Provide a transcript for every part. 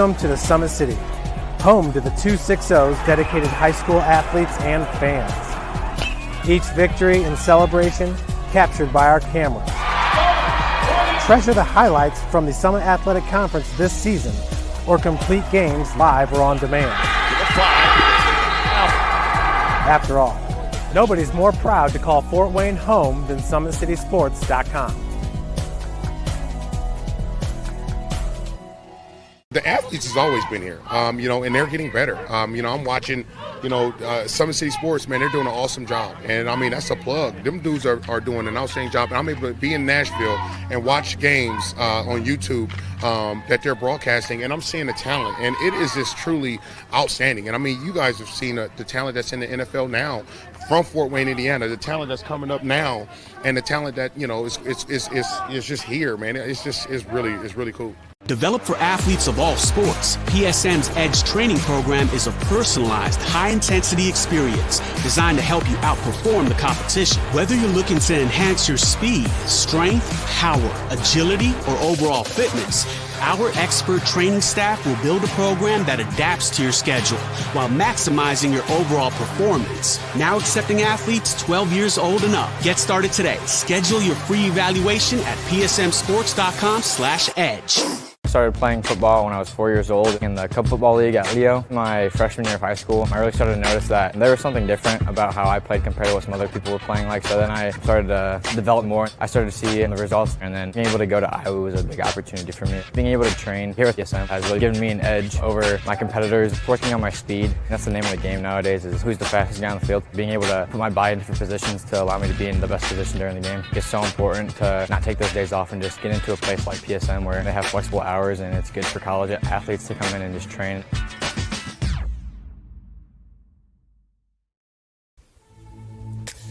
Welcome to the Summit City, home to the 260's dedicated high school athletes and fans. Each victory and celebration captured by our cameras. Treasure the highlights from the Summit Athletic Conference this season, or complete games live or on demand. After all, nobody's more proud to call Fort Wayne home than SummitCitySports.com. The athletes has always been here, and they're getting better. I'm watching, Summit City Sports, man, they're doing an awesome job. And, that's a plug. Them dudes are doing an outstanding job. And I'm able to be in Nashville and watch games on YouTube that they're broadcasting, and I'm seeing the talent. And it is just truly outstanding. And, you guys have seen the talent that's in the NFL now from Fort Wayne, Indiana, the talent that's coming up now, and the talent that, is just here, man. It's really cool. Developed for athletes of all sports, PSM's Edge training program is a personalized, high-intensity experience designed to help you outperform the competition. Whether you're looking to enhance your speed, strength, power, agility, or overall fitness, our expert training staff will build a program that adapts to your schedule while maximizing your overall performance. Now accepting athletes 12 years old and up. Get started today. Schedule your free evaluation at psmsports.com/edge. I started playing football when I was 4 years old in the Cub Football League at Leo. My freshman year of high school, I really started to notice that there was something different about how I played compared to what some other people were playing like. So then I started to develop more. I started to see the results, and then being able to go to Iowa was a big opportunity for me. Being able to train here at PSM has really given me an edge over my competitors. Working on my speed, that's the name of the game nowadays, is who's the fastest guy on the field. Being able to put my body in different positions to allow me to be in the best position during the game. It's so important to not take those days off and just get into a place like PSM where they have flexible hours, and it's good for college athletes to come in and just train.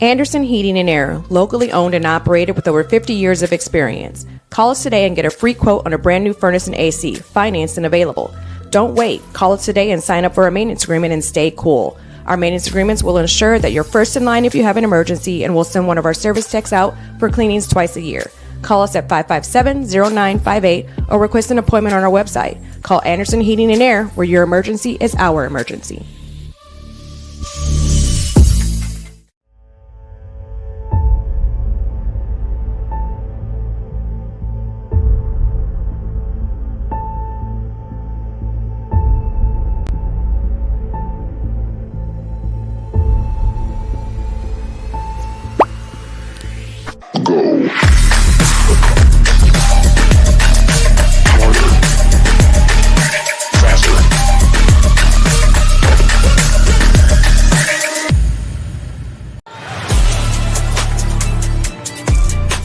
Anderson Heating and Air, locally owned and operated with over 50 years of experience. Call us today and get a free quote on a brand new furnace and AC, financed and available. Don't wait. Call us today and sign up for a maintenance agreement and stay cool. Our maintenance agreements will ensure that you're first in line if you have an emergency, and we'll send one of our service techs out for cleanings twice a year. Call us at 557-0958 or request an appointment on our website. Call Anderson Heating and Air, where your emergency is our emergency.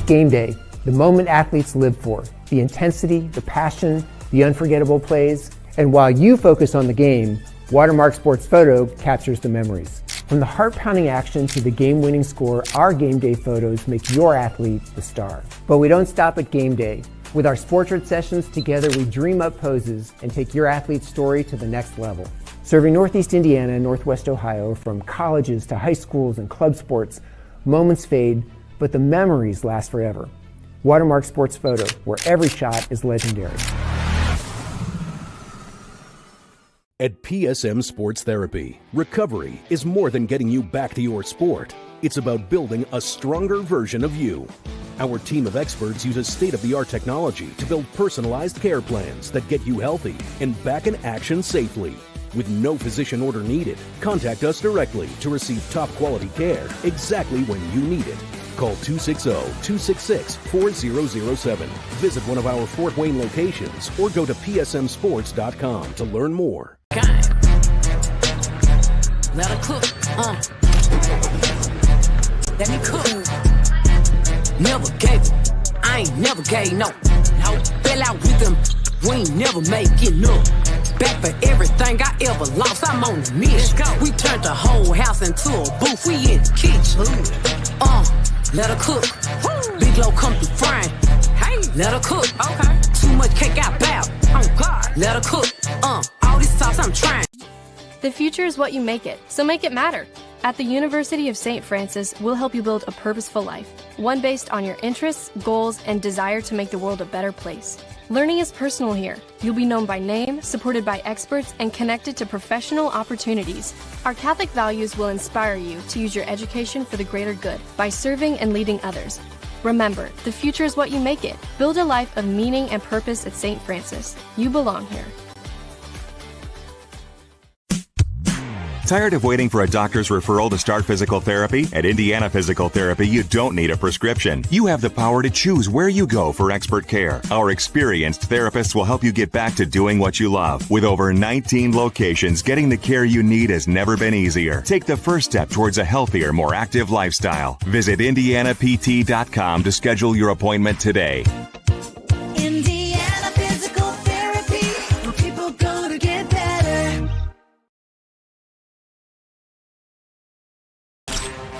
Game day, the moment athletes live for, the intensity, the passion, the unforgettable plays. And while you focus on the game, Watermark Sports Photo captures the memories. From the heart-pounding action to the game-winning score, our game day photos make your athlete the star. But we don't stop at game day. With our Sportrait sessions, together we dream up poses and take your athlete's story to the next level. Serving Northeast Indiana and Northwest Ohio, from colleges to high schools and club sports, moments fade, but the memories last forever. Watermark Sports Photo, where every shot is legendary. At PSM Sports Therapy, recovery is more than getting you back to your sport. It's about building a stronger version of you. Our team of experts uses state-of-the-art technology to build personalized care plans that get you healthy and back in action safely. With no physician order needed, contact us directly to receive top-quality care exactly when you need it. Call 260-266-4007. Visit one of our Fort Wayne locations or go to psmsports.com to learn more. Let her cook, let me cook. Never gave it, I ain't never gave no. Fell out with them, we ain't never make it look. Back for everything I ever lost, I'm on the mission. We turned the whole house into a booth, we in the kitchen. Let her cook. Big low come through frying. Hey, let her cook. Okay. Too much cake out bow. Oh God. Let her cook. All this sauce I'm trying. The future is what you make it, so make it matter. At the University of St. Francis, we'll help you build a purposeful life, one based on your interests, goals, and desire to make the world a better place. Learning is personal here. You'll be known by name, supported by experts, and connected to professional opportunities. Our Catholic values will inspire you to use your education for the greater good by serving and leading others. Remember, the future is what you make it. Build a life of meaning and purpose at St. Francis. You belong here. Tired of waiting for a doctor's referral to start physical therapy? At Indiana Physical Therapy, you don't need a prescription. You have the power to choose where you go for expert care. Our experienced therapists will help you get back to doing what you love. With over 19 locations, getting the care you need has never been easier. Take the first step towards a healthier, more active lifestyle. Visit IndianaPT.com to schedule your appointment today. Indiana Physical Therapy, where people go to get better.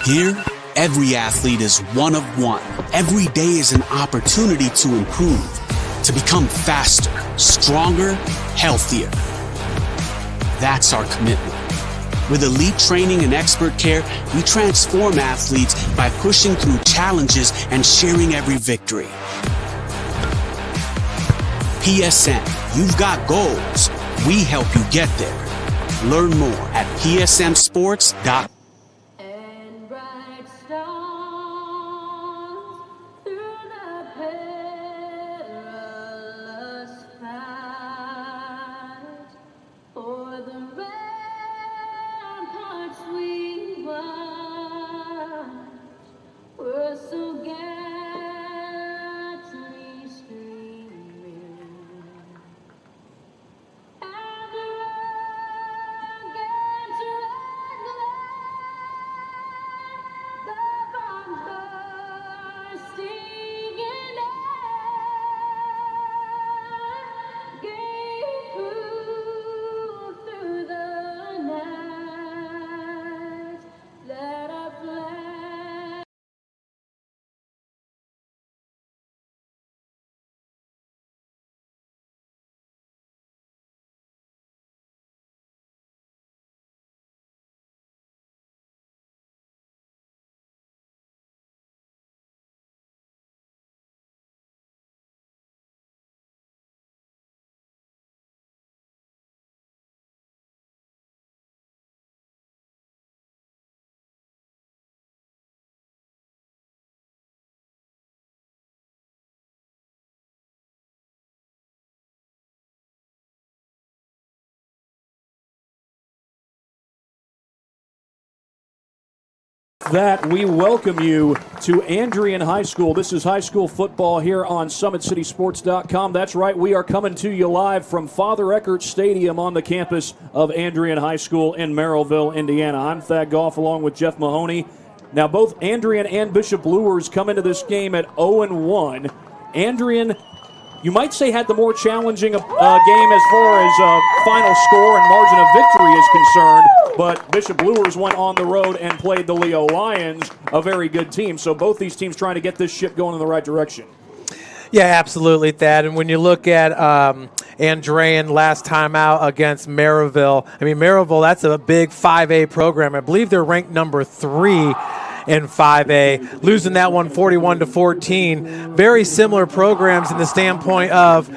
Here, every athlete is one of one. Every day is an opportunity to improve, to become faster, stronger, healthier. That's our commitment. With elite training and expert care, we transform athletes by pushing through challenges and sharing every victory. PSM, you've got goals. We help you get there. Learn more at psmsports.com. That we welcome you to Andrean High School. This is high school football here on SummitCitySports.com. That's right, we are coming to you live from Father Eckert Stadium on the campus of Andrean High School in Merrillville, Indiana. I'm Thad Goff along with Jeff Mahoney. Now, both Andrean and Bishop Luers come into this game at 0-1. Andrean, you might say, had the more challenging game as far as final score and margin of victory is concerned, but Bishop Luers went on the road and played the Leo Lions, a very good team. So both these teams trying to get this ship going in the right direction. Yeah, absolutely, Thad. And when you look at Andrean last time out against Merrillville, I mean, Merrillville, that's a big 5A program. I believe they're ranked number 3 in 5A, losing that one 41-14. Very similar programs in the standpoint of,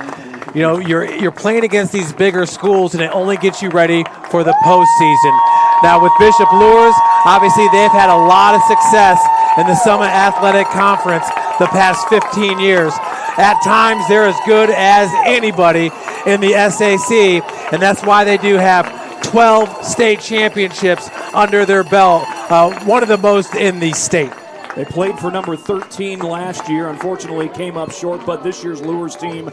you know, you're playing against these bigger schools, and it only gets you ready for the postseason. Now with Bishop Luers, obviously they've had a lot of success in the Summit Athletic Conference the past 15 years. At times they're as good as anybody in the SAC, and that's why they do have 12 state championships under their belt, one of the most in the state. They played for number 13 last year, unfortunately came up short, but this year's Luers team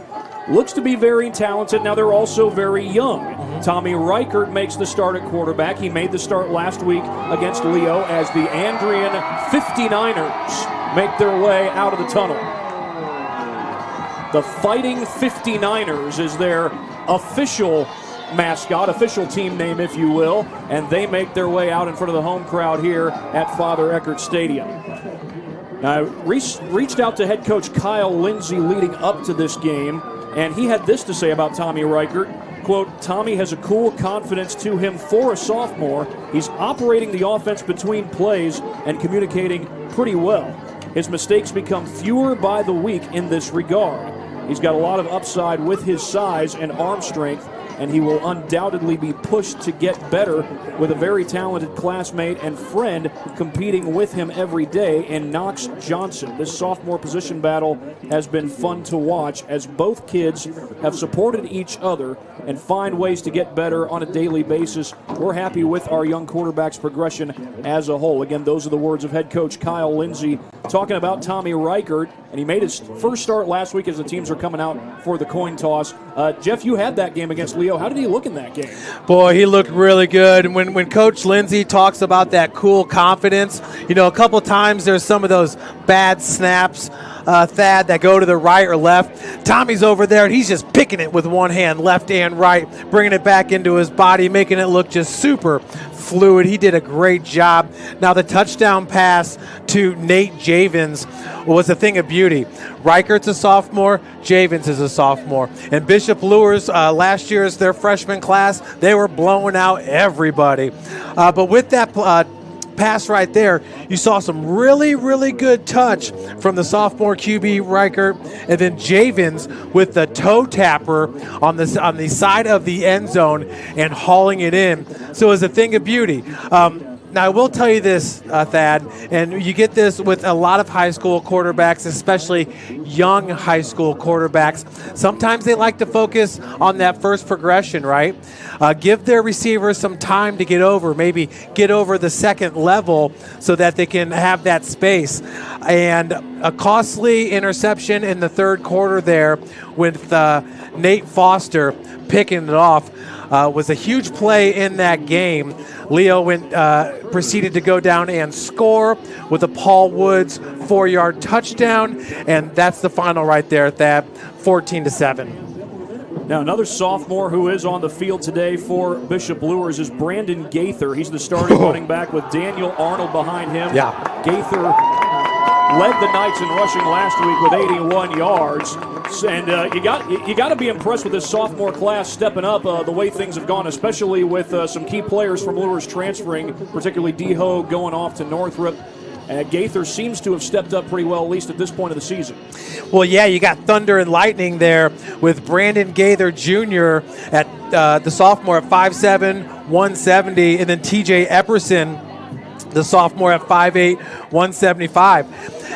looks to be very talented. Now they're also very young. Tommy Reichert makes the start at quarterback. He made the start last week against Leo as the Andrean 59ers make their way out of the tunnel. The Fighting 59ers is their official mascot, official team name, if you will, and they make their way out in front of the home crowd here at Father Eckert Stadium. Now, I reached out to head coach Kyle Lindsay leading up to this game, and he had this to say about Tommy Reichert. Quote, Tommy has a cool confidence to him for a sophomore. He's operating the offense between plays and communicating pretty well. His mistakes become fewer by the week in this regard. He's got a lot of upside with his size and arm strength, and he will undoubtedly be pushed to get better with a very talented classmate and friend competing with him every day in Knox Johnson. This sophomore position battle has been fun to watch as both kids have supported each other and find ways to get better on a daily basis. We're happy with our young quarterback's progression as a whole. Again, those are the words of head coach Kyle Lindsey talking about Tommy Reichert, and he made his first start last week as the teams are coming out for the coin toss. Jeff, you had that game against Leo. How did he look in that game? Boy, he looked really good. And when Coach Lindsey talks about that cool confidence, a couple times there's some of those bad snaps, Thad, that go to the right or left. Tommy's over there, and he's just picking it with one hand, left and right, bringing it back into his body, making it look just super fluid. He did a great job. Now, the touchdown pass to Nate Javins was a thing of beauty. Reichert's a sophomore, Javins is a sophomore. And Bishop Luers, last year's their freshman class, they were blowing out everybody. But with that pass right there, you saw some really, really good touch from the sophomore QB Reichert, and then Javins with the toe tapper on the side of the end zone and hauling it in. So it was a thing of beauty. Now, I will tell you this, Thad, and you get this with a lot of high school quarterbacks, especially young high school quarterbacks. Sometimes they like to focus on that first progression, right? Give their receivers some time to get over, maybe get over the second level so that they can have that space. And a costly interception in the third quarter there with Nate Foster picking it off was a huge play in that game. Leo proceeded to go down and score with a Paul Woods 4-yard touchdown, and that's the final right there, Thad, 14-7. Now, another sophomore who is on the field today for Bishop Luers is Brandon Gaither. He's the starting running back with Daniel Arnold behind him. Yeah. Gaither led the Knights in rushing last week with 81 yards. And you got to be impressed with this sophomore class stepping up the way things have gone, especially with some key players from Luers transferring, particularly D-Ho going off to Northrop. Gaither seems to have stepped up pretty well, at least at this point of the season. Well, yeah, you got thunder and lightning there with Brandon Gaither Jr. at the sophomore at 5'7", 170, and then TJ Epperson, the sophomore at 5'8", 175.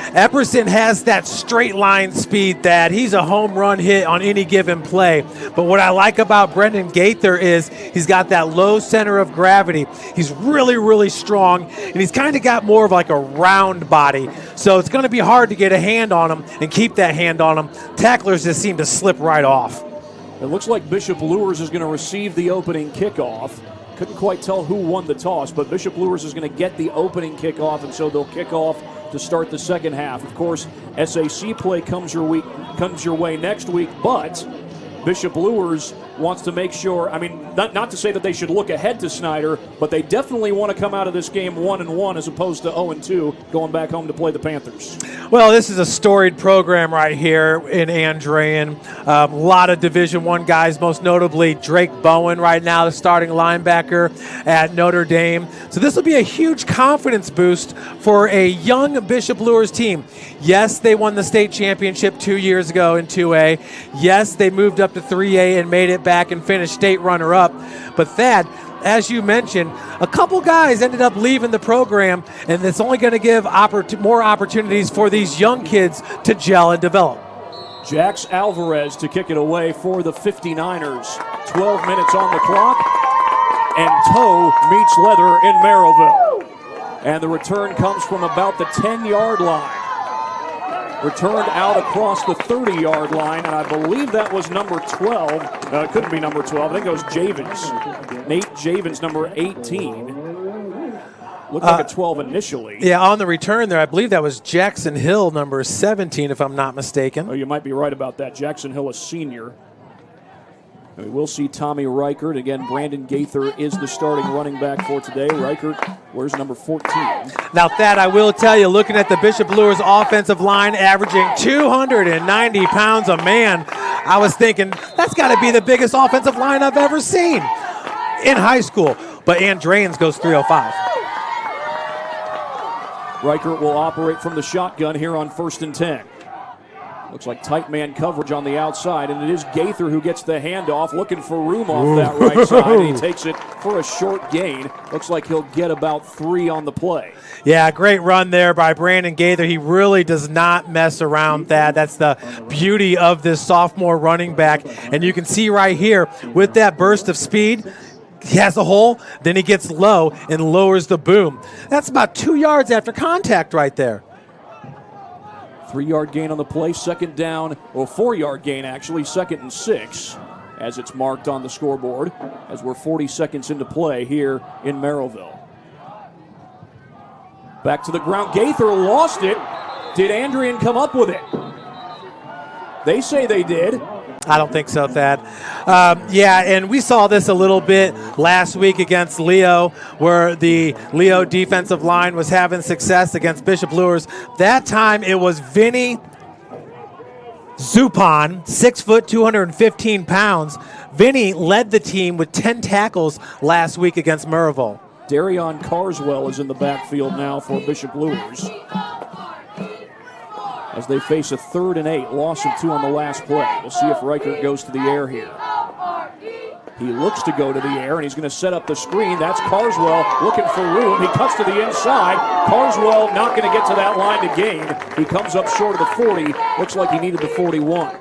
Epperson has that straight line speed that he's a home run hit on any given play. But what I like about Brendan Gaither is he's got that low center of gravity. He's really, really strong, and he's kind of got more of like a round body. So it's going to be hard to get a hand on him and keep that hand on him. Tacklers just seem to slip right off. It looks like Bishop Luers is going to receive the opening kickoff. Couldn't quite tell who won the toss, but Bishop Luers is going to get the opening kickoff, and so they'll kick off to start the second half. Of course, SAC play comes your way next week, but Bishop Luers wants to make sure, not to say that they should look ahead to Snyder, but they definitely want to come out of this game 1-1 as opposed to 0-2 going back home to play the Panthers. Well, this is a storied program right here in Andrean. A lot of Division I guys, most notably Drake Bowen right now, the starting linebacker at Notre Dame. So this will be a huge confidence boost for a young Bishop Luers team. Yes, they won the state championship 2 years ago in 2A. Yes, they moved up to 3A and made it back and finished state runner-up. But Thad, as you mentioned, a couple guys ended up leaving the program, and it's only going to give more opportunities for these young kids to gel and develop. Jax Alvarez to kick it away for the 59ers. 12 minutes on the clock, and toe meets leather in Merrillville. And the return comes from about the 10-yard line. Returned out across the 30-yard line, and I believe that was number 12. It couldn't be number 12. I think it was Javins. Nate Javins, number 18. Looked like a 12 initially. Yeah, on the return there, I believe that was Jackson Hill, number 17, if I'm not mistaken. Oh, you might be right about that. Jackson Hill, a senior. And we will see Tommy Reichert. Again, Brandon Gaither is the starting running back for today. Reichert wears number 14. Now, Thad, I will tell you, looking at the Bishop Luers offensive line averaging 290 pounds a man, I was thinking that's got to be the biggest offensive line I've ever seen in high school. But Andrean's goes 305. Reichert will operate from the shotgun here on 1st and 10. Looks like tight man coverage on the outside, and it is Gaither who gets the handoff, looking for room off that right side, and he takes it for a short gain. Looks like he'll get about 3 on the play. Yeah, great run there by Brandon Gaither. He really does not mess around, Thad. That's the beauty of this sophomore running back. And you can see right here with that burst of speed, he has a hole, then he gets low and lowers the boom. That's about 2 yards after contact right there. 3-yard gain on the play, second down, or 4-yard gain actually, 2nd and 6, as it's marked on the scoreboard, as we're 40 seconds into play here in Merrillville. Back to the ground, Gaither lost it. Did Andrean come up with it? They say they did. I don't think so, Thad. Yeah, and we saw this a little bit last week against Leo, where the Leo defensive line was having success against Bishop Luers. That time it was Vinny Zupon, 6 foot, 215 pounds. Vinny led the team with 10 tackles last week against Merrillville. Darion Carswell is in the backfield now for Bishop Luers, as they face a 3rd and 8, loss of 2 on the last play. We'll see if Reichert goes to the air here. He looks to go to the air, and he's going to set up the screen. That's Carswell looking for room. He cuts to the inside. Carswell not going to get to that line to gain. He comes up short of the 40. Looks like he needed the 41.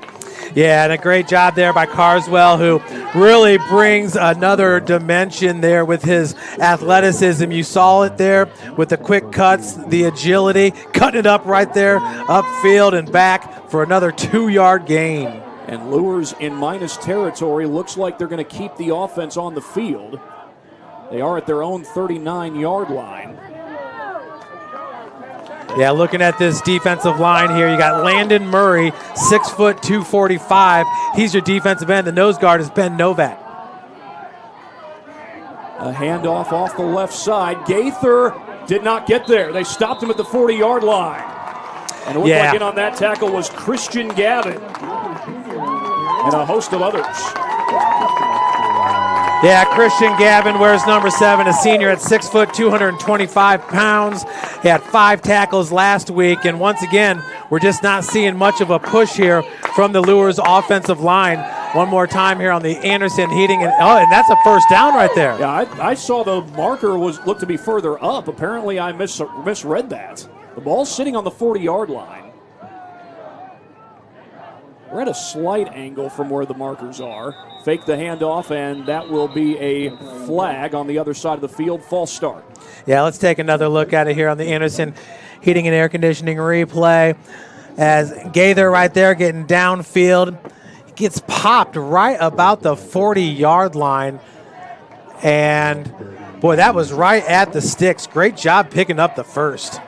Yeah, and a great job there by Carswell, who really brings another dimension there with his athleticism. You saw it there with the quick cuts, the agility, cutting it up right there, upfield and back for another 2-yard gain. And Luers in minus territory. Looks like they're going to keep the offense on the field. They are at their own 39-yard line. Yeah, looking at this defensive line here, you got Landon Murray, 6 foot, 245. He's your defensive end. The nose guard is Ben Novak. A handoff off the left side. Gaither did not get there. They stopped him at the 40-yard line. And it looked like in on that tackle was Christian Gavin and a host of others. Yeah, Christian Gavin wears number 7, a senior at 6 foot, 225 pounds. He had 5 tackles last week, and once again, we're just not seeing much of a push here from the Luers offensive line. One more time here on the Anderson Heating, and that's a first down right there. Yeah, I saw the marker looked to be further up. Apparently, I misread that. The ball's sitting on the 40-yard line. We're at a slight angle from where the markers are. Fake the handoff, and that will be a flag on the other side of the field. False start. Yeah, let's take another look at it here on the Anderson Heating and Air Conditioning replay. As Gaither right there getting downfield, gets popped right about the 40-yard line. And, boy, that was right at the sticks. Great job picking up the first.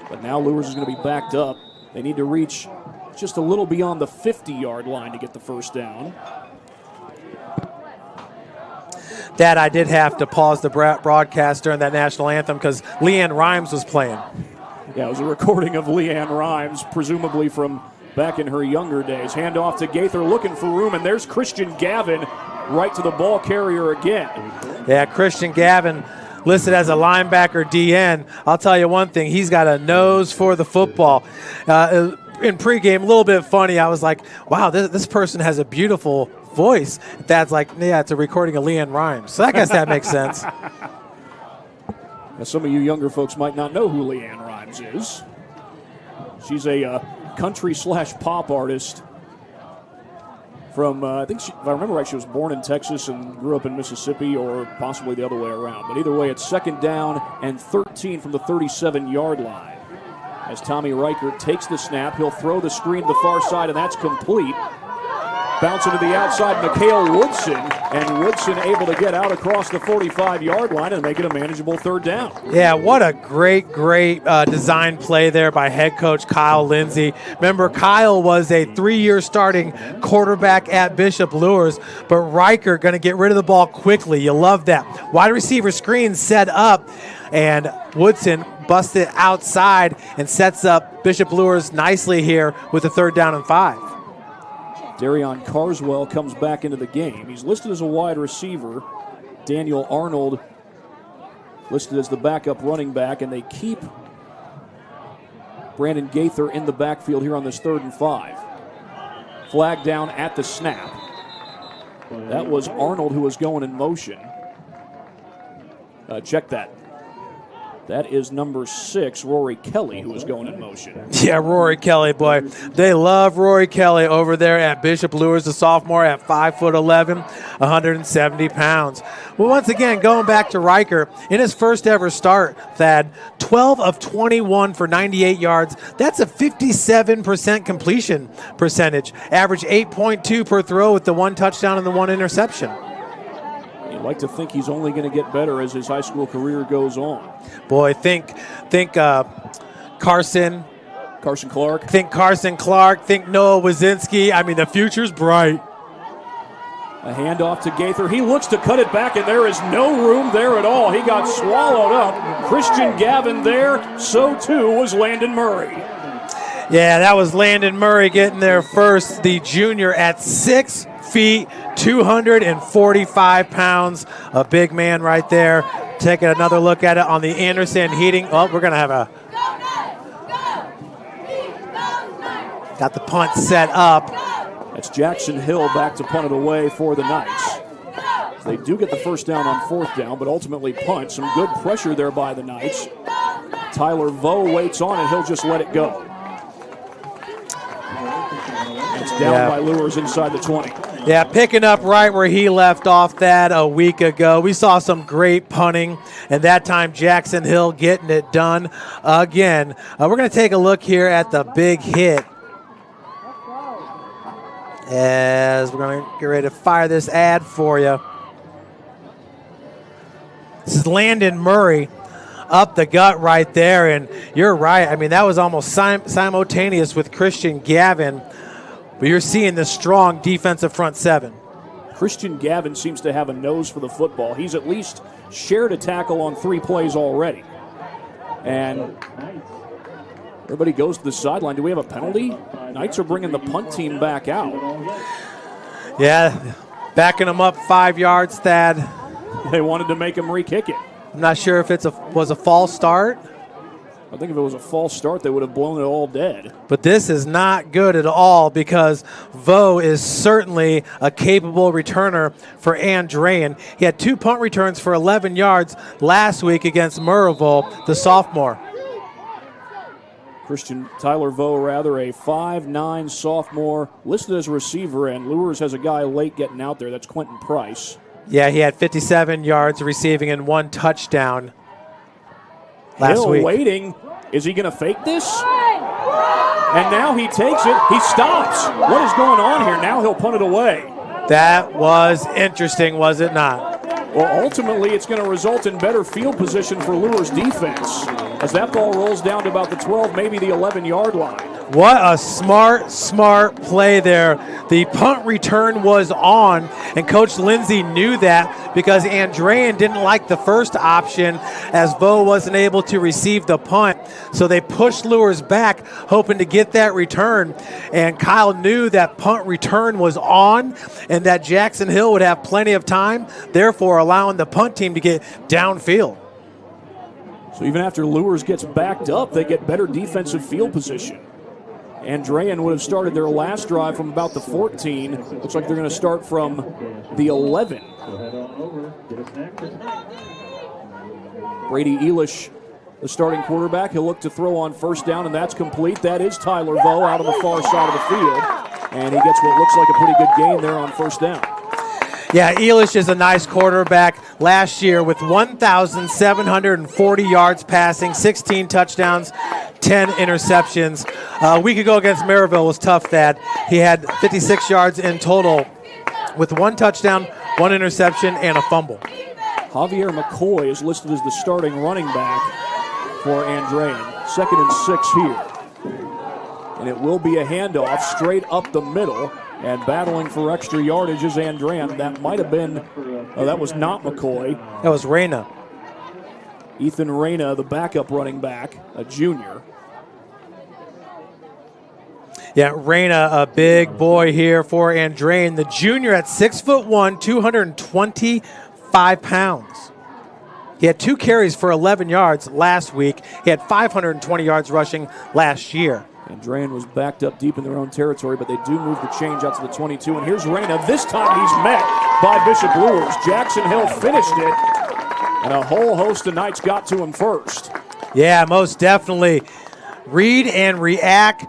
But now Luers is going to be backed up. They need to reach just a little beyond the 50-yard line to get the first down. Dad, I did have to pause the broadcast during that national anthem because Leanne Rhymes was playing. Yeah, it was a recording of Leanne Rhymes, presumably from back in her younger days. Handoff to Gaither looking for room, and there's Christian Gavin right to the ball carrier again. Yeah, Christian Gavin listed as a linebacker DN. I'll tell you one thing, he's got a nose for the football. In pregame, a little bit funny, I was like, wow, this person has a beautiful voice. Dad's like, yeah, it's a recording of Leanne Rhymes. So I guess that makes sense. Now, some of you younger folks might not know who Leanne Rhymes is. She's a country/pop artist from, I think, if I remember right, she was born in Texas and grew up in Mississippi, or possibly the other way around. But either way, it's 2nd down and 13 from the 37-yard line. As Tommy Reichert takes the snap, he'll throw the screen to the far side, and that's complete. Bouncing to the outside, Mikhail Woodson, and Woodson able to get out across the 45-yard line and make it a manageable 3rd down. Yeah, what a great design play there by head coach Kyle Lindsay. Remember, Kyle was a 3-year starting quarterback at Bishop Luers, but Reichert going to get rid of the ball quickly. You love that. Wide receiver screen set up, and Woodson busts it outside and sets up Bishop Luers nicely here with a 3rd down and 5. Darion Carswell comes back into the game. He's listed as a wide receiver. Daniel Arnold listed as the backup running back, and they keep Brandon Gaither in the backfield here on this 3rd and 5. Flag down at the snap. That was Arnold who was going in motion. Check that. That is number 6, Rory Kelly, who was going in motion. Yeah, Rory Kelly, boy. They love Rory Kelly over there at Bishop Luers, the sophomore at 5'11", 170 pounds. Well, once again, going back to Riker, in his first ever start, Thad, 12 of 21 for 98 yards. That's a 57% completion percentage. Average 8.2 per throw with the 1 touchdown and the 1 interception. You'd like to think he's only going to get better as his high school career goes on. Boy, think Carson Clark. Think Carson Clark. Think Noah Wazinski. I mean, the future's bright. A handoff to Gaither. He looks to cut it back, and there is no room there at all. He got swallowed up. Christian Gavin there. So, too, was Landon Murray. Yeah, that was Landon Murray getting there first. The junior at 6 feet, 245 pounds. A big man right there. Taking another look at it on the Anderson heating. Oh, we're going to have a... Got the punt set up. That's Jackson Hill back to punt it away for the Knights. They do get the first down on 4th down, but ultimately punt. Some good pressure there by the Knights. Tyler Vo waits on it. He'll just let it go. It's down by Luers inside the 20. Yeah, picking up right where he left off that a week ago. We saw some great punting, and that time Jackson Hill getting it done again. We're going to take a look here at the big hit as we're going to get ready to fire this ad for you. This is Landon Murray up the gut right there, and you're right. I mean, that was almost simultaneous with Christian Gavin. But you're seeing this strong defensive front 7. Christian Gavin seems to have a nose for the football. He's at least shared a tackle on 3 plays already. And everybody goes to the sideline. Do we have a penalty? Knights are bringing the punt team back out. Yeah, backing them up 5 yards, Thad. They wanted to make him re-kick it. I'm not sure if was a false start. I think if it was a false start, they would have blown it all dead. But this is not good at all because Vo is certainly a capable returner for Andrean. He had 2 punt returns for 11 yards last week against Murrayville, the sophomore. Tyler Vo, a 5'9" sophomore, listed as a receiver, and Luers has a guy late getting out there. That's Quentin Price. Yeah, he had 57 yards receiving and 1 touchdown last week. Waiting. Is he going to fake this? And now he takes it. He stops. What is going on here? Now he'll punt it away. That was interesting, was it not? Well, ultimately, it's going to result in better field position for Luers defense as that ball rolls down to about the 12, maybe the 11-yard line. What a smart play there. The punt return was on, and Coach Lindsay knew that because Andrean didn't like the first option as Vo wasn't able to receive the punt. So they pushed Luers back, hoping to get that return. And Kyle knew that punt return was on and that Jackson Hill would have plenty of time, therefore allowing the punt team to get downfield. So even after Luers gets backed up, they get better defensive field position. Andrean would have started their last drive from about the 14. Looks like they're going to start from the 11. Brady Elish, the starting quarterback. He'll look to throw on first down, and that's complete. That is Tyler Vo out on the far side of the field. And he gets what looks like a pretty good gain there on first down. Yeah, Elish is a nice quarterback. Last year with 1,740 yards passing, 16 touchdowns, 10 interceptions. A week ago against Maryville was tough, Thad. He had 56 yards in total with 1 touchdown, 1 interception, and a fumble. Javier McCoy is listed as the starting running back for Andrean. 2nd and 6 here. And it will be a handoff straight up the middle. And battling for extra yardage is Andrean. That might have been, that was not McCoy. That was Reyna. Ethan Reyna, the backup running back, a junior. Yeah, Reyna, a big boy here for Andrean. The junior at 6'1", 225 pounds. He had 2 carries for 11 yards last week. He had 520 yards rushing last year. Andrean was backed up deep in their own territory, but they do move the change out to the 22. And here's Reyna. This time he's met by Bishop Luers. Jackson Hill finished it, and a whole host of Knights got to him first. Yeah, most definitely. Read and react.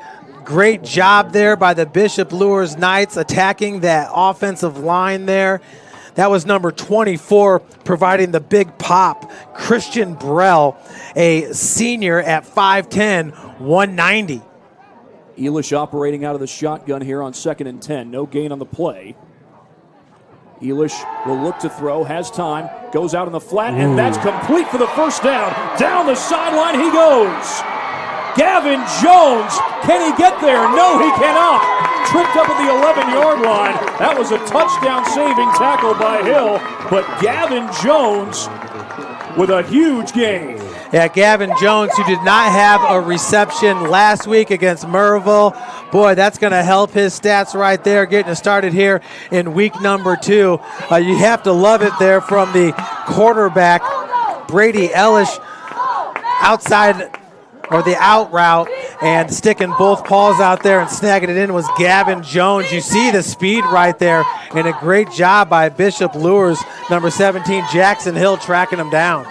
Great job there by the Bishop Luers Knights attacking that offensive line there. That was number 24 providing the big pop. Christian Brell, a senior at 5'10", 190. Elish operating out of the shotgun here on 2nd and 10. No gain on the play. Elish will look to throw, has time, goes out in the flat, and that's complete for the first down. Down the sideline he goes. Gavin Jones, can he get there? No, he cannot. Tripped up at the 11-yard line. That was a touchdown-saving tackle by Hill, but Gavin Jones with a huge gain. Yeah, Gavin Jones, who did not have a reception last week against Merville. Boy, that's going to help his stats right there, getting started here in week number 2. You have to love it there from the quarterback, Brady Elish, outside or the out route, and sticking both paws out there and snagging it in was Gavin Jones. You see the speed right there, and a great job by Bishop Luers, number 17, Jackson Hill, tracking him down.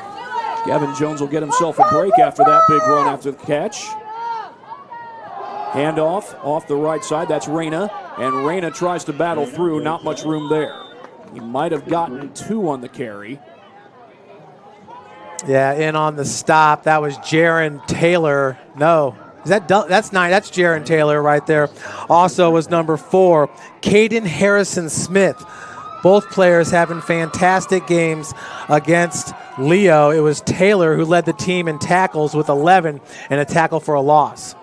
Gavin Jones will get himself a break after that big run after the catch. Handoff off the right side. That's Reyna. And Reyna tries to battle through. Not much room there. He might have gotten 2 on the carry. Yeah, in on the stop. That was Jaron Taylor. No. That's 9. That's Jaron Taylor right there. Also was number 4, Caden Harrison Smith. Both players having fantastic games against Leo. It was Taylor who led the team in tackles with 11 and a tackle for a loss.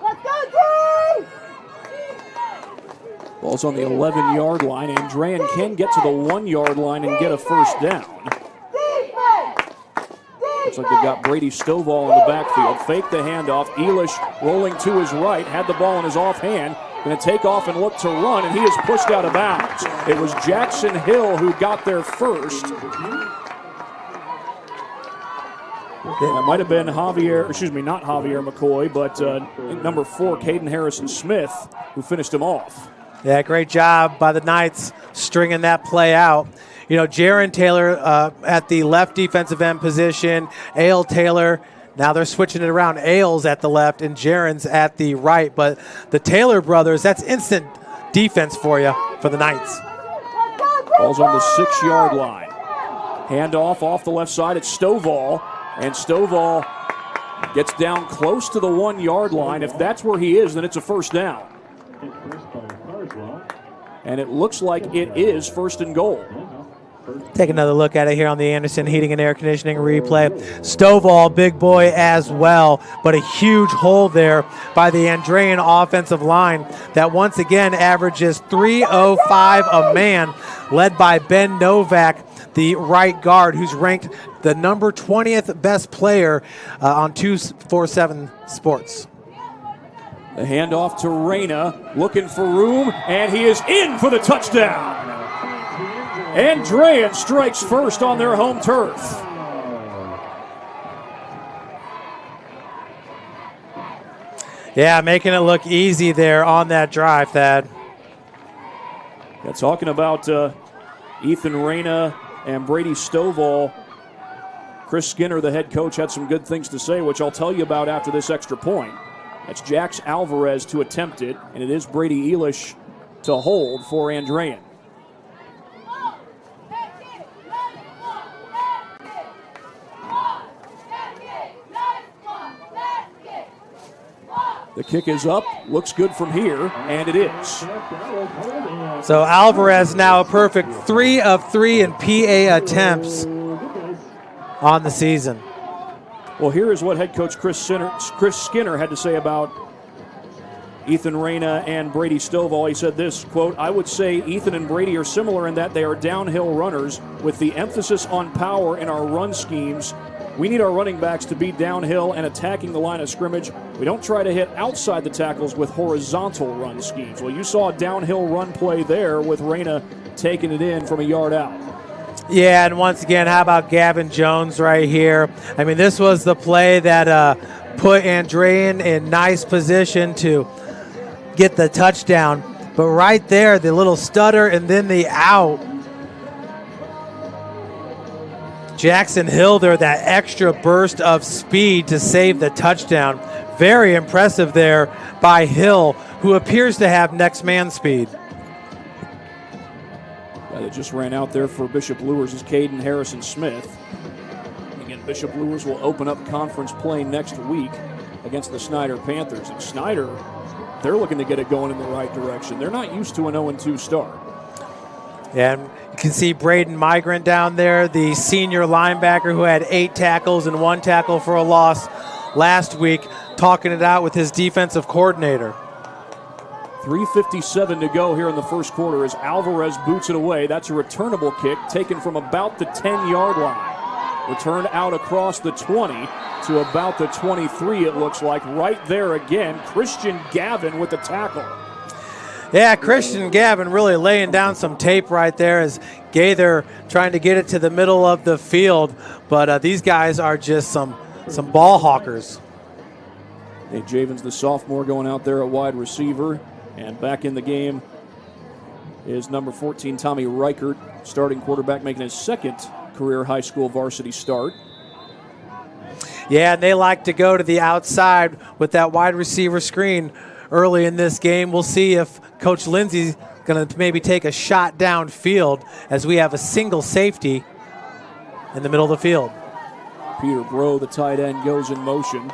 Ball's on the 11-yard line. Andrean can get to the 1-yard line and get a first down. Looks like they've got Brady Stovall in the backfield. Fake the handoff. Elish rolling to his right. Had the ball in his offhand. Going to take off and look to run, and he is pushed out of bounds. It was Jackson Hill who got there first. That might have been not Javier McCoy, but number 4, Caden Harrison Smith, who finished him off. Yeah, great job by the Knights stringing that play out. You know, Jaron Taylor at the left defensive end position, Ale Taylor. Now they're switching it around. Ailes at the left and Jaron's at the right. But the Taylor brothers, that's instant defense for you for the Knights. Ball's on the 6-yard line. Handoff off the left side. It's Stovall. And Stovall gets down close to the 1-yard line. If that's where he is, then it's a first down. And it looks like it is 1st and goal. Take another look at it here on the Anderson Heating and Air Conditioning replay. Stovall, big boy as well, but a huge hole there by the Andrean offensive line that once again averages 305 a man, led by Ben Novak, the right guard, who's ranked the number 20th best player on 247 Sports. The handoff to Reyna, looking for room, and he is in for the touchdown. Andrean strikes first on their home turf. Yeah, making it look easy there on that drive, Thad. Yeah, talking about Ethan Reyna and Brady Stovall, Chris Skinner, the head coach, had some good things to say, which I'll tell you about after this extra point. That's Jax Alvarez to attempt it, and it is Brady Elish to hold for Andrean. The kick is up, looks good from here, and it is. So Alvarez now a perfect 3 of 3 in PA attempts on the season. Well, here is what head coach Chris Skinner had to say about Ethan Reyna and Brady Stovall. He said this, quote, "I would say Ethan and Brady are similar in that they are downhill runners with the emphasis on power in our run schemes. We need our running backs to be downhill and attacking the line of scrimmage. We don't try to hit outside the tackles with horizontal run schemes." Well, you saw a downhill run play there with Reyna taking it in from a yard out. Yeah, and once again, how about Gavin Jones right here? I mean, this was the play that put Andrean in nice position to get the touchdown. But right there, the little stutter and then the out. Jackson Hill there, that extra burst of speed to save the touchdown. Very impressive there by Hill, who appears to have next man speed. That just ran out there for Bishop Luers is Caden Harrison Smith. Again, Bishop Luers will open up conference play next week against the Snyder Panthers. And Snyder, they're looking to get it going in the right direction. They're not used to an 0-2 start. And you can see Braden Migrant down there, the senior linebacker who had 8 tackles and 1 tackle for a loss last week, talking it out with his defensive coordinator. 3:57 to go here in the first quarter as Alvarez boots it away. That's a returnable kick taken from about the 10-yard line. Returned out across the 20 to about the 23, it looks like. Right there again, Christian Gavin with the tackle. Yeah, Christian Gavin really laying down some tape right there as Gaither trying to get it to the middle of the field. But these guys are just some ball hawkers. Nate Javins, the sophomore, going out there at wide receiver. And back in the game is number 14, Tommy Reichert, starting quarterback, making his second career high school varsity start. Yeah, and they like to go to the outside with that wide receiver screen early in this game. We'll see if Coach Lindsay's going to maybe take a shot downfield as we have a single safety in the middle of the field. Peter Bro, the tight end, goes in motion.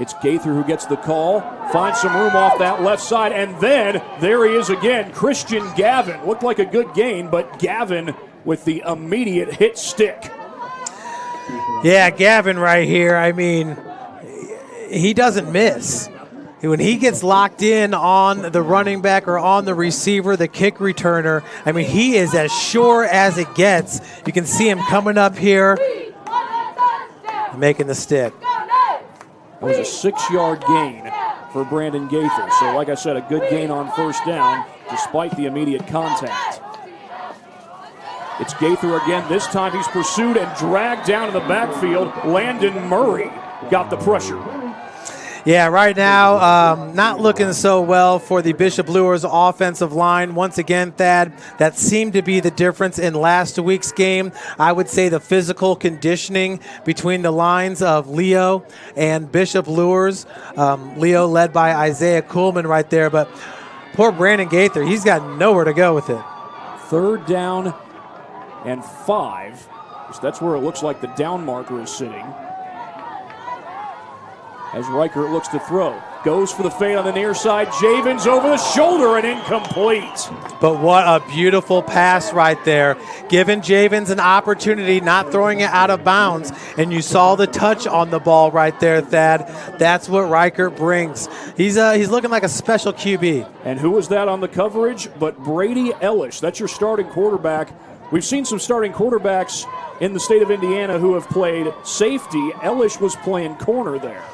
It's Gaither who gets the call, finds some room off that left side, and then there he is again, Christian Gavin. Looked like a good gain, but Gavin with the immediate hit stick. Yeah, Gavin right here, I mean, he doesn't miss. When he gets locked in on the running back or on the receiver, the kick returner, I mean, he is as sure as it gets. You can see him coming up here, making the stick. It was a 6-yard gain for Brandon Gaither. So, like I said, a good gain on first down despite the immediate contact. It's Gaither again. This time he's pursued and dragged down in the backfield. Landon Murray got the pressure. Yeah, right now, not looking so well for the Bishop Luers offensive line. Once again, Thad, that seemed to be the difference in last week's game. I would say the physical conditioning between the lines of Leo and Bishop Luers. Leo led by Isaiah Kuhlman right there, but poor Brandon Gaither, he's got nowhere to go with it. 3rd down and 5. That's where it looks like the down marker is sitting. As Reichert looks to throw. Goes for the fade on the near side. Javins over the shoulder and incomplete. But what a beautiful pass right there. Giving Javins an opportunity, not throwing it out of bounds. And you saw the touch on the ball right there, Thad. That's what Reichert brings. He's looking like a special QB. And who was that on the coverage? But Brady Ellish. That's your starting quarterback. We've seen some starting quarterbacks in the state of Indiana who have played safety. Ellish was playing corner there.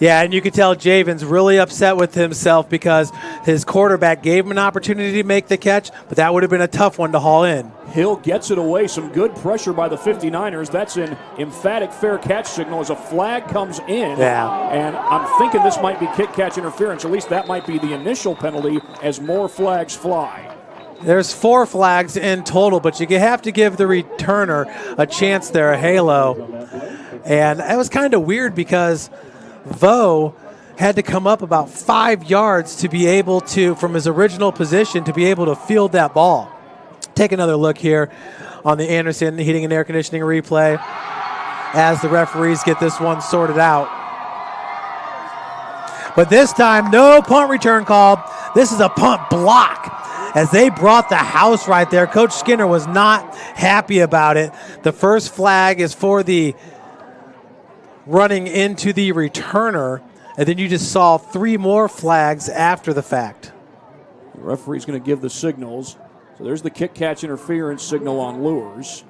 Yeah, and you could tell Javin's really upset with himself because his quarterback gave him an opportunity to make the catch, but that would have been a tough one to haul in. Hill gets it away. Some good pressure by the 59ers. That's an emphatic fair catch signal as a flag comes in. Yeah. And I'm thinking this might be kick-catch interference. At least that might be the initial penalty as more flags fly. There's 4 flags in total, but you have to give the returner a chance there, a halo. And it was kind of weird because Vo had to come up about 5 yards to be able to, from his original position, to be able to field that ball. Take another look here on the Anderson Heating and Air Conditioning replay as the referees get this one sorted out. But this time, no punt return called. This is a punt block as they brought the house right there. Coach Skinner was not happy about it. The first flag is for the running into the returner, and then you just saw 3 more flags after the fact. The referee's going to give the signals. So there's the kick-catch interference signal on Luers.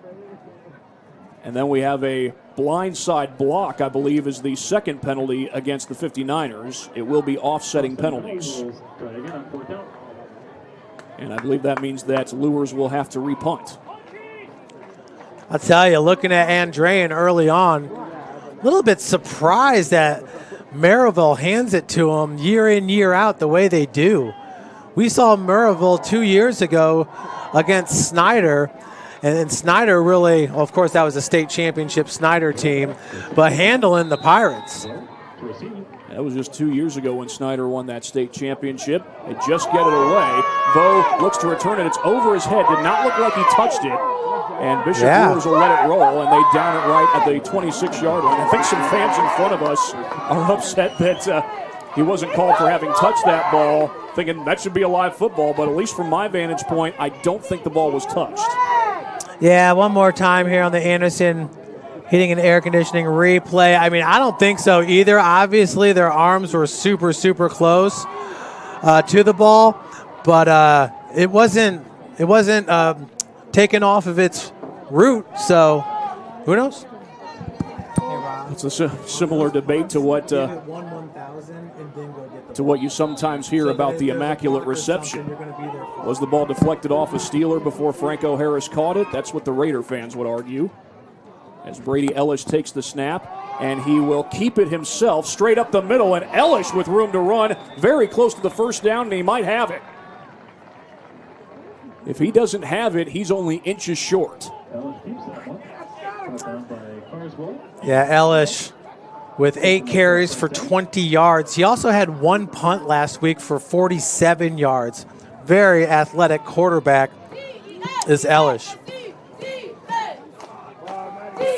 And then we have a blindside block, I believe, is the second penalty against the 59ers. It will be offsetting penalties. And I believe that means that Luers will have to repunt. I'll tell you, looking at Andrean early on, a little bit surprised at Maryville hands it to them year in, year out the way they do. We saw Maryville 2 years ago against Snyder, and Snyder really, well, of course, that was a state championship Snyder team, but handling the Pirates. That was just 2 years ago when Snyder won that state championship. They just get it away. Vo looks to return it. It's over his head. Did not look like he touched it. And Bishop Luers will let it roll, and they down it right at the 26-yard line. I think some fans in front of us are upset that he wasn't called for having touched that ball, thinking that should be a live football. But at least from my vantage point, I don't think the ball was touched. Yeah, one more time here on the Anderson hitting an air conditioning replay. I mean, I don't think so either. Obviously, their arms were super, super close to the ball, but it wasn't taken off of its route, so who knows? It's a similar debate to what you sometimes hear about the immaculate reception. Was the ball deflected off a Steeler before Franco Harris caught it? That's what the Raider fans would argue. As Brady Ellis takes the snap, and he will keep it himself straight up the middle, and Ellis with room to run, very close to the first down, and he might have it. If he doesn't have it, he's only inches short. Yeah, Ellis with 8 carries for 20 yards. He also had 1 punt last week for 47 yards. Very athletic quarterback is Ellis.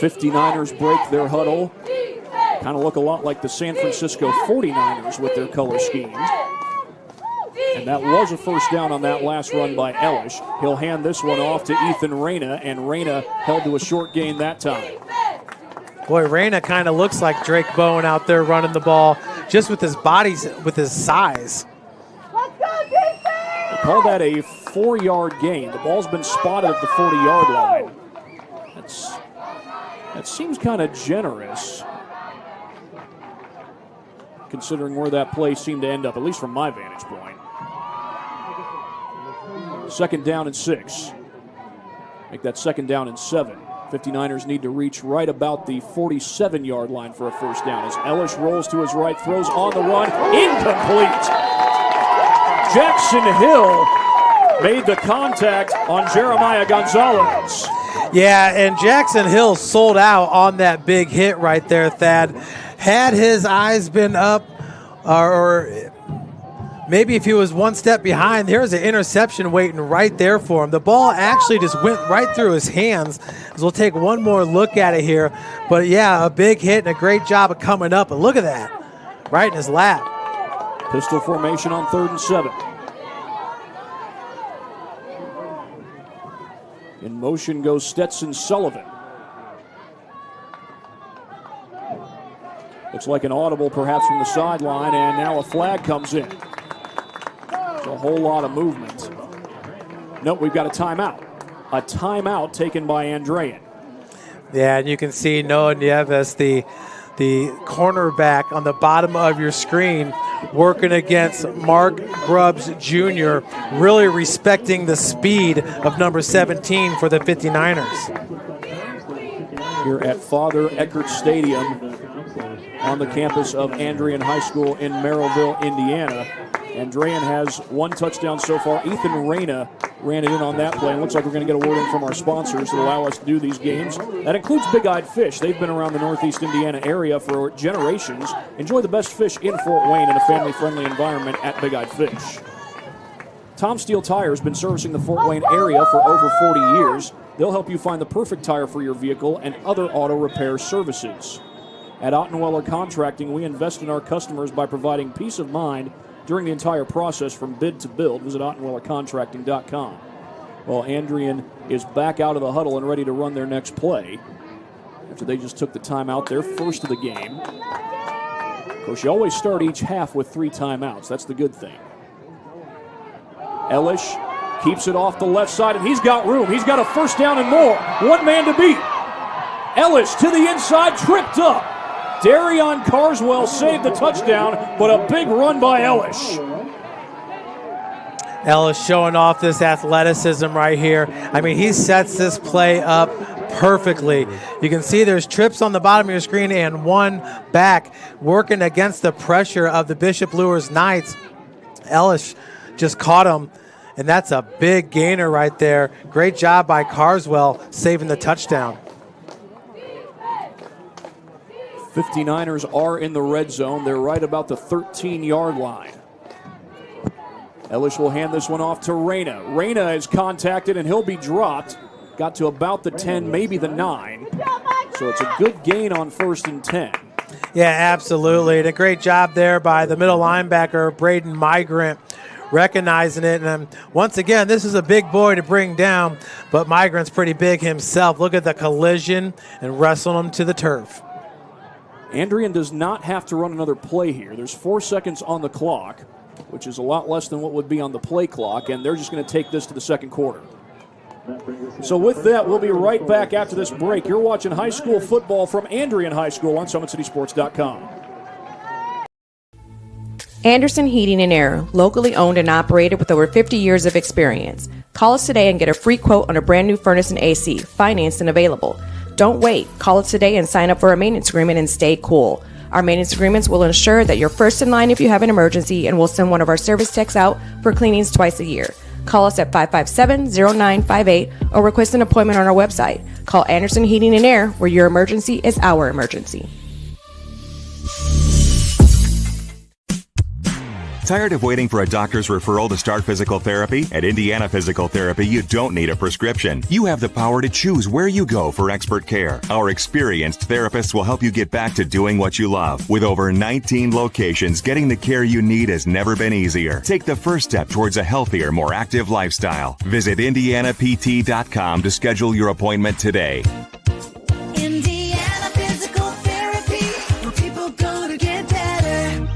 59ers break their huddle. Kind of look a lot like the San Francisco 49ers with their color scheme. And that was a first down on that last run by Ellis. He'll hand this one off to Ethan Reyna, and Reyna held to a short gain that time. Boy, Reyna kind of looks like Drake Bowen out there running the ball, just with his body, with his size. They call that a 4-yard gain. The ball's been spotted at the 40-yard line. That seems kind of generous, considering where that play seemed to end up, at least from my vantage point. 2nd down and 6. Make that 2nd down and 7. 59ers need to reach right about the 47-yard line for a first down as Ellis rolls to his right, throws on the run, incomplete. Jackson Hill made the contact on Jeremiah Gonzalez. Yeah, and Jackson Hill sold out on that big hit right there, Thad. Had his eyes been up, or maybe if he was one step behind, there's an interception waiting right there for him. The ball actually just went right through his hands. So we'll take one more look at it here. But, yeah, a big hit and a great job of coming up. But look at that, right in his lap. Pistol formation on 3rd and 7. In motion goes Stetson Sullivan. Looks like an audible perhaps from the sideline, and now a flag comes in. There's a whole lot of movement. Nope, we've got a timeout. A timeout taken by Andrean. Yeah, and you can see Noah Nieves, the cornerback on the bottom of your screen, working against Mark Grubbs Jr., really respecting the speed of number 17 for the 59ers. Here at Father Eckert Stadium on the campus of Andrean High School in Merrillville, Indiana. Andrean has 1 touchdown so far. Ethan Reyna ran it in on that play. And looks like we're going to get a word in from our sponsors that allow us to do these games. That includes Big Eyed Fish. They've been around the Northeast Indiana area for generations. Enjoy the best fish in Fort Wayne in a family-friendly environment at Big Eyed Fish. Tom Steel Tire has been servicing the Fort Wayne area for over 40 years. They'll help you find the perfect tire for your vehicle and other auto repair services. At Ottenweller Contracting, we invest in our customers by providing peace of mind during the entire process from bid to build. Visit OttenwellerContracting.com. Well, Andrean is back out of the huddle and ready to run their next play after they just took the timeout, their first of the game. Of course, you always start each half with 3 timeouts. That's the good thing. Ellis keeps it off the left side, and he's got room. He's got a first down and more. 1 man to beat. Ellis to the inside, tripped up. Darion Carswell saved the touchdown, but a big run by Ellis. Ellis showing off this athleticism right here. I mean, he sets this play up perfectly. You can see there's trips on the bottom of your screen and one back working against the pressure of the Bishop Luers Knights. Ellis just caught him, and that's a big gainer right there. Great job by Carswell saving the touchdown. 59ers are in the red zone. They're right about the 13-yard line. Ellis will hand this one off to Reyna. Reyna is contacted, and he'll be dropped. Got to about the 10, maybe the 9. So it's a good gain on 1st and 10. Yeah, absolutely. And a great job there by the middle linebacker, Braden Migrant, recognizing it. And once again, this is a big boy to bring down, but Migrant's pretty big himself. Look at the collision and wrestling him to the turf. Andrean does not have to run another play here. There's 4 seconds on the clock, which is a lot less than what would be on the play clock, and they're just going to take this to the second quarter. So with that, we'll be right back after this break. You're watching high school football from Andrean High School on SummitCitySports.com. Anderson Heating and Air, locally owned and operated with over 50 years of experience. Call us today and get a free quote on a brand new furnace and AC, financed and available. Don't wait. Call us today and sign up for a maintenance agreement and stay cool. Our maintenance agreements will ensure that you're first in line if you have an emergency, and we'll send one of our service techs out for cleanings twice a year. Call us at 557-0958 or request an appointment on our website. Call Anderson Heating and Air, where your emergency is our emergency. Tired of waiting for a doctor's referral to start physical therapy? At Indiana Physical Therapy, you don't need a prescription. You have the power to choose where you go for expert care. Our experienced therapists will help you get back to doing what you love. With over 19 locations, getting the care you need has never been easier. Take the first step towards a healthier, more active lifestyle. Visit IndianaPT.com to schedule your appointment today. Indiana Physical Therapy, where people go to get better.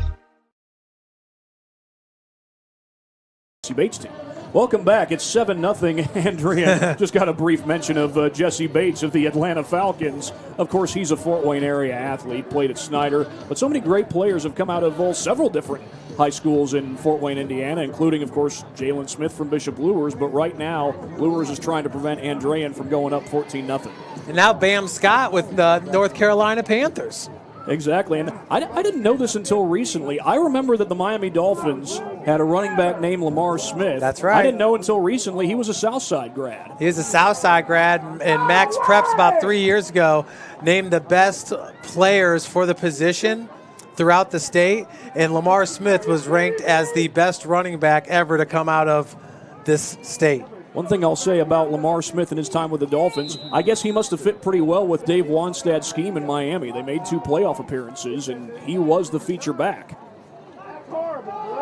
Bates team. Welcome back. It's 7-0. Andrean just got a brief mention of Jesse Bates of the Atlanta Falcons. Of course, he's a Fort Wayne area athlete, played at Snyder, but so many great players have come out of several different high schools in Fort Wayne, Indiana, including, of course, Jalen Smith from Bishop Luers, but right now, Luers is trying to prevent Andrean from going up 14-0. And now Bam Scott with the North Carolina Panthers. Exactly, and I didn't know this until recently. I remember that the Miami Dolphins had a running back named Lamar Smith. That's right. I didn't know until recently he was a Southside grad. He was a Southside grad, and Max Preps about 3 years ago named the best players for the position throughout the state, and Lamar Smith was ranked as the best running back ever to come out of this state. One thing I'll say about Lamar Smith and his time with the Dolphins, I guess he must have fit pretty well with Dave Wanstad's scheme in Miami. They made 2 playoff appearances, and he was the feature back.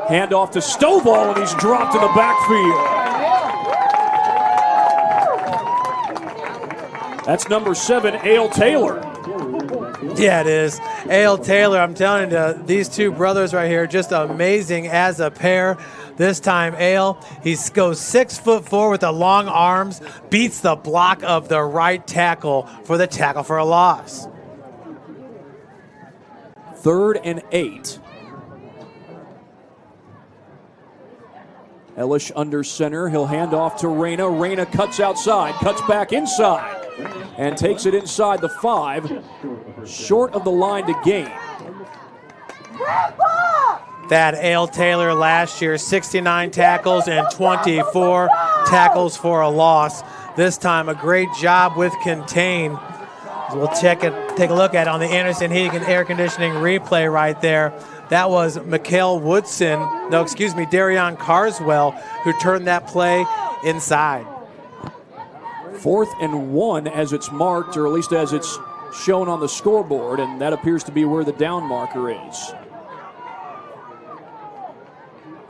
Handoff to Stovall, and he's dropped in the backfield. That's number 7, Ale Taylor. Yeah, it is. Ale Taylor, I'm telling you, these two brothers right here, just amazing as a pair. This time, Ale, he goes 6'4" with the long arms, beats the block of the right tackle for the tackle for a loss. 3rd and 8. Ellis under center. He'll hand off to Reyna. Reyna cuts outside, cuts back inside, and takes it inside the 5, short of the line to gain. That Ale Taylor last year, 69 tackles and 24 tackles for a loss. This time, a great job with contain. We'll take a look at it on the Anderson Heating and Air Conditioning replay right there. That was Darion Carswell who turned that play inside. 4th and 1 as it's marked, or at least as it's shown on the scoreboard, and that appears to be where the down marker is.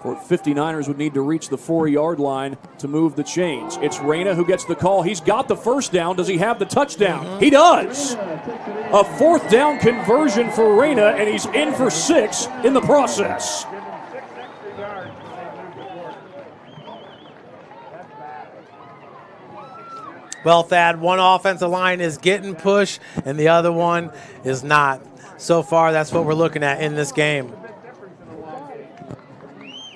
For 59ers would need to reach the 4-yard line to move the chains. It's Reyna who gets the call. He's got the first down. Does he have the touchdown? He does. A 4th down conversion for Reyna, and he's in for 6 in the process. Well, Thad, one offensive line is getting pushed, and the other one is not. So far, that's what we're looking at in this game.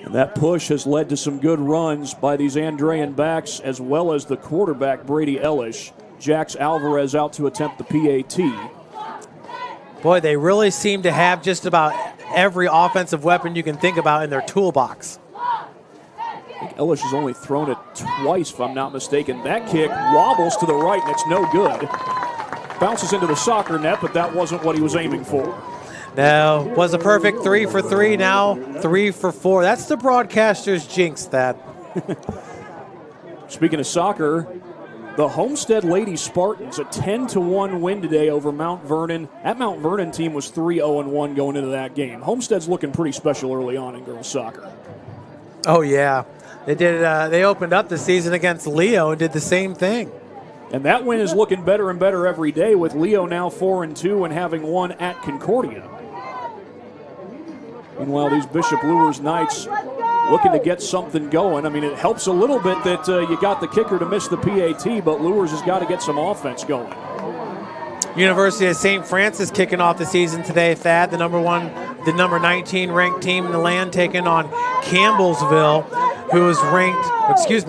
And that push has led to some good runs by these Andrean backs as well as the quarterback, Brady Ellis. Jax Alvarez out to attempt the PAT. Boy, they really seem to have just about every offensive weapon you can think about in their toolbox. I think Ellis has only thrown it twice, if I'm not mistaken. That kick wobbles to the right, and it's no good. Bounces into the soccer net, but that wasn't what he was aiming for. No, was a perfect 3 for 3, now 3 for 4. That's the broadcaster's jinx, that. Speaking of soccer, the Homestead Lady Spartans, a 10-1 win today over Mount Vernon. That Mount Vernon team was 3-0-1 going into that game. Homestead's looking pretty special early on in girls soccer. Oh, yeah. They did. They opened up the season against Leo and did the same thing. And that win is looking better and better every day, with Leo now 4-2 and having won at Concordia. Meanwhile, these Bishop Luers Knights looking to get something going. I mean, it helps a little bit that you got the kicker to miss the PAT, but Luers has got to get some offense going. University of St. Francis kicking off the season today, Thad. The number 19 ranked team in the land, taking on Campbellsville, who is ranked,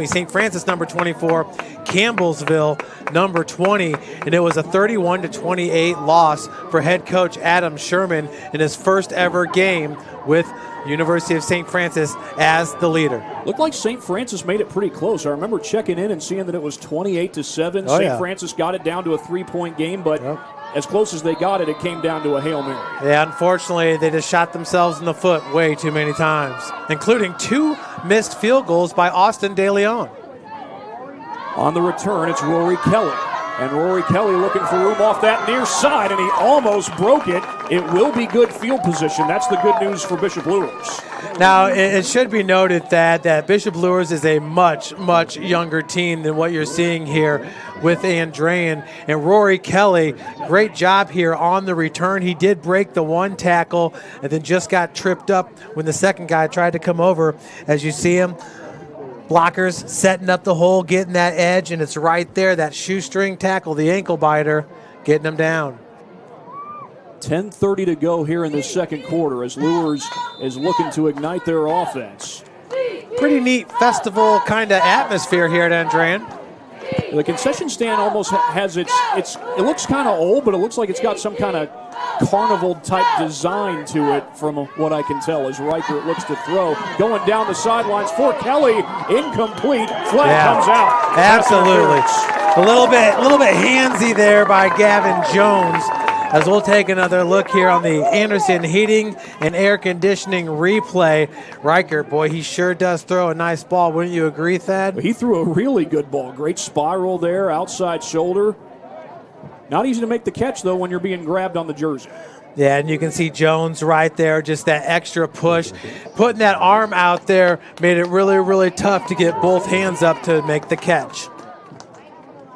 St. Francis number 24, Campbellsville number 20, and it was a 31-28 loss for head coach Adam Sherman in his first ever game with University of St. Francis as the leader. Looked like St. Francis made it pretty close. I remember checking in and seeing that it was 28-7. Oh, St. Francis got it down to a 3-point game, but as close as they got it, it came down to a Hail Mary. Yeah, unfortunately, they just shot themselves in the foot way too many times, including 2 missed field goals by Austin De Leon. On the return, it's Rory Kelly. And Rory Kelly looking for room off that near side, and he almost broke it. It will be good field position. That's the good news for Bishop Luers. Now, it should be noted that Bishop Luers is a much, much younger team than what you're seeing here with Andrean. And Rory Kelly, great job here on the return. He did break the 1 tackle and then just got tripped up when the second guy tried to come over. As you see him, blockers setting up the hole, getting that edge, and it's right there, that shoestring tackle, the ankle biter, getting him down. 10:30 to go here in the second quarter as Luers is looking to ignite their offense. Pretty neat festival kind of atmosphere here at Andrean. The concession stand almost has it looks kind of old, but it looks like it's got some kind of carnival type design to it from what I can tell as Reichert looks to throw. Going down the sidelines for Kelly, incomplete, flag comes out. Absolutely. A little bit handsy there by Gavin Jones. As we'll take another look here on the Anderson Heating and Air Conditioning replay. Reichert, boy, he sure does throw a nice ball. Wouldn't you agree, Thad? He threw a really good ball. Great spiral there, outside shoulder. Not easy to make the catch, though, when you're being grabbed on the jersey. Yeah, and you can see Jones right there, just that extra push. Putting that arm out there made it really, really tough to get both hands up to make the catch.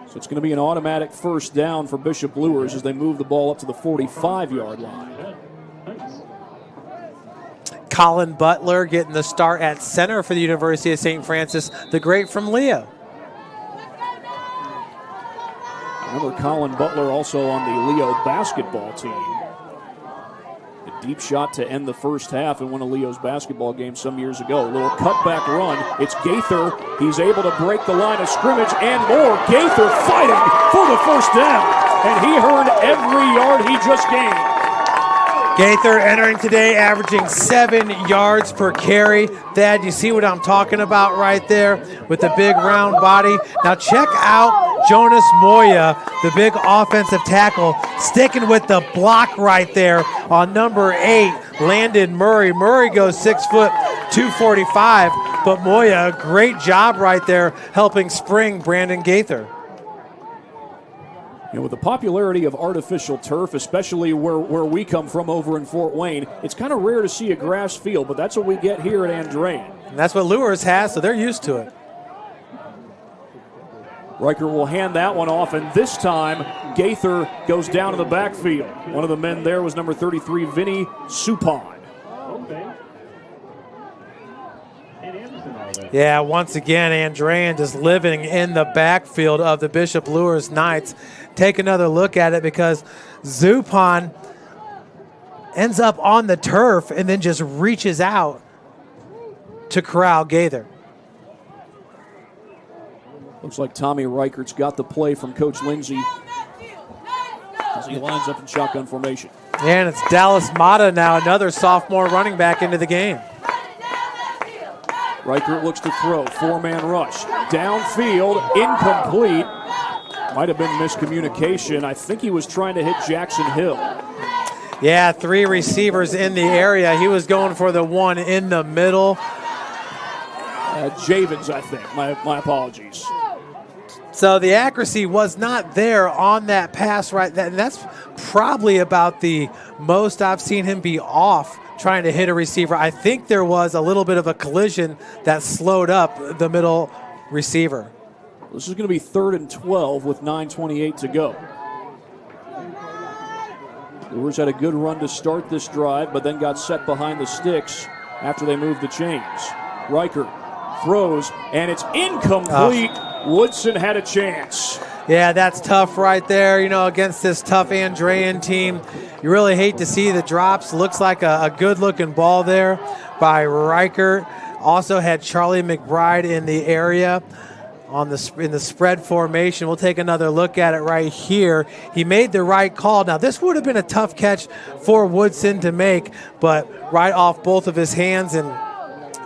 So it's going to be an automatic first down for Bishop Luers as they move the ball up to the 45-yard line. Colin Butler getting the start at center for the University of St. Francis, the great from Leo. Remember Colin Butler also on the Leo basketball team. A deep shot to end the first half in one of Leo's basketball games some years ago. A little cutback run. It's Gaither. He's able to break the line of scrimmage and more. Gaither fighting for the first down. And he earned every yard he just gained. Gaither entering today, averaging 7 yards per carry. Thad, you see what I'm talking about right there with the big round body. Now check out Jonas Moya, the big offensive tackle, sticking with the block right there on number 8, Landon Murray. Murray goes 6 foot, 245, but Moya, a great job right there helping spring Brandon Gaither. You know, with the popularity of artificial turf, especially where we come from over in Fort Wayne, it's kind of rare to see a grass field, but that's what we get here at Andrean. And that's what Luers has, so they're used to it. Riker will hand that one off, and this time Gaither goes down to the backfield. One of the men there was number 33, Vinny Supon. Yeah, once again, Andrean just living in the backfield of the Bishop Luers Knights. Take another look at it because Zupon ends up on the turf and then just reaches out to corral Gaither. Looks like Tommy Reichert's got the play from Coach Lindsay as he lines up in shotgun formation. And it's Dallas Mata now, another sophomore running back into the game. Reichert looks to throw, 4-man rush. Downfield, incomplete. Might have been miscommunication. I think he was trying to hit Jackson Hill. Yeah, 3 receivers in the area. He was going for the one in the middle. Javens, I think. My apologies. So the accuracy was not there on that pass, right? And that's probably about the most I've seen him be off trying to hit a receiver. I think there was a little bit of a collision that slowed up the middle receiver. This is going to be 3rd and 12 with 9:28 to go. Luers had a good run to start this drive, but then got set behind the sticks after they moved the chains. Reichert throws, and it's incomplete. Woodson had a chance. Yeah, that's tough right there, against this tough Andrean team. You really hate to see the drops. Looks like a good-looking ball there by Reichert. Also had Charlie McBride in the area in the spread formation. We'll take another look at it right here. He made the right call. Now, this would have been a tough catch for Woodson to make, but right off both of his hands, and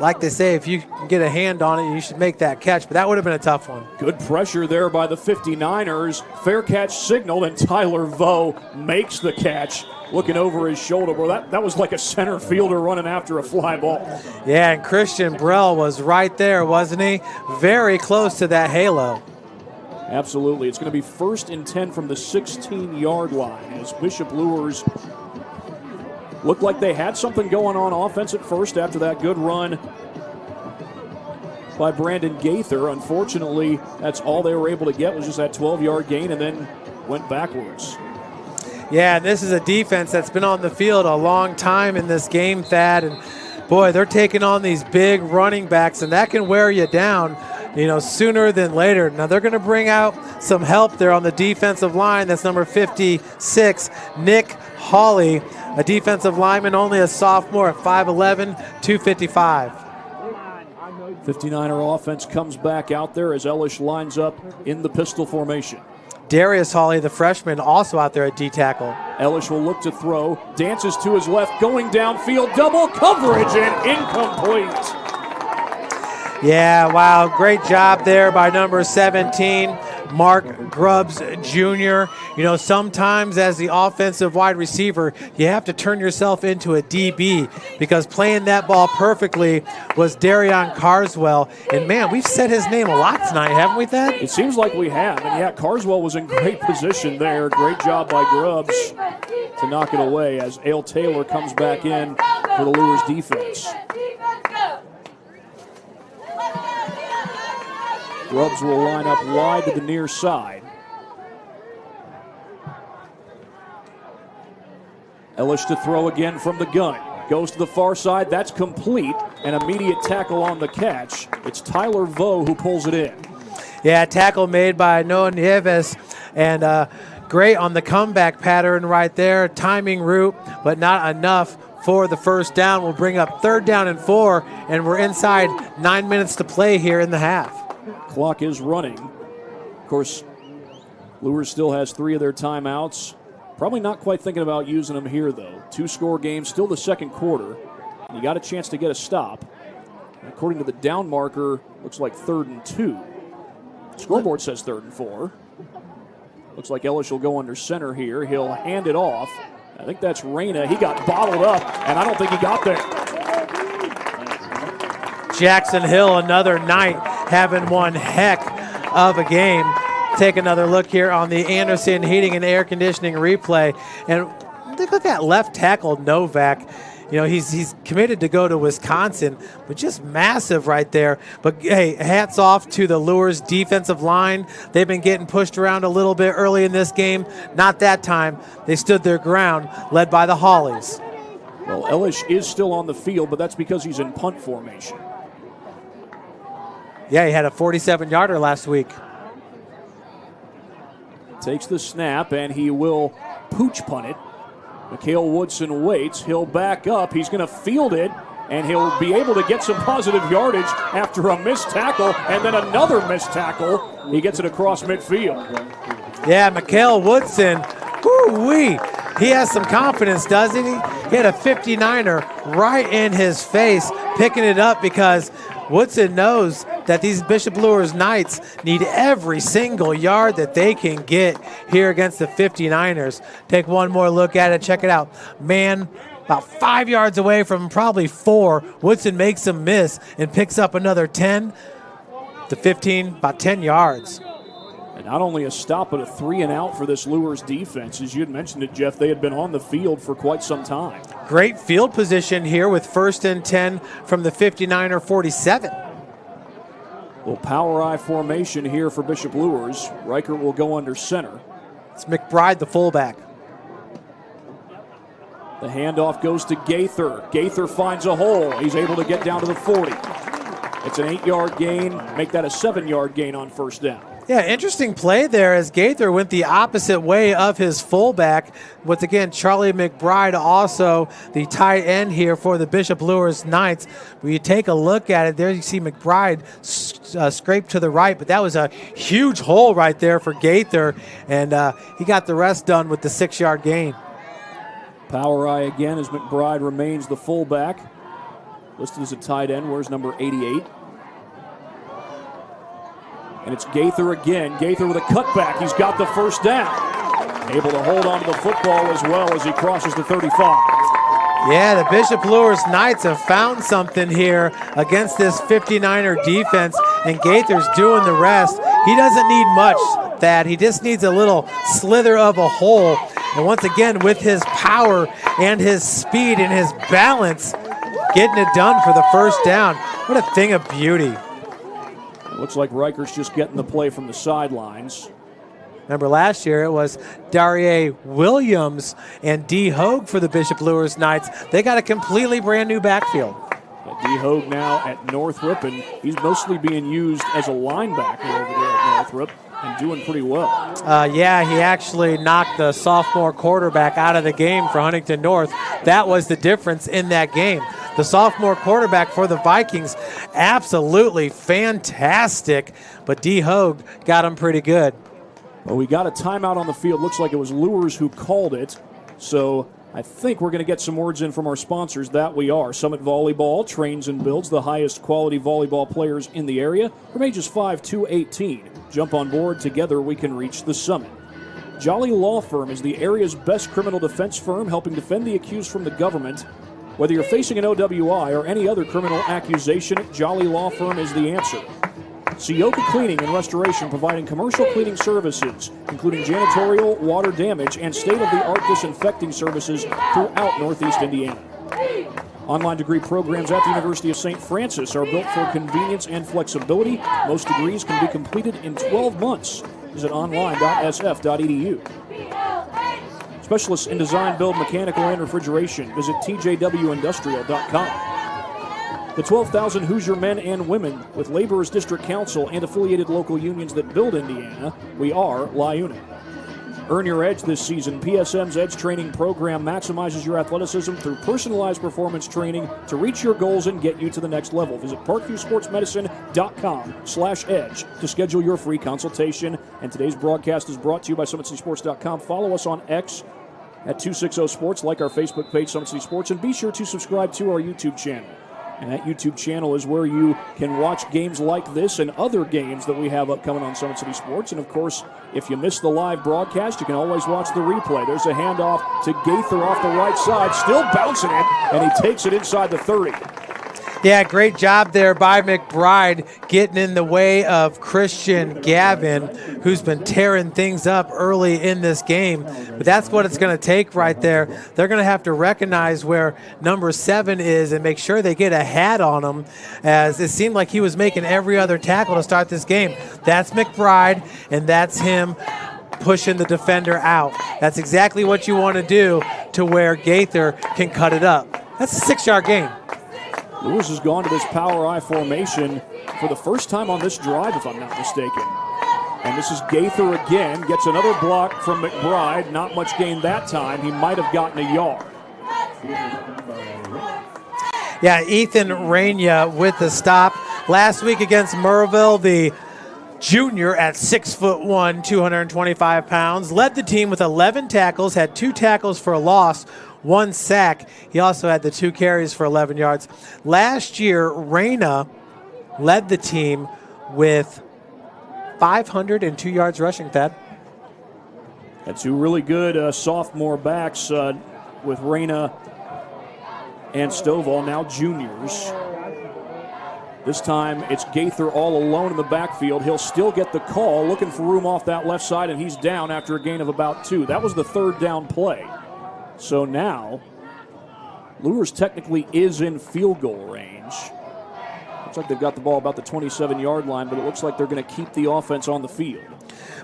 like they say, if you can get a hand on it, you should make that catch. But that would have been a tough one. Good pressure there by the 59ers. Fair catch signaled, and Tyler Vo makes the catch. Looking over his shoulder. Bro, that was like a center fielder running after a fly ball. Yeah, and Christian Brell was right there, wasn't he? Very close to that halo. Absolutely. It's going to be 1st and 10 from the 16-yard line as Bishop Luers looked like they had something going on offense at first after that good run by Brandon Gaither. Unfortunately, that's all they were able to get was just that 12-yard gain and then went backwards. Yeah, and this is a defense that's been on the field a long time in this game, Thad. And, boy, they're taking on these big running backs, and that can wear you down, sooner than later. Now, they're going to bring out some help there on the defensive line. That's number 56, Nick Hawley, a defensive lineman, only a sophomore at 5'11", 255. 59er offense comes back out there as Ellish lines up in the pistol formation. Darius Hawley, the freshman, also out there at D-tackle. Ellish will look to throw, dances to his left, going downfield, double coverage, and incomplete. Yeah, wow, great job there by number 17, Mark Grubbs Jr. Sometimes as the offensive wide receiver, you have to turn yourself into a DB because playing that ball perfectly was Darion Carswell. And, man, we've said his name a lot tonight, haven't we, Thad? It seems like we have. And, yeah, Carswell was in great position there. Great job by Grubbs to knock it away as Ale Taylor comes back in for the Luers defense. Grubbs will line up wide to the near side. Ellish to throw again from the gun. Goes to the far side. That's complete. An immediate tackle on the catch. It's Tyler Vo who pulls it in. Yeah, tackle made by Noah Nieves. And great on the comeback pattern right there. Timing route, but not enough for the first down. We'll bring up 3rd down and 4, and we're inside 9 minutes to play here in the half. Clock is running. Of course, Luers still has 3 of their timeouts. Probably not quite thinking about using them here, though. 2-score game, still the second quarter. You got a chance to get a stop. According to the down marker, looks like 3rd and 2. Scoreboard says 3rd and 4. Looks like Ellish will go under center here. He'll hand it off. I think that's Reyna. He got bottled up, and I don't think he got there. Jackson Hill, another night, having one heck of a game. Take another look here on the Anderson Heating and Air Conditioning replay. And look at that left tackle, Novak. He's committed to go to Wisconsin, but just massive right there. But, hey, hats off to the Luers defensive line. They've been getting pushed around a little bit early in this game. Not that time. They stood their ground, led by the Hollies. Well, Ellish is still on the field, but that's because he's in punt formation. Yeah, he had a 47-yarder last week. Takes the snap, and he will pooch punt it. Mikhail Woodson waits. He'll back up. He's going to field it, and he'll be able to get some positive yardage after a missed tackle and then another missed tackle. He gets it across midfield. Yeah, Mikael Woodson, woo-wee. He has some confidence, doesn't he? He had a 59er right in his face, picking it up because Woodson knows that these Bishop Luers Knights need every single yard that they can get here against the 59ers. Take one more look at it. Check it out. Man, about 5 yards away from probably 4. Woodson makes him miss and picks up another 10 to 15, about 10 yards. And not only a stop, but a 3 and out for this Luers defense. As you had mentioned it, Jeff, they had been on the field for quite some time. Great field position here with 1st and 10 from the 59er 47. Little power I formation here for Bishop Luers. Reichert will go under center. It's McBride, the fullback. The handoff goes to Gaither. Gaither finds a hole. He's able to get down to the 40. It's an 8-yard gain. Make that a 7-yard gain on first down. Yeah, interesting play there as Gaither went the opposite way of his fullback. Once again, Charlie McBride, also the tight end here for the Bishop Luers Knights. When you take a look at it, there you see McBride scrape to the right, but that was a huge hole right there for Gaither, and he got the rest done with the 6-yard gain. Power eye again as McBride remains the fullback. Listed as a tight end. Where's number 88? And it's Gaither again. Gaither with a cutback. He's got the first down. Able to hold on to the football as well as he crosses the 35. Yeah, the Bishop Luers Knights have found something here against this 59er defense, and Gaither's doing the rest. He doesn't need much, Thad. He just needs a little slither of a hole. And once again, with his power and his speed and his balance, getting it done for the first down. What a thing of beauty. It looks like Reichert's just getting the play from the sidelines. Remember last year it was Darie Williams and D. Hogue for the Bishop Luers Knights. They got a completely brand new backfield. D. Hogue now at Northrop, and he's mostly being used as a linebacker over there at Northrop and doing pretty well. Yeah, he actually knocked the sophomore quarterback out of the game for Huntington North. That was the difference in that game. The sophomore quarterback for the Vikings, absolutely fantastic, but D. Hogue got him pretty good. Well, we got a timeout on the field. Looks like it was Luers who called it. So I think we're going to get some words in from our sponsors. That we are. Summit Volleyball trains and builds the highest quality volleyball players in the area from ages 5 to 18. Jump on board. Together we can reach the summit. Jolly Law Firm is the area's best criminal defense firm, helping defend the accused from the government. Whether you're facing an OWI or any other criminal accusation, Jolly Law Firm is the answer. Sioka Cleaning and Restoration, providing commercial cleaning services, including janitorial, water damage, and state-of-the-art disinfecting services throughout Northeast Indiana. Online degree programs at the University of St. Francis are built for convenience and flexibility. Most degrees can be completed in 12 months. Visit online.sf.edu. Specialists in design, build, mechanical, and refrigeration. Visit tjwindustrial.com. The 12,000 Hoosier men and women with Laborers District Council and affiliated local unions that build Indiana, we are LIUNA. Earn your edge this season. PSM's Edge Training Program maximizes your athleticism through personalized performance training to reach your goals and get you to the next level. Visit parkviewsportsmedicine.com/edge to schedule your free consultation. And today's broadcast is brought to you by SummitCitySports.com. Follow us on X at 260 Sports, like our Facebook page, Summit City Sports, and be sure to subscribe to our YouTube channel. And that YouTube channel is where you can watch games like this and other games that we have upcoming on Summit City Sports. And, of course, if you miss the live broadcast, you can always watch the replay. There's a handoff to Gaither off the right side, still bouncing it, and he takes it inside the 30. Yeah, great job there by McBride, getting in the way of Christian Gavin, who's been tearing things up early in this game. But that's what it's going to take right there. They're going to have to recognize where number 7 is and make sure they get a hat on him, as it seemed like he was making every other tackle to start this game. That's McBride, and that's him pushing the defender out. That's exactly what you want to do to where Gaither can cut it up. That's a 6-yard gain. Luers has gone to this power I formation for the first time on this drive, if I'm not mistaken. And this is Gaither again, gets another block from McBride. Not much gain that time. He might have gotten a yard. Yeah, Ethan Raina with the stop. Last week against Merville, the junior at 6'1", 225 pounds, led the team with 11 tackles, had 2 tackles for a loss, 1 sack. He also had the 2 carries for 11 yards. Last year, Raina led the team with 502 yards rushing, Thad. Had 2 really good sophomore backs with Raina and Stovall, now juniors. This time it's Gaither all alone in the backfield. He'll still get the call, looking for room off that left side, and he's down after a gain of about 2. That was the 3rd down play. So now Luers technically is in field goal range. Looks like they've got the ball about the 27-yard line, but it looks like they're going to keep the offense on the field.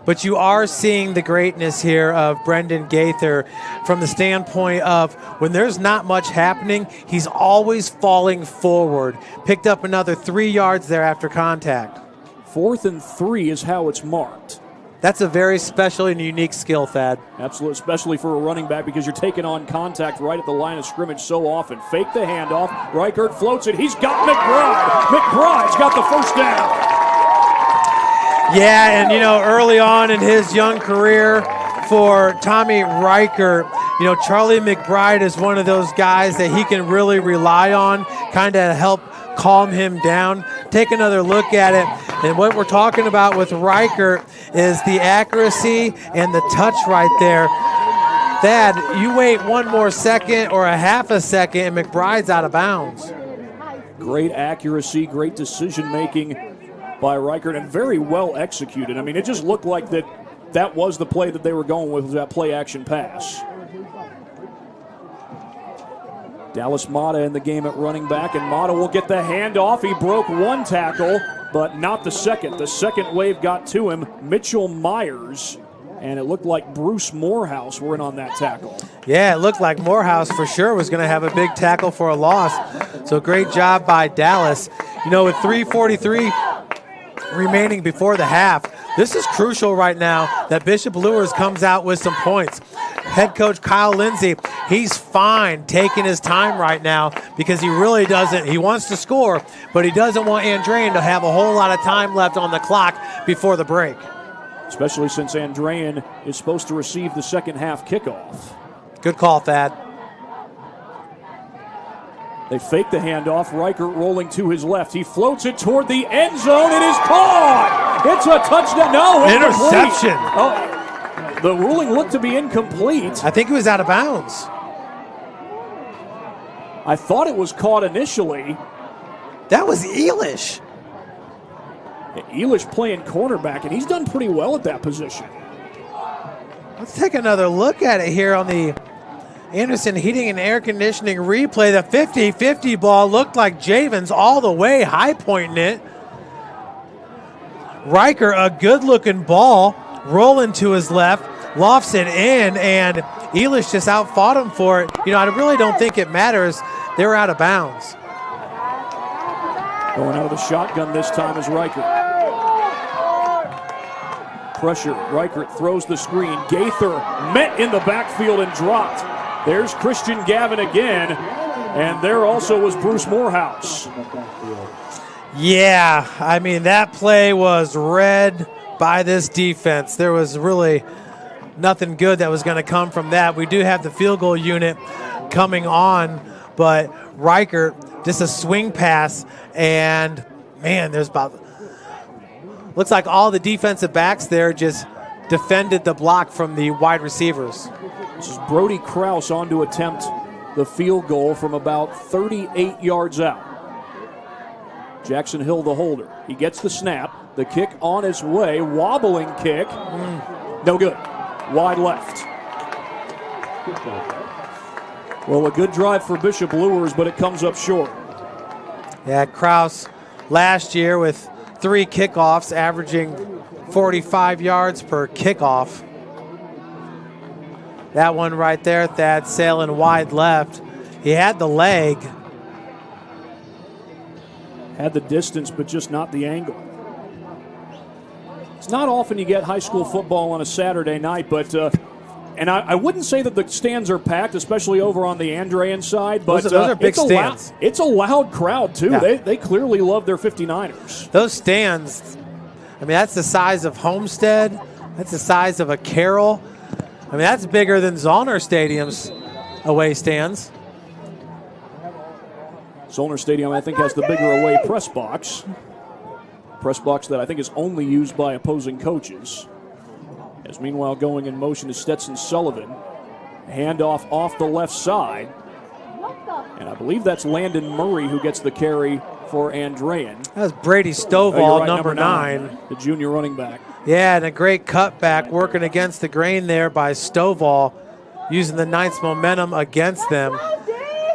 But you are seeing the greatness here of Brendan Gaither from the standpoint of when there's not much happening, he's always falling forward. Picked up another 3 yards there after contact. 4th and 3 is how it's marked. That's a very special and unique skill, Thad. Absolutely, especially for a running back because you're taking on contact right at the line of scrimmage so often. Fake the handoff. Reichert floats it. He's got McBride. McBride's got the first down. Yeah, and early on in his young career for Tommy Reichert, Charlie McBride is one of those guys that he can really rely on, kind of help calm him down. Take another look at it. And what we're talking about with Reichert is the accuracy and the touch right there. Thad, you wait one more second or a half a second and McBride's out of bounds. Great accuracy, great decision-making by Reichert, and very well executed. I mean, it just looked like that was the play that they were going with, that play-action pass. Dallas Mata in the game at running back, and Mata will get the handoff. He broke 1 tackle, but not the second. The second wave got to him. Mitchell Myers, and it looked like Bruce Morehouse were in on that tackle. Yeah, it looked like Morehouse for sure was going to have a big tackle for a loss. So great job by Dallas. With 3:43 remaining before the half, this is crucial right now that Bishop Luers comes out with some points. Head coach Kyle Lindsey, he's fine taking his time right now because he really doesn't. He wants to score, but he doesn't want Andrean to have a whole lot of time left on the clock before the break. Especially since Andrean is supposed to receive the second half kickoff. Good call, Thad. They fake the handoff. Reichert rolling to his left. He floats it toward the end zone. It is caught. It's a touchdown. No, interception. Oh, the ruling looked to be incomplete. I think it was out of bounds. I thought it was caught initially. That was Elish. Elish playing cornerback, and he's done pretty well at that position. Let's take another look at it here on the Anderson Heating and Air Conditioning replay. The 50-50 ball looked like Javens all the way, high pointing it. Reichert, a good-looking ball, rolling to his left, lofts it in, and Elish just outfought him for it. I really don't think it matters. They were out of bounds. Going out of the shotgun this time is Reichert. Pressure. Reichert throws the screen. Gaither met in the backfield and dropped. There's Christian Gavin again, and there also was Bruce Morehouse. Yeah, I mean, that play was read by this defense. There was really nothing good that was going to come from that. We do have the field goal unit coming on, but Reichert, just a swing pass, and, man, looks like all the defensive backs there just defended the block from the wide receivers. This is Brody Krause on to attempt the field goal from about 38 yards out. Jackson Hill, the holder. He gets the snap. The kick on his way. Wobbling kick. No good. Wide left. Well, a good drive for Bishop Luers, but it comes up short. Yeah, Krause last year with 3 kickoffs, averaging 45 yards per kickoff. That one right there, Thad, sailing wide left. He had the leg. Had the distance, but just not the angle. It's not often you get high school football on a Saturday night, but And I wouldn't say that the stands are packed, especially over on the Andrean side, but those are big stands. It's a loud crowd, too. Yeah. They clearly love their 59ers. Those stands, I mean, that's the size of Homestead. That's the size of a Carroll. I mean, that's bigger than Zollner Stadium's away stands. Zollner Stadium, I think, has the bigger away press box. Press box that I think is only used by opposing coaches. As meanwhile, going in motion is Stetson Sullivan. Handoff off the left side. And I believe that's Landon Murray who gets the carry for Andrean. That's Brady Stovall, right, number 9. The junior running back. Yeah, and a great cutback working against the grain there by Stovall, using the Knights' momentum against them.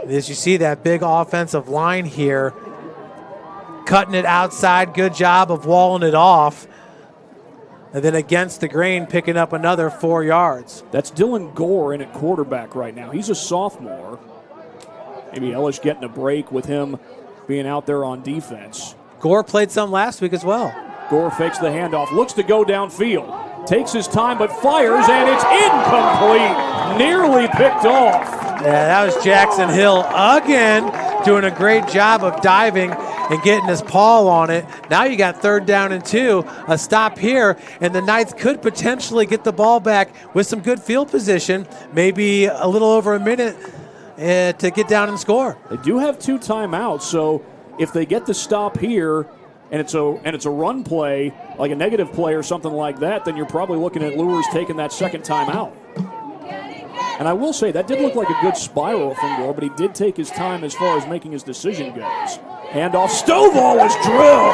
As you see that big offensive line here, cutting it outside, good job of walling it off. And then against the grain, picking up another 4 yards. That's Dylan Gore in at quarterback right now. He's a sophomore. Maybe Ellis getting a break with him being out there on defense. Gore played some last week as well. Gore fakes the handoff, looks to go downfield. Takes his time, but fires, and it's incomplete. Nearly picked off. Yeah, that was Jackson Hill again, doing a great job of diving and getting his paw on it. Now you got 3rd down and 2, a stop here, and the Knights could potentially get the ball back with some good field position, maybe a little over a minute to get down and score. They do have 2 timeouts, so if they get the stop here and it's a run play, like a negative play or something like that, then you're probably looking at Luers taking that 2nd timeout. And I will say, that did look like a good spiral from Gore, but he did take his time as far as making his decision goes. Handoff, Stovall is drilled.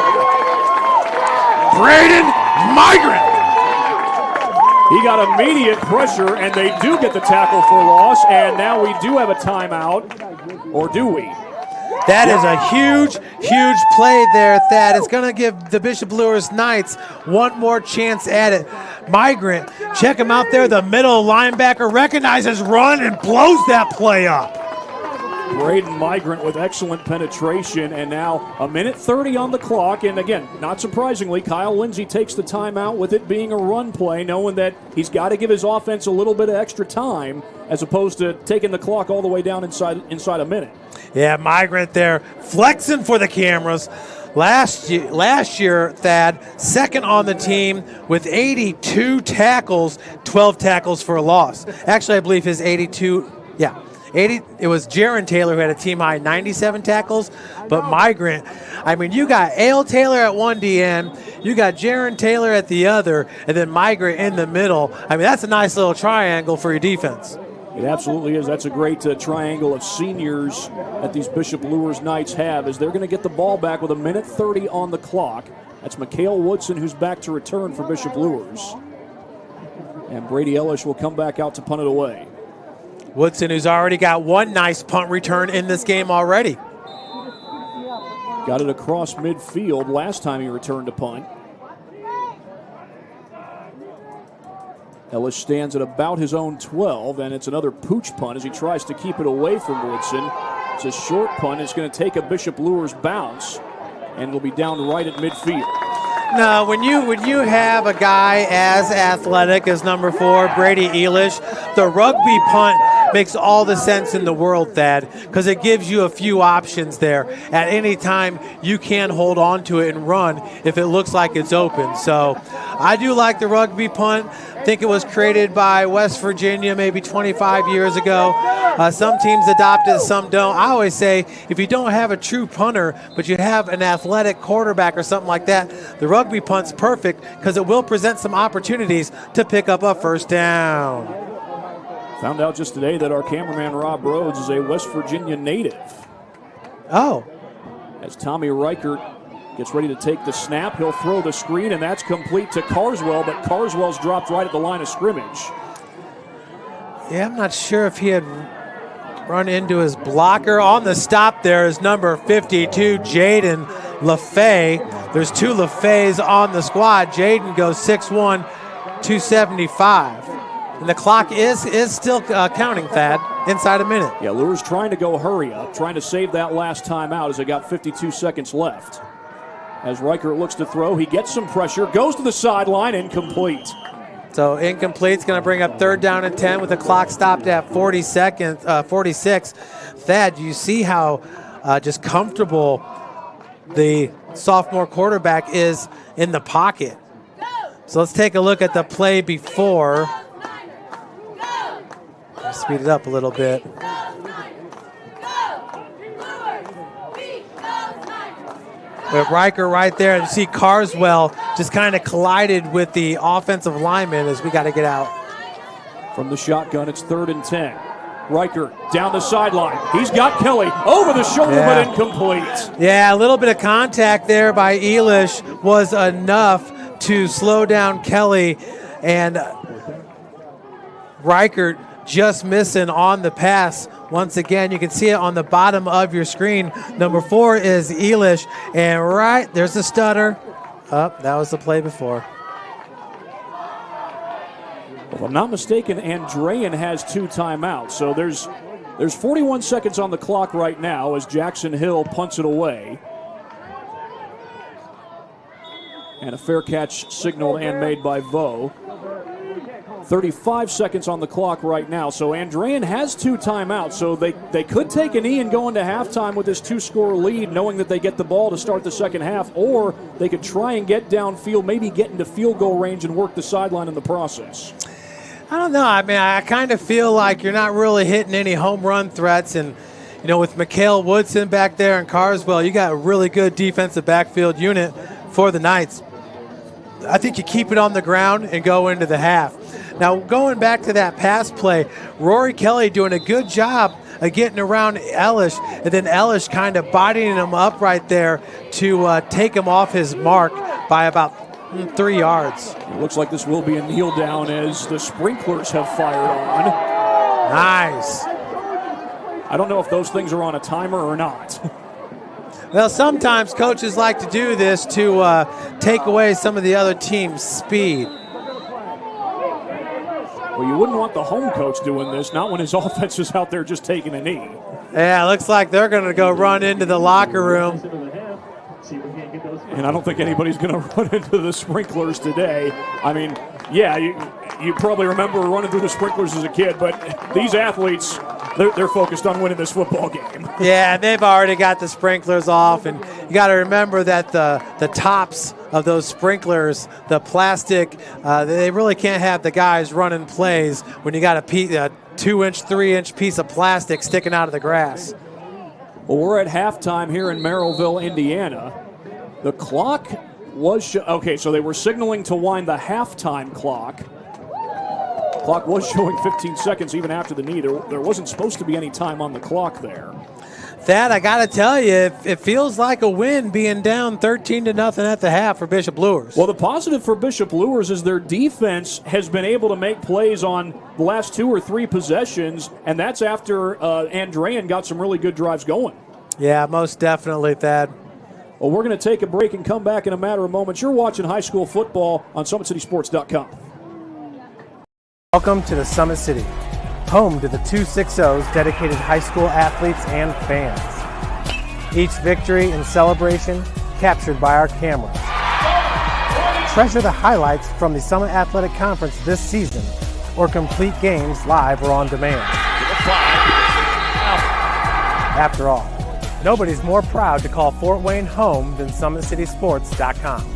Braden Migrant. He got immediate pressure, and they do get the tackle for loss, and now we do have a timeout. Or do we? That is a huge, huge play there, Thad. It's going to give the Bishop Luers Knights one more chance at it. Migrant, check him out there. The middle linebacker recognizes run and blows that play up. Braden Migrant with excellent penetration, and now a minute 30 on the clock. And again, not surprisingly, Kyle Lindsey takes the timeout with it being a run play, knowing that he's got to give his offense a little bit of extra time as opposed to taking the clock all the way down inside a minute. Yeah, Migrant there flexing for the cameras. Last year, Thad, 2nd on the team with 82 tackles, 12 tackles for a loss. Actually, I believe his 82, yeah. 80. It was Jaron Taylor who had a team-high 97 tackles, but Migrant, I mean, you got Ale Taylor at one DN, you got Jaron Taylor at the other, and then Migrant in the middle. I mean, that's a nice little triangle for your defense. It absolutely is. That's a great triangle of seniors that these Bishop Luers Knights have, as they're going to get the ball back with a minute 30 on the clock. That's Mikhail Woodson, who's back to return for Bishop Luers. And Brady Ellis will come back out to punt it away. Woodson, who's already got one nice punt return in this game already. Got it across midfield last time he returned a punt. Ellis stands at about his own 12, and it's another pooch punt as he tries to keep it away from Woodson. It's a short punt. It's going to take a Bishop Luers bounce, and it'll be down right at midfield. No, when you have a guy as athletic as number 4, Brady Elish, the rugby punt makes all the sense in the world, Thad, because it gives you a few options there. At any time, you can hold on to it and run if it looks like it's open. So I do like the rugby punt. I think it was created by West Virginia maybe 25 years ago. Some teams adopt it, some don't. I always say if you don't have a true punter, but you have an athletic quarterback or something like that, the rugby punt's perfect because it will present some opportunities to pick up a 1st down. Found out just today that our cameraman Rob Rhodes is a West Virginia native. Oh. As Tommy Reichert gets ready to take the snap, he'll throw the screen, and that's complete to Carswell, but Carswell's dropped right at the line of scrimmage. Yeah, I'm not sure if he had run into his blocker. On the stop there is number 52, Jaden LaFay. There's 2 LaFays on the squad. Jaden goes 6'1", 275. And the clock is still counting, Thad, inside a minute. Yeah, Luers trying to go hurry up, trying to save that last time out as they got 52 seconds left. As Reichert looks to throw, he gets some pressure, goes to the sideline, incomplete. So incomplete's going to bring up 3rd down and 10 with the clock stopped at 46. Thad, you see how just comfortable the sophomore quarterback is in the pocket. So let's take a look at the play before. Speed it up a little bit. With Riker right there, you see Carswell just kind of collided with the offensive lineman as we got to get out. From the shotgun, it's 3rd and 10. Riker down the sideline. He's got Kelly over the shoulder, but incomplete. Yeah, a little bit of contact there by Elish was enough to slow down Kelly, and Riker just missing on the pass. Once again, you can see it on the bottom of your screen. Number 4 is Elish, and right there's the stutter. That was the play before. If I'm not mistaken, Andrean has 2 timeouts. So there's 41 seconds on the clock right now as Jackson Hill punts it away. And a fair catch signaled and made by Vo. 35 seconds on the clock right now. So Andrean has 2 timeouts. So they could take a knee and go into halftime with this 2-score lead, knowing that they get the ball to start the second half, or they could try and get downfield, maybe get into field goal range and work the sideline in the process. I don't know. I mean, I kind of feel like you're not really hitting any home run threats. And, you know, with Mikhail Woodson back there and Carswell, you got a really good defensive backfield unit for the Knights. I think you keep it on the ground and go into the half. Now, going back to that pass play, Rory Kelly doing a good job of getting around Elish, and then Elish kind of bodying him up right there to take him off his mark by about 3 yards. It looks like this will be a kneel down as the sprinklers have fired on. Nice. I don't know if those things are on a timer or not. Well, sometimes coaches like to do this to take away some of the other team's speed. Well, you wouldn't want the home coach doing this, not when his offense is out there just taking a knee. Yeah, looks like they're going to go run into the locker room. And I don't think anybody's going to run into the sprinklers today. I mean, yeah, you probably remember running through the sprinklers as a kid, but these athletes, they're focused on winning this football game. Yeah, they've already got the sprinklers off, and you got to remember that the tops of those sprinklers, the plastic, they really can't have the guys running plays when you got a 2-inch, 3-inch piece of plastic sticking out of the grass. Well, we're at halftime here in Merrillville, Indiana. The clock was okay, so they were signaling to wind the halftime clock. Clock was showing 15 seconds even after the knee. There wasn't supposed to be any time on the clock there. Thad, I got to tell you, it feels like a win being down 13-0 at the half for Bishop Luers. Well, the positive for Bishop Luers is their defense has been able to make plays on the last 2 or 3 possessions, and that's after Andrean got some really good drives going. Yeah, most definitely, Thad. Well, we're going to take a break and come back in a matter of moments. You're watching high school football on SummitCitySports.com. Welcome to the Summit City, home to the 260's dedicated high school athletes and fans. Each victory and celebration captured by our cameras. Treasure the highlights from the Summit Athletic Conference this season, or complete games live or on demand. After all, nobody's more proud to call Fort Wayne home than SummitCitySports.com.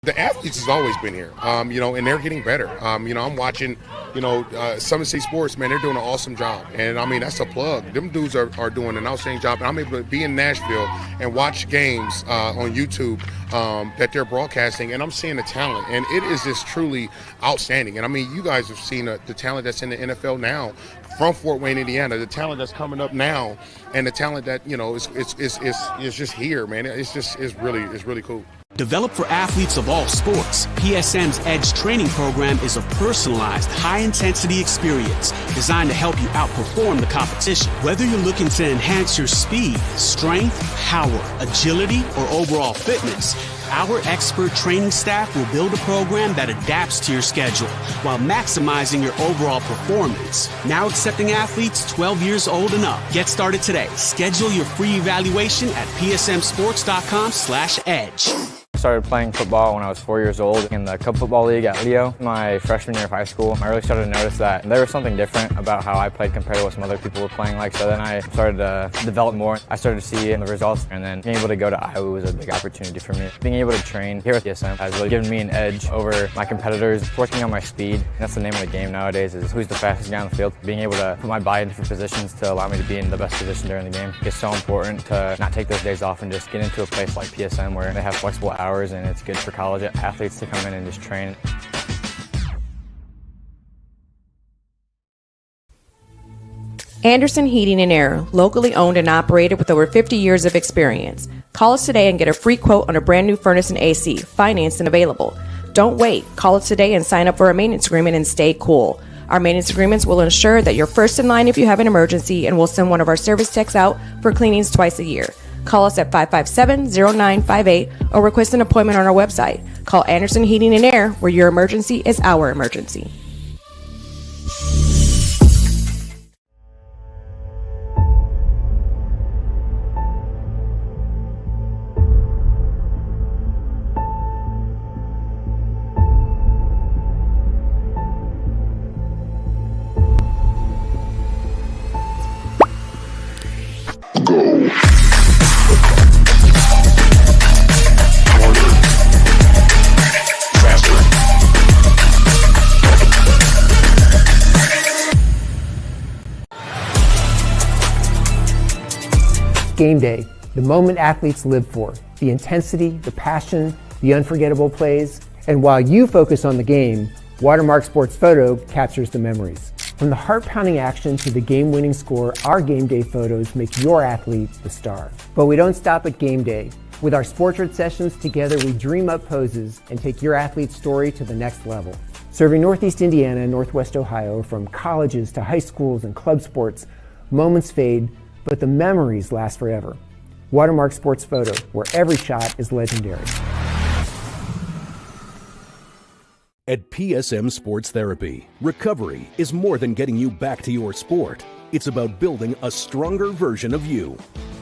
The athletes has always been here, and they're getting better. I'm watching, Summit City Sports, man, they're doing an awesome job. And, I mean, that's a plug. Them dudes are doing an outstanding job. And I'm able to be in Nashville and watch games on YouTube that they're broadcasting, and I'm seeing the talent. And it is just truly outstanding. And, I mean, you guys have seen the talent that's in the NFL now from Fort Wayne, Indiana, the talent that's coming up now, and the talent that, is just here, man. It's really cool. Developed for athletes of all sports, PSM's Edge training program is a personalized, high-intensity experience designed to help you outperform the competition. Whether you're looking to enhance your speed, strength, power, agility, or overall fitness, our expert training staff will build a program that adapts to your schedule while maximizing your overall performance. Now accepting athletes 12 years old and up. Get started today. Schedule your free evaluation at psmsports.com/edge. I started playing football when I was 4 years old in the Cup Football League at Leo. My freshman year of high school, I really started to notice that there was something different about how I played compared to what some other people were playing like. So then I started to develop more. I started to see the results, and then being able to go to Iowa was a big opportunity for me. Being able to train here at PSM has really given me an edge over my competitors, working on my speed. And that's the name of the game nowadays, is who's the fastest guy on the field. Being able to put my body in different positions to allow me to be in the best position during the game. It's so important to not take those days off and just get into a place like PSM where they have flexible hours, and it's good for college athletes to come in and just train. Anderson Heating and Air, locally owned and operated with over 50 years of experience. Call us today and get a free quote on a brand new furnace and AC, financed and available. Don't wait. Call us today and sign up for a maintenance agreement and stay cool. Our maintenance agreements will ensure that you're first in line if you have an emergency, and we'll send one of our service techs out for cleanings twice a year. Call us at 557-0958 or request an appointment on our website. Call Anderson Heating and Air, where your emergency is our emergency. Game day, the moment athletes live for, the intensity, the passion, the unforgettable plays. And while you focus on the game, Watermark Sports Photo captures the memories. From the heart-pounding action to the game-winning score, our game day photos make your athlete the star. But we don't stop at game day. With our Sportrait sessions, together we dream up poses and take your athlete's story to the next level. Serving Northeast Indiana and Northwest Ohio, from colleges to high schools and club sports, moments fade, but the memories last forever. Watermark Sports Photo, where every shot is legendary. At PSM Sports Therapy, recovery is more than getting you back to your sport. It's about building a stronger version of you.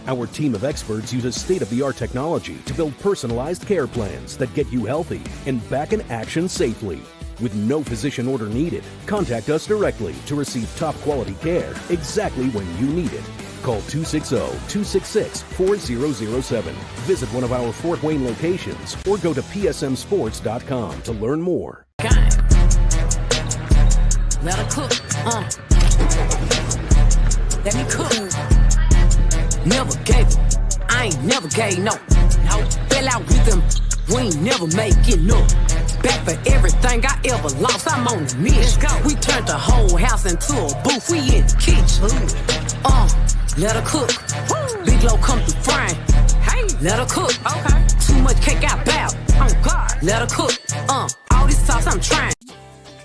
Our team of experts uses state-of-the-art technology to build personalized care plans that get you healthy and back in action safely. With no physician order needed, contact us directly to receive top-quality care exactly when you need it. Call 260-266-4007. Visit one of our Fort Wayne locations or go to psmsports.com to learn more. Let her cook, let me cook. Never gave it, I ain't never gave no. Fell out with them, we ain't never make it no. Back for everything I ever lost, I'm on the mission. We turned the whole house into a booth, we in the kitchen. Let her cook. Big low come through frying. Hey, let her cook. Okay. Too much cake out bow. Oh God. Let her cook. All this sauce I'm trying.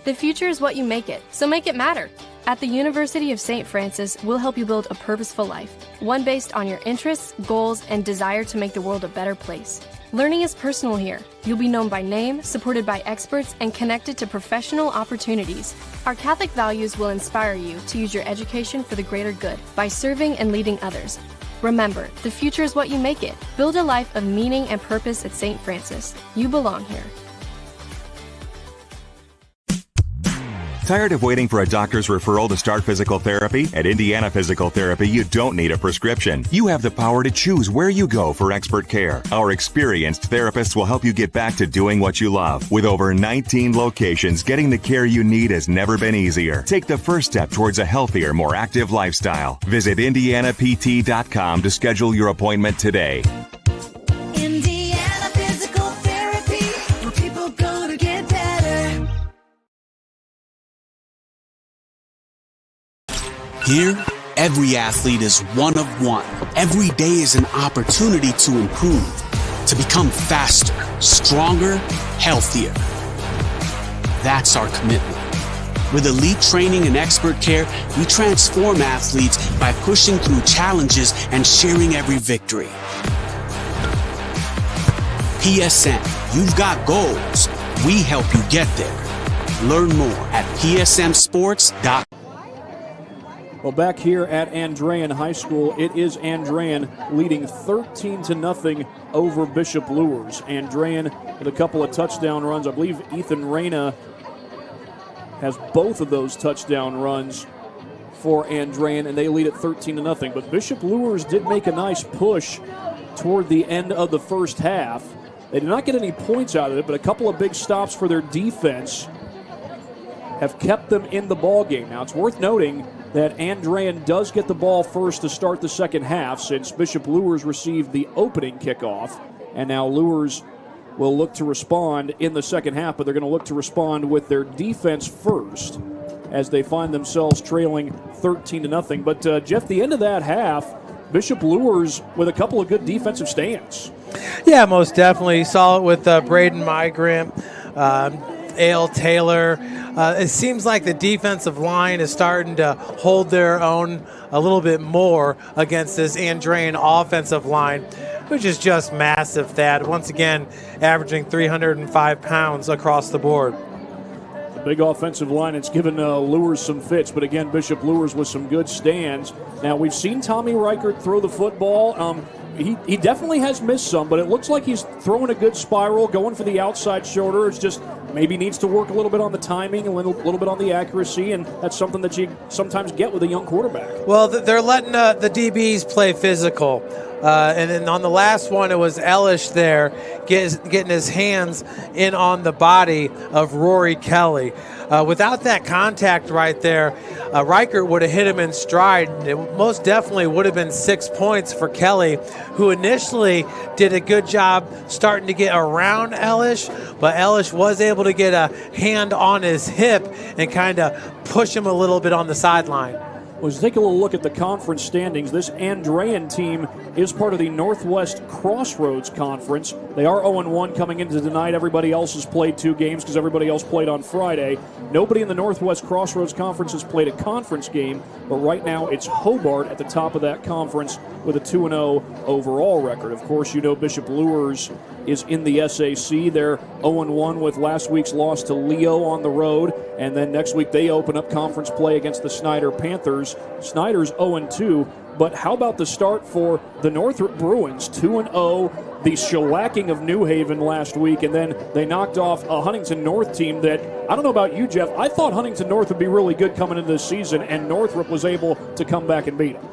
The future is what you make it, so make it matter. At the University of St. Francis, we'll help you build a purposeful life, one based on your interests, goals, and desire to make the world a better place. Learning is personal here. You'll be known by name, supported by experts, and connected to professional opportunities. Our Catholic values will inspire you to use your education for the greater good by serving and leading others. Remember, the future is what you make it. Build a life of meaning and purpose at St. Francis. You belong here. Tired of waiting for a doctor's referral to start physical therapy? At Indiana Physical Therapy, you don't need a prescription. You have the power to choose where you go for expert care. Our experienced therapists will help you get back to doing what you love. With over 19 locations, getting the care you need has never been easier. Take the first step towards a healthier, more active lifestyle. Visit IndianaPT.com to schedule your appointment today. Indiana Physical Therapy, where people go to get better. Here, every athlete is one of one. Every day is an opportunity to improve, to become faster, stronger, healthier. That's our commitment. With elite training and expert care, we transform athletes by pushing through challenges and sharing every victory. PSM, you've got goals. We help you get there. Learn more at psmsports.com. Well, back here at Andrean High School, it is Andrean leading 13-0 over Bishop Luers. Andrean with a couple of touchdown runs. I believe Ethan Reyna has both of those touchdown runs for Andrean, and they lead at 13-0. But Bishop Luers did make a nice push toward the end of the first half. They did not get any points out of it, but a couple of big stops for their defense have kept them in the ball game. Now, it's worth noting that Andrean does get the ball first to start the second half, since Bishop Luers received the opening kickoff, and now Luers will look to respond in the second half, but they're going to look to respond with their defense first as they find themselves trailing 13-0. But, Jeff, the end of that half, Bishop Luers with a couple of good defensive stands. Yeah, most definitely. Saw it with Braden Migrant, Ale Taylor. It seems like the defensive line is starting to hold their own a little bit more against this Andrean offensive line, which is just massive, Thad. Once again, averaging 305 pounds across the board. The big offensive line, it's given Luers some fits, but again, Bishop Luers with some good stands. Now, we've seen Tommy Reichert throw the football. He definitely has missed some, but it looks like he's throwing a good spiral, going for the outside shoulder. It's just maybe needs to work a little bit on the timing, a little bit on the accuracy, and that's something that you sometimes get with a young quarterback. Well, they're letting the DBs play physical. And then on the last one, it was Elish there getting his hands in on the body of Rory Kelly. Without that contact right there, Reichert would have hit him in stride. It most definitely would have been 6 points for Kelly, who initially did a good job starting to get around Elish, but Elish was able to get a hand on his hip and kind of push him a little bit on the sideline. Let's take a little look at the conference standings. This Andrean team is part of the Northwest Crossroads Conference. They are 0-1 coming into tonight. Everybody else has played 2 games because everybody else played on Friday. Nobody in the Northwest Crossroads Conference has played a conference game, but right now it's Hobart at the top of that conference with a 2-0 overall record. Of course, you know Bishop Luers is in the SAC. They're 0-1 with last week's loss to Leo on the road, and then next week they open up conference play against the Snyder Panthers. Snyder's 0-2, but how about the start for the Northrop Bruins, 2-0, the shellacking of New Haven last week, and then they knocked off a Huntington North team that, I don't know about you, Jeff, I thought Huntington North would be really good coming into this season, and Northrop was able to come back and beat them.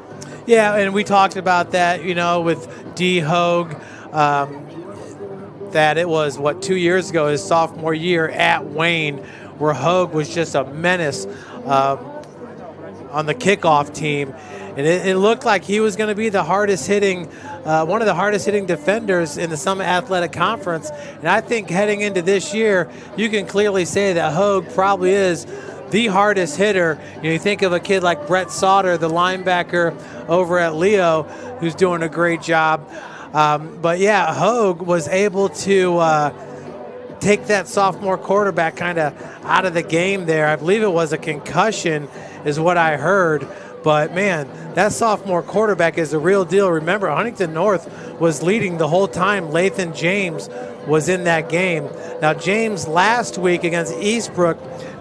Yeah, and we talked about that, with D. Hogue, that it was, 2 years ago, his sophomore year at Wayne, where Hogue was just a menace on the kickoff team. And it looked like he was going to be the hardest hitting, one of the hardest hitting defenders in the Summit Athletic Conference. And I think heading into this year, you can clearly say that Hogue probably is the hardest hitter. You think of a kid like Brett Sauter, the linebacker over at Leo, who's doing a great job. But yeah, Hogue was able to take that sophomore quarterback kind of out of the game there. I believe it was a concussion is what I heard. But, man, that sophomore quarterback is a real deal. Remember, Huntington North was leading the whole time. Lathan James was in that game. Now, James last week against Eastbrook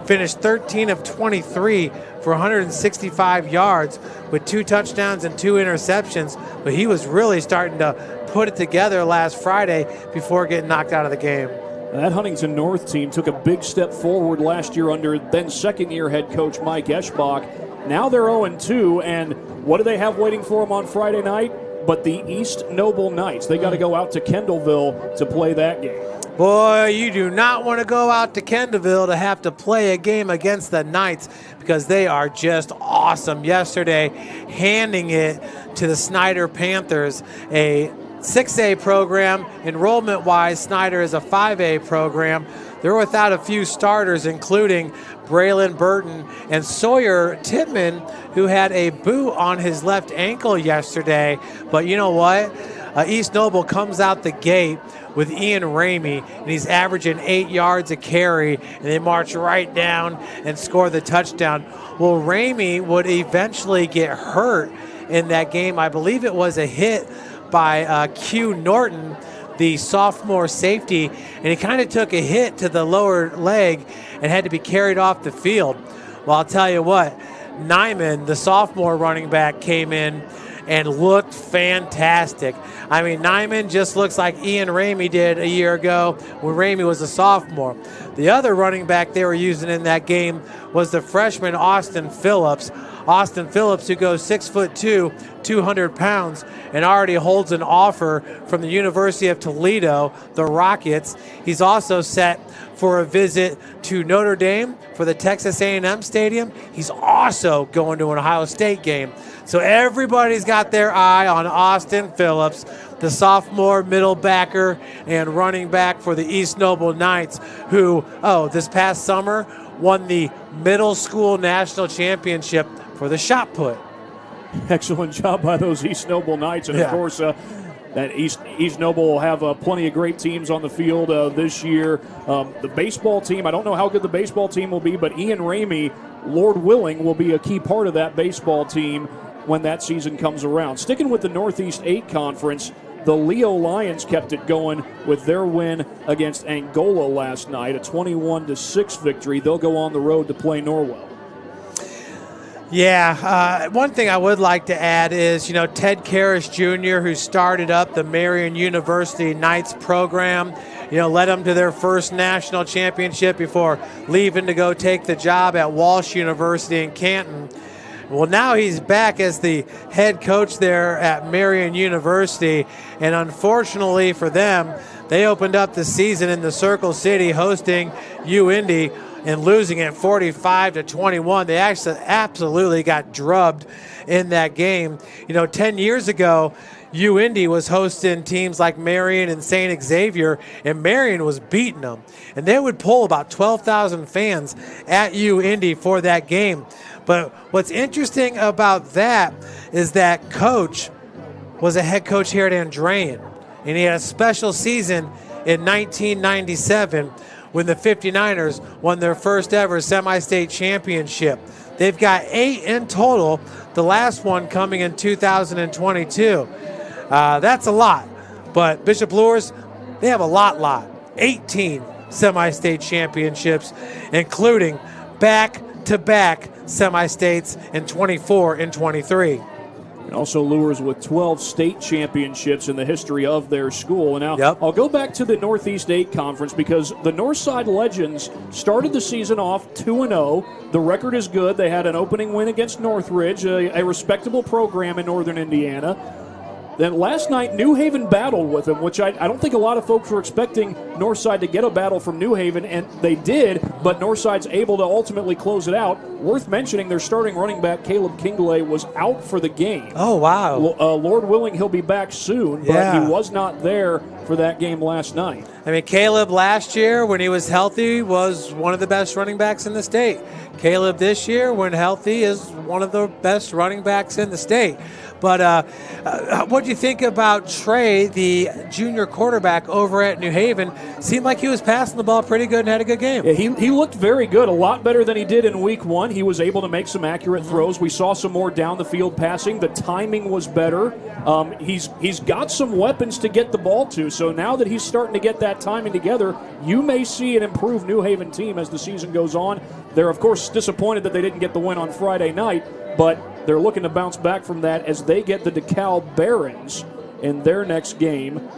finished 13 of 23 for 165 yards with 2 touchdowns and 2 interceptions. But he was really starting to put it together last Friday before getting knocked out of the game. That Huntington North team took a big step forward last year under then second-year head coach Mike Eschbach. Now they're 0-2, and what do they have waiting for them on Friday night? But the East Noble Knights. They got to go out to Kendallville to play that game. Boy, you do not want to go out to Kendallville to have to play a game against the Knights because they are just awesome. Yesterday, handing it to the Snyder Panthers, a 6A program. Enrollment-wise, Snyder is a 5A program. They're without a few starters, including Braylon Burton and Sawyer Titman, who had a boot on his left ankle yesterday. But you know what? East Noble comes out the gate with Ian Ramey, and he's averaging 8 yards a carry, and they march right down and score the touchdown. Well, Ramey would eventually get hurt in that game. I believe it was a hit by Q Norton, the sophomore safety, and he kind of took a hit to the lower leg and had to be carried off the field. Well, I'll tell you what, Nyman, the sophomore running back, came in and looked fantastic. I mean, Nyman just looks like Ian Ramey did a year ago when Ramey was a sophomore. The other running back they were using in that game was the freshman Austin Phillips. Austin Phillips, who goes 6'2", 200 pounds, and already holds an offer from the University of Toledo, the Rockets. He's also set for a visit to Notre Dame for the Texas A&M Stadium. He's also going to an Ohio State game. So everybody's got their eye on Austin Phillips, the sophomore middle backer and running back for the East Noble Knights, who, this past summer won the middle school national championship for the shot put. Excellent job by those East Noble Knights. And, of course, that East Noble will have plenty of great teams on the field this year. The baseball team, I don't know how good the baseball team will be, but Ian Ramey, Lord willing, will be a key part of that baseball team when that season comes around. Sticking with the Northeast 8 Conference, the Leo Lions kept it going with their win against Angola last night, a 21-6 victory. They'll go on the road to play Norwell. Yeah, one thing I would like to add is, Ted Karras Jr., who started up the Marian University Knights program, led them to their first national championship before leaving to go take the job at Walsh University in Canton. Well, now he's back as the head coach there at Marian University, and unfortunately for them, they opened up the season in the Circle City hosting UIndy and losing it 45-21. They actually absolutely got drubbed in that game. 10 years ago, UIndy was hosting teams like Marian and St. Xavier, and Marian was beating them. And they would pull about 12,000 fans at UIndy for that game. But what's interesting about that is that coach was a head coach here at Andrean, and he had a special season in 1997 when the 59ers won their first ever semi-state championship. They've got 8 in total, the last one coming in 2022. That's a lot, but Bishop Luers, they have a lot. 18 semi-state championships, including back-to-back semi-states in 24 and 23. And also Luers with 12 state championships in the history of their school. And now I'll go back to the Northeast 8 Conference because the Northside Legends started the season off 2-0. The record is good. They had an opening win against Northridge, a respectable program in northern Indiana. Then last night, New Haven battled with them, which I don't think a lot of folks were expecting Northside to get a battle from New Haven, and they did, but Northside's able to ultimately close it out. Worth mentioning, their starting running back, Caleb Kingley, was out for the game. Oh, wow. Lord willing, he'll be back soon, but he was not there for that game last night. I mean, Caleb last year, when he was healthy, was one of the best running backs in the state. Caleb this year, when healthy, is one of the best running backs in the state. But what do you think about Trey, the junior quarterback over at New Haven? Seemed like he was passing the ball pretty good and had a good game. Yeah, he looked very good, a lot better than he did in week 1. He was able to make some accurate throws. We saw some more down the field passing. The timing was better. He's got some weapons to get the ball to. So now that he's starting to get that timing together, you may see an improved New Haven team as the season goes on. They're, of course, disappointed that they didn't get the win on Friday night, but they're looking to bounce back from that as they get the DeKalb Barons in their next game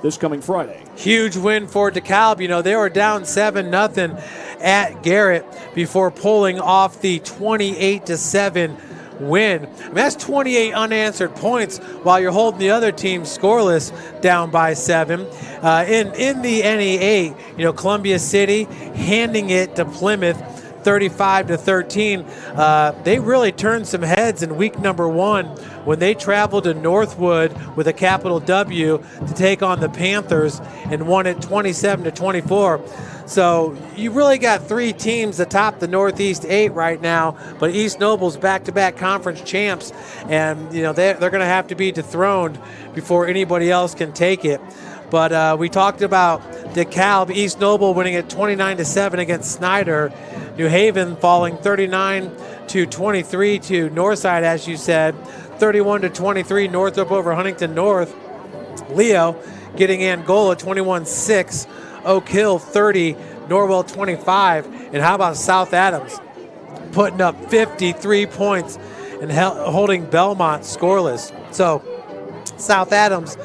this coming Friday. Huge win for DeKalb. They were down 7-0 at Garrett before pulling off the 28-7 win. I mean, that's 28 unanswered points while you're holding the other team scoreless down by 7. In the NE8, Columbia City handing it to Plymouth 35-13. They really turned some heads in week number 1 when they traveled to Northwood with a capital W to take on the Panthers and won it 27-24. So you really got 3 teams atop the Northeast 8 right now, but East Noble's back-to-back conference champs, and they're going to have to be dethroned before anybody else can take it. But we talked about DeKalb, East Noble winning at 29-7 against Snyder. New Haven falling 39-23 to Northside, as you said. 31-23 Northrop over Huntington North. Leo getting Angola 21-6. Oak Hill 30, Norwell 25. And how about South Adams? putting up 53 points and holding Belmont scoreless. So South Adams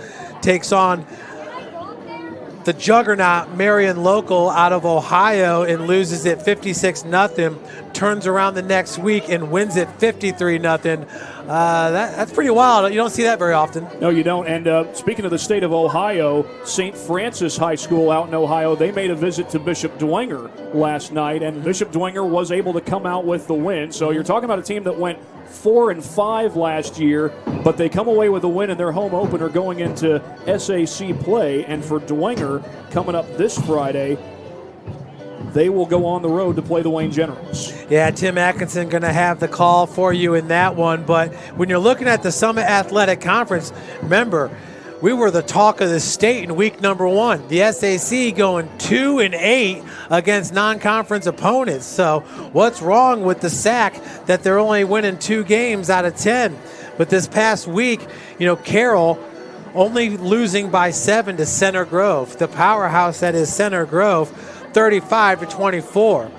takes on the juggernaut Marion Local out of Ohio and loses it 56-0. Turns around the next week and wins it 53-0. That's pretty wild. You don't see that very often. No, you don't. And speaking of the state of Ohio, St. Francis High School out in Ohio, they made a visit to Bishop Dwenger last night, and Bishop Dwenger was able to come out with the win. So you're talking about a team that went 4-5 last year, but they come away with a win in their home opener going into SAC play. And for Dwenger, coming up this Friday, they will go on the road to play the Wayne Generals. Yeah, Tim Atkinson going to have the call for you in that one. But when you're looking at the Summit Athletic Conference, remember, we were the talk of the state in week number 1. The SAC going 2-8 against non-conference opponents. So what's wrong with the SAC that they're only winning 2 games out of 10? But this past week, Carroll only losing by 7 to Center Grove, the powerhouse that is Center Grove, 35-24.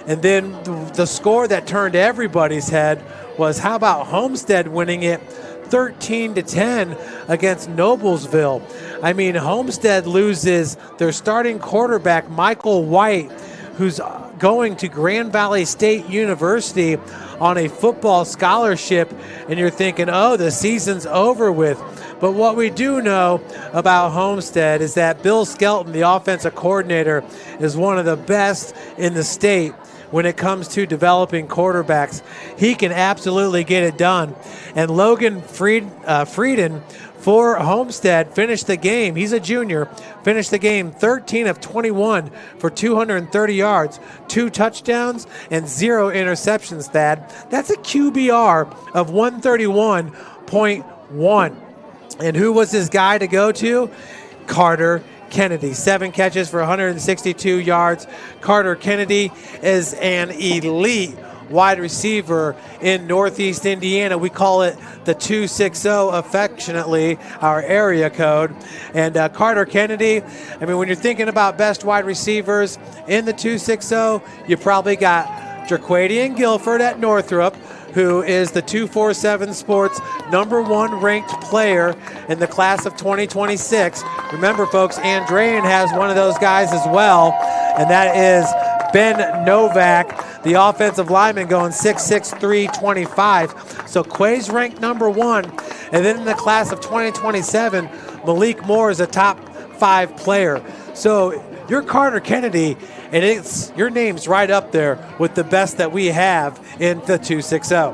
And then the score that turned everybody's head was, how about Homestead winning it 13-10 against Noblesville? I mean, Homestead loses their starting quarterback, Michael White, who's going to Grand Valley State University on a football scholarship, and you're thinking, oh, the season's over with. But what we do know about Homestead is that Bill Skelton, the offensive coordinator, is one of the best in the state when it comes to developing quarterbacks. He can absolutely get it done. And Logan Frieden for Homestead finished the game. He's a junior. Finished the game 13 of 21 for 230 yards, 2 touchdowns, and 0 interceptions, Thad. That's a QBR of 131.1. And who was his guy to go to? Carter Kennedy. 7 catches for 162 yards. Carter Kennedy is an elite wide receiver in Northeast Indiana. We call it the 260 affectionately, our area code. And Carter Kennedy, I mean, when you're thinking about best wide receivers in the 260, you probably got Jerquadian Guilford at Northrop, who is the 247 Sports #1 ranked player in the class of 2026. Remember, folks, Andrean has one of those guys as well, and that is Ben Novak, the offensive lineman, going 6'6", 325. So Quay's ranked #1. And then in the class of 2027, Malik Moore is a top 5 player. So you're Carter Kennedy, and your name's right up there with the best that we have in the 260.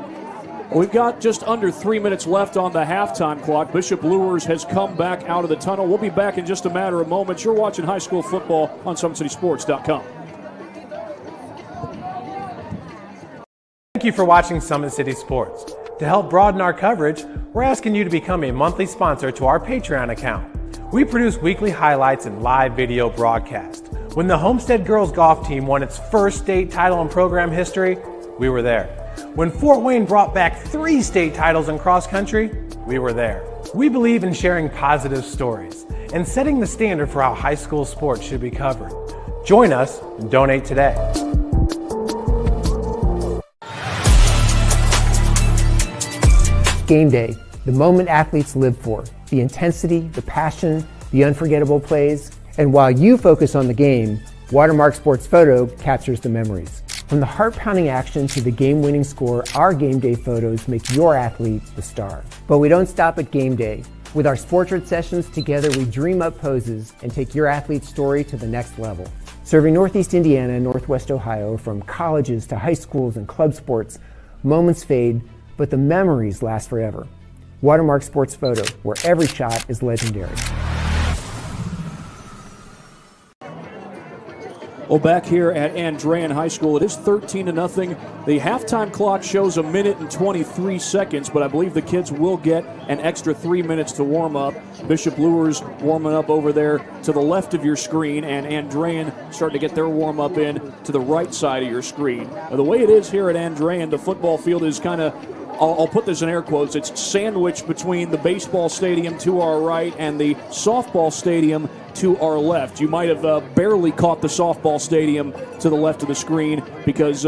We've got just under 3 minutes left on the halftime clock. Bishop Luers has come back out of the tunnel. We'll be back in just a matter of moments. You're watching high school football on SummitCitySports.com. Thank you for watching Summit City Sports. To help broaden our coverage, we're asking you to become a monthly sponsor to our Patreon account. We produce weekly highlights and live video broadcasts. When the Homestead girls golf team won its first state title in program history, we were there. When Fort Wayne brought back 3 state titles in cross country, we were there. We believe in sharing positive stories and setting the standard for how high school sports should be covered. Join us and donate today. Game day, the moment athletes live for, the intensity, the passion, the unforgettable plays. And while you focus on the game, Watermark Sports Photo captures the memories. From the heart-pounding action to the game-winning score, our game day photos make your athlete the star. But we don't stop at game day. With our Sportrait sessions together, we dream up poses and take your athlete's story to the next level. Serving Northeast Indiana and Northwest Ohio, from colleges to high schools and club sports, moments fade, but the memories last forever. Watermark Sports Photo, where every shot is legendary. Well, back here at Andrean High School, it is 13-0. The halftime clock shows 1 minute and 23 seconds, but I believe the kids will get an extra 3 minutes to warm up. Bishop Luers warming up over there to the left of your screen, and Andrean starting to get their warm-up in to the right side of your screen. Now, the way it is here at Andrean, the football field is kind of, I'll put this in air quotes, it's sandwiched between the baseball stadium to our right and the softball stadium to our left. You might have barely caught the softball stadium to the left of the screen because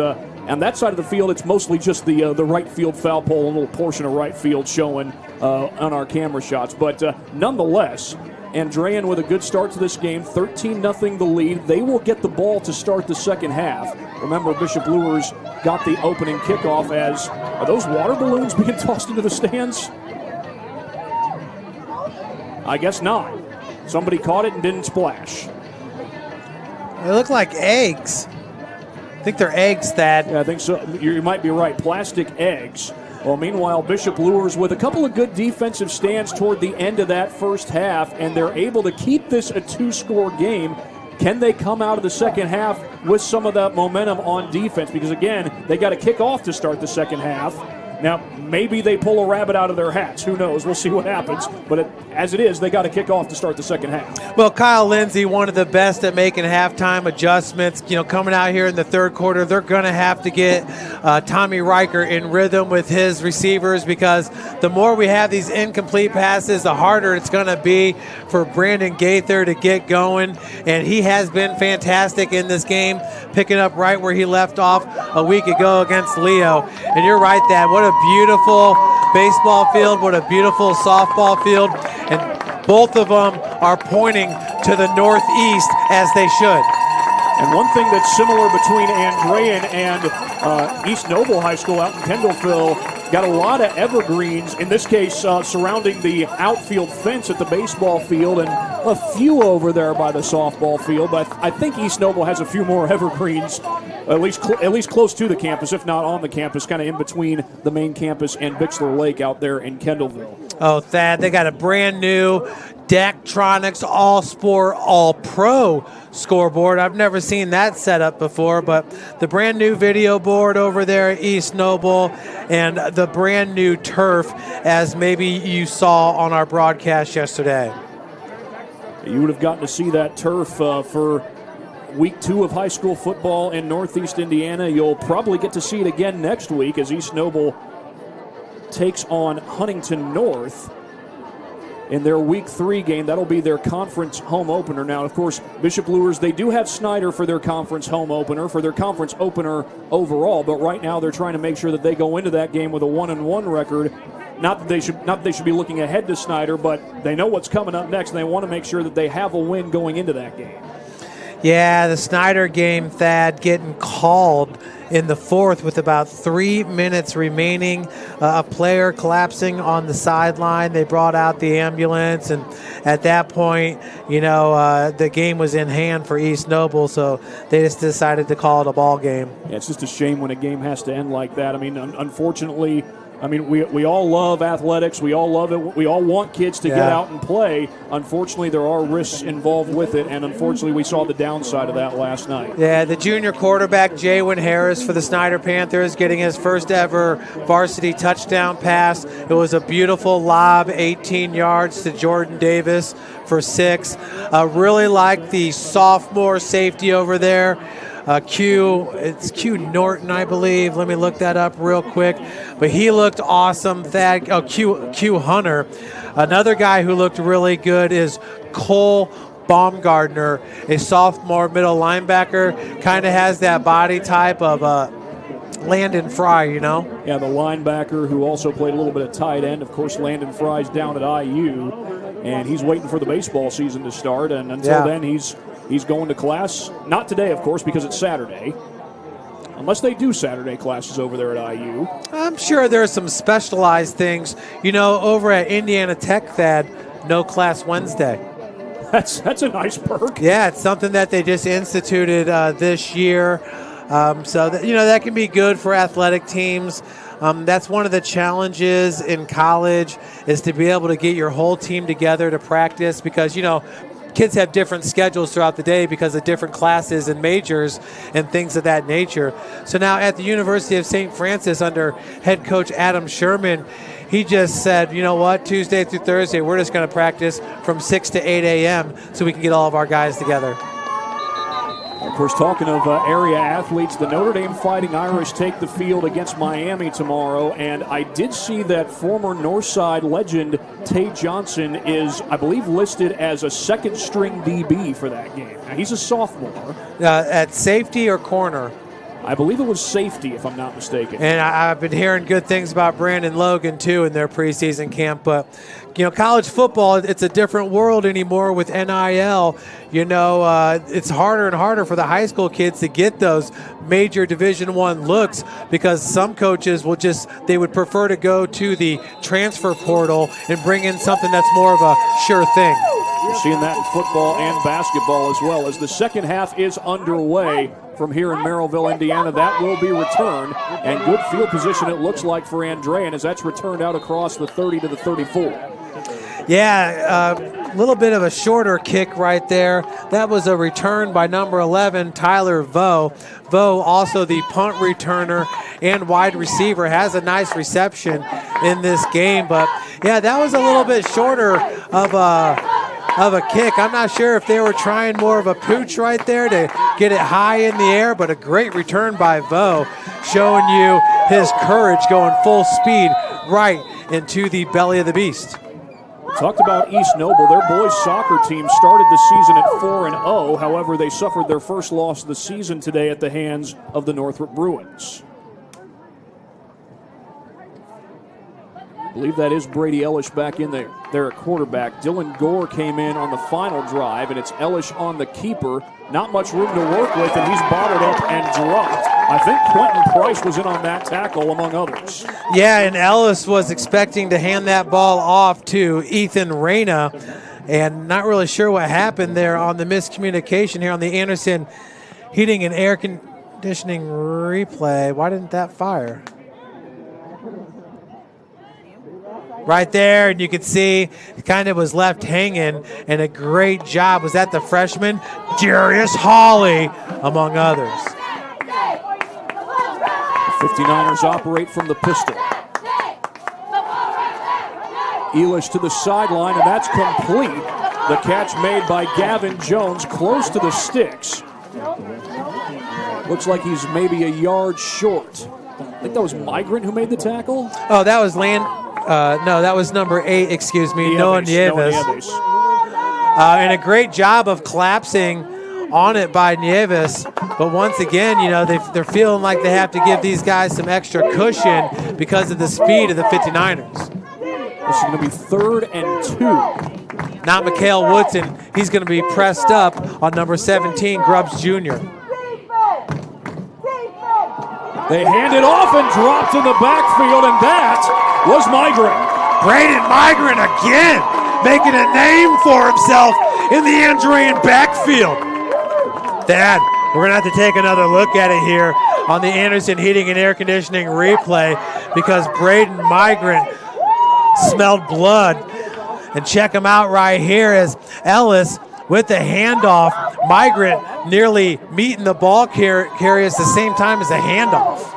On that side of the field, it's mostly just the right field foul pole, a little portion of right field showing on our camera shots. But nonetheless, Andrean with a good start to this game, 13-0 the lead. They will get the ball to start the second half. Remember, Bishop Luers got the opening kickoff. Are those water balloons being tossed into the stands? I guess not. Somebody caught it and didn't splash. They look like eggs. I think they're eggs, Thad. Yeah, I think so. You might be right. Plastic eggs. Well, meanwhile, Bishop Luers with a couple of good defensive stands toward the end of that first half, and they're able to keep this a 2-score game. Can they come out of the second half with some of that momentum on defense? Because, again, they got to kick off to start the second half. Now, maybe they pull a rabbit out of their hats. Who knows? We'll see what happens. But as it is, they got to kick off to start the second half. Well, Kyle Lindsey, one of the best at making halftime adjustments. Coming out here in the third quarter, they're going to have to get Tommy Riker in rhythm with his receivers, because the more we have these incomplete passes, the harder it's going to be for Brandon Gaither to get going. And he has been fantastic in this game, picking up right where he left off a week ago against Leo. And you're right, Thad. What a beautiful baseball field, what a beautiful softball field, and both of them are pointing to the northeast as they should. And one thing that's similar between Andrean and East Noble High School out in Kendallville, got a lot of evergreens, in this case surrounding the outfield fence at the baseball field, and a few over there by the softball field. But I think East Noble has a few more evergreens, at least close to the campus, if not on the campus, kind of in between the main campus and Bixler Lake out there in Kendallville. Oh, Thad, they got a brand new Daktronics All-Sport All-Pro scoreboard. I've never seen that setup before, but the brand new video board over there at East Noble and the brand new turf, as maybe you saw on our broadcast yesterday. You would have gotten to see that turf for week 2 of high school football in Northeast Indiana. You'll probably get to see it again next week as East Noble takes on Huntington North in their Week 3 game. That'll be their conference home opener. Now, of course, Bishop Luers, they do have Snyder for their conference home opener, for their conference opener overall, but right now they're trying to make sure that they go into that game with a 1-1 record. Not that they should be looking ahead to Snyder, but they know what's coming up next, and they want to make sure that they have a win going into that game. Yeah, the Snyder game, Thad, getting called in the 4th with about 3 minutes remaining. A player collapsing on the sideline. They brought out the ambulance, and at that point, the game was in hand for East Noble, so they just decided to call it a ball game. Yeah, it's just a shame when a game has to end like that. I mean, unfortunately, we all love athletics. We all love it. We all want kids to get out and play. Unfortunately, there are risks involved with it, and unfortunately, we saw the downside of that last night. Yeah, the junior quarterback, Jaywin Harris, for the Snyder Panthers, getting his first ever varsity touchdown pass. It was a beautiful lob, 18 yards to Jordan Davis for 6. Really like the sophomore safety over there. It's Q Norton, I believe. Let me look that up real quick. But he looked awesome. Q Hunter. Another guy who looked really good is Cole Baumgardner, a sophomore middle linebacker. Kind of has that body type of Landon Fry, Yeah, the linebacker who also played a little bit of tight end. Of course, Landon Fry's down at IU, and he's waiting for the baseball season to start. And until then, he's going to class. Not today, of course, because it's Saturday. Unless they do Saturday classes over there at IU. I'm sure there's some specialized things. Over at Indiana Tech, Thad, no class Wednesday. That's a nice perk. Yeah, it's something that they just instituted this year. So that can be good for athletic teams. That's one of the challenges in college, is to be able to get your whole team together to practice, because kids have different schedules throughout the day because of different classes and majors and things of that nature. So now at the University of St. Francis, under head coach Adam Sherman, he just said, you know what, Tuesday through Thursday, we're just going to practice from 6 to 8 a.m. so we can get all of our guys together. Of course, talking of area athletes, the Notre Dame Fighting Irish take the field against Miami tomorrow, and I did see that former Northside legend Tay Johnson is, I believe, listed as a second-string DB for that game. Now, he's a sophomore. At safety or corner? I believe it was safety, if I'm not mistaken. And I've been hearing good things about Brandon Logan, too, in their preseason camp. But, college football, it's a different world anymore with NIL. It's harder and harder for the high school kids to get those major Division I looks because some coaches they would prefer to go to the transfer portal and bring in something that's more of a sure thing. You're seeing that in football and basketball as well. As the second half is underway from here in Merrillville, Indiana, that will be returned. And good field position it looks like for Andrean as that's returned out across the 30 to the 34. Yeah, a little bit of a shorter kick right there. That was a return by number 11, Tyler Vo. Vo, also the punt returner and wide receiver, has a nice reception in this game. But, yeah, that was a little bit shorter of a kick. I'm not sure if they were trying more of a pooch right there to get it high in the air, but a great return by Vo, showing you his courage going full speed right into the belly of the beast. Talked about East Noble. Their boys soccer team started the season at 4-0. However, they suffered their first loss of the season today at the hands of the Northrop Bruins. I believe that is Brady Ellish back in there at quarterback. Dylan Gore came in on the final drive, and it's Ellish on the keeper. Not much room to work with, and he's bottled up and dropped. I think Quentin Price was in on that tackle, among others. Yeah, and Ellis was expecting to hand that ball off to Ethan Reyna, and not really sure what happened there on the miscommunication here on the Anderson Heating and Air Conditioning replay. Why didn't that fire? Right there, and you can see it kind of was left hanging, and a great job. Was that the freshman? Darius Hawley, among others. The 59ers operate from the pistol. Elish to the sideline, and that's complete. The catch made by Gavin Jones close to the sticks. Looks like he's maybe a yard short. I think that was Migrant who made the tackle. Oh, that was no, that was number 8, excuse me, Noah Nieves. And a great job of collapsing on it by Nieves. But once again, they're feeling like they have to give these guys some extra cushion because of the speed of the 59ers. This is going to be 3rd and 2. Not Mikhail Woodson. He's going to be pressed up on number 17, Grubbs Jr. They hand it off and dropped in the backfield, and that was Migrant. Braden Migrant again, making a name for himself in the Andrean backfield. Dad, we're going to have to take another look at it here on the Anderson Heating and Air Conditioning replay because Braden Migrant smelled blood. And check him out right here as Ellis with the handoff. Migrant nearly meeting the ball carrier at the same time as the handoff.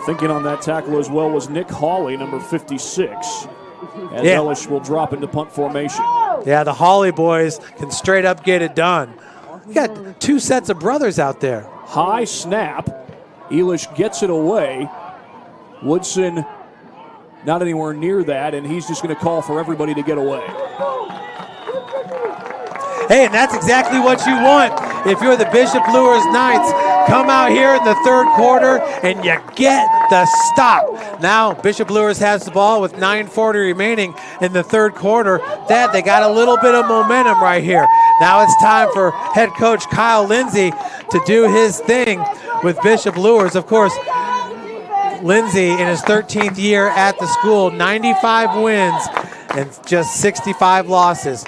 Thinking on that tackle as well was Nick Hawley, number 56, as Ellis will drop into punt formation. Yeah, the Hawley boys can straight up get it done. You got 2 sets of brothers out there. High snap. Elish gets it away. Woodson not anywhere near that, and he's just going to call for everybody to get away. Hey, and that's exactly what you want. If you're the Bishop Luers Knights, come out here in the 3rd quarter and you get the stop. Now, Bishop Luers has the ball with 9:40 remaining in the 3rd quarter. They got a little bit of momentum right here. Now it's time for head coach Kyle Lindsay to do his thing with Bishop Luers. Of course, Lindsay in his 13th year at the school, 95 wins and just 65 losses.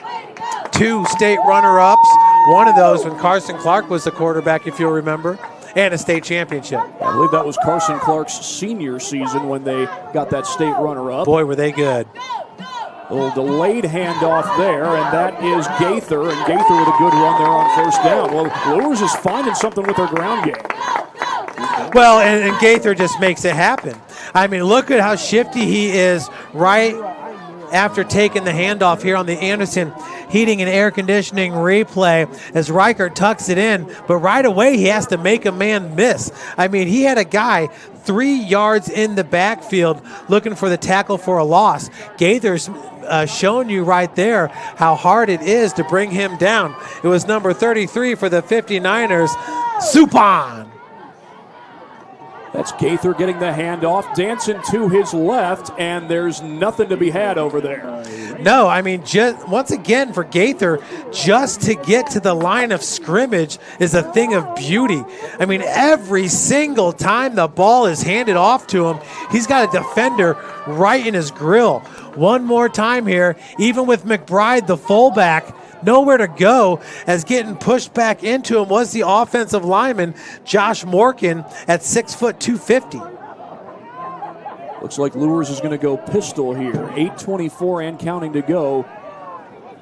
2 state runner-ups, one of those when Carson Clark was the quarterback, if you'll remember, and a state championship. I believe that was Carson Clark's senior season when they got that state runner-up. Boy, were they good. A little delayed handoff there, and that is Gaither, and Gaither with a good run there on 1st down. Well, Luers is finding something with their ground game. Well, and Gaither just makes it happen. I mean, look at how shifty he is right after taking the handoff here on the Anderson Heating and Air Conditioning replay as Reichert tucks it in, but right away he has to make a man miss. I mean, he had a guy 3 yards in the backfield looking for the tackle for a loss. Gaither's shown you right there how hard it is to bring him down. It was number 33 for the 59ers, Suppan. That's Gaither getting the handoff, dancing to his left, and there's nothing to be had over there. No, I mean, just once again for Gaither, just to get to the line of scrimmage is a thing of beauty. I mean, every single time the ball is handed off to him, he's got a defender right in his grill. One more time here, even with McBride, the fullback, nowhere to go, as getting pushed back into him was the offensive lineman, Josh Morkin, at 6', 250. Looks like Luers is going to go pistol here. 8:24 and counting to go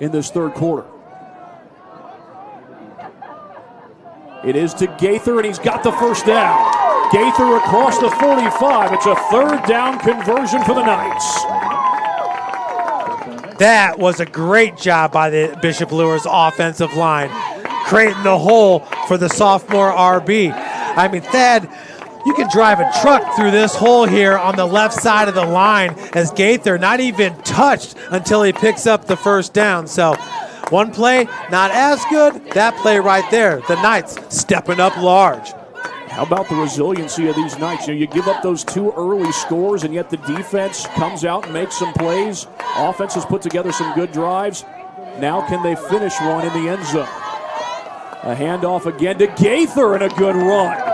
in this third quarter. It is to Gaither, and he's got the first down. Gaither across the 45. It's a third down conversion for the Knights. That was a great job by the Bishop Luers offensive line, creating the hole for the sophomore RB. I mean, Thad, you can drive a truck through this hole here on the left side of the line, as Gaither not even touched until he picks up the first down. So one play, not as good. That play right there, the Knights stepping up large. How about the resiliency of these Knights? You give up those 2 early scores, and yet the defense comes out and makes some plays. Offense has put together some good drives. Now can they finish one in the end zone? A handoff again to Gaither, and a good run.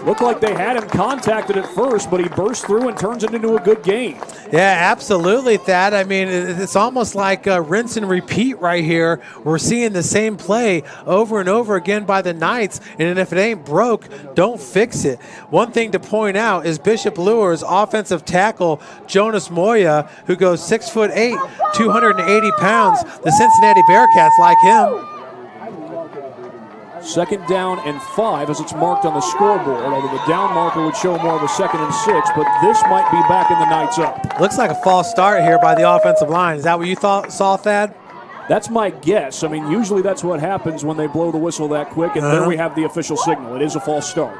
Looked like they had him contacted at first, but he burst through and turns it into a good game. Yeah, absolutely, Thad. I mean, it's almost like rinse and repeat right here. We're seeing the same play over and over again by the Knights, and if it ain't broke, don't fix it. One thing to point out is Bishop Luers' offensive tackle, Jonas Moya, who goes 6'8", 280 pounds. The Cincinnati Bearcats like him. Second down and 5 as it's marked on the scoreboard, although the down marker would show more of a 2nd and 6, but this might be backing the Knights up. Looks like a false start here by the offensive line. Is that what you saw, Thad? That's my guess. I mean, usually that's what happens when they blow the whistle that quick, and there we have the official signal. It is a false start.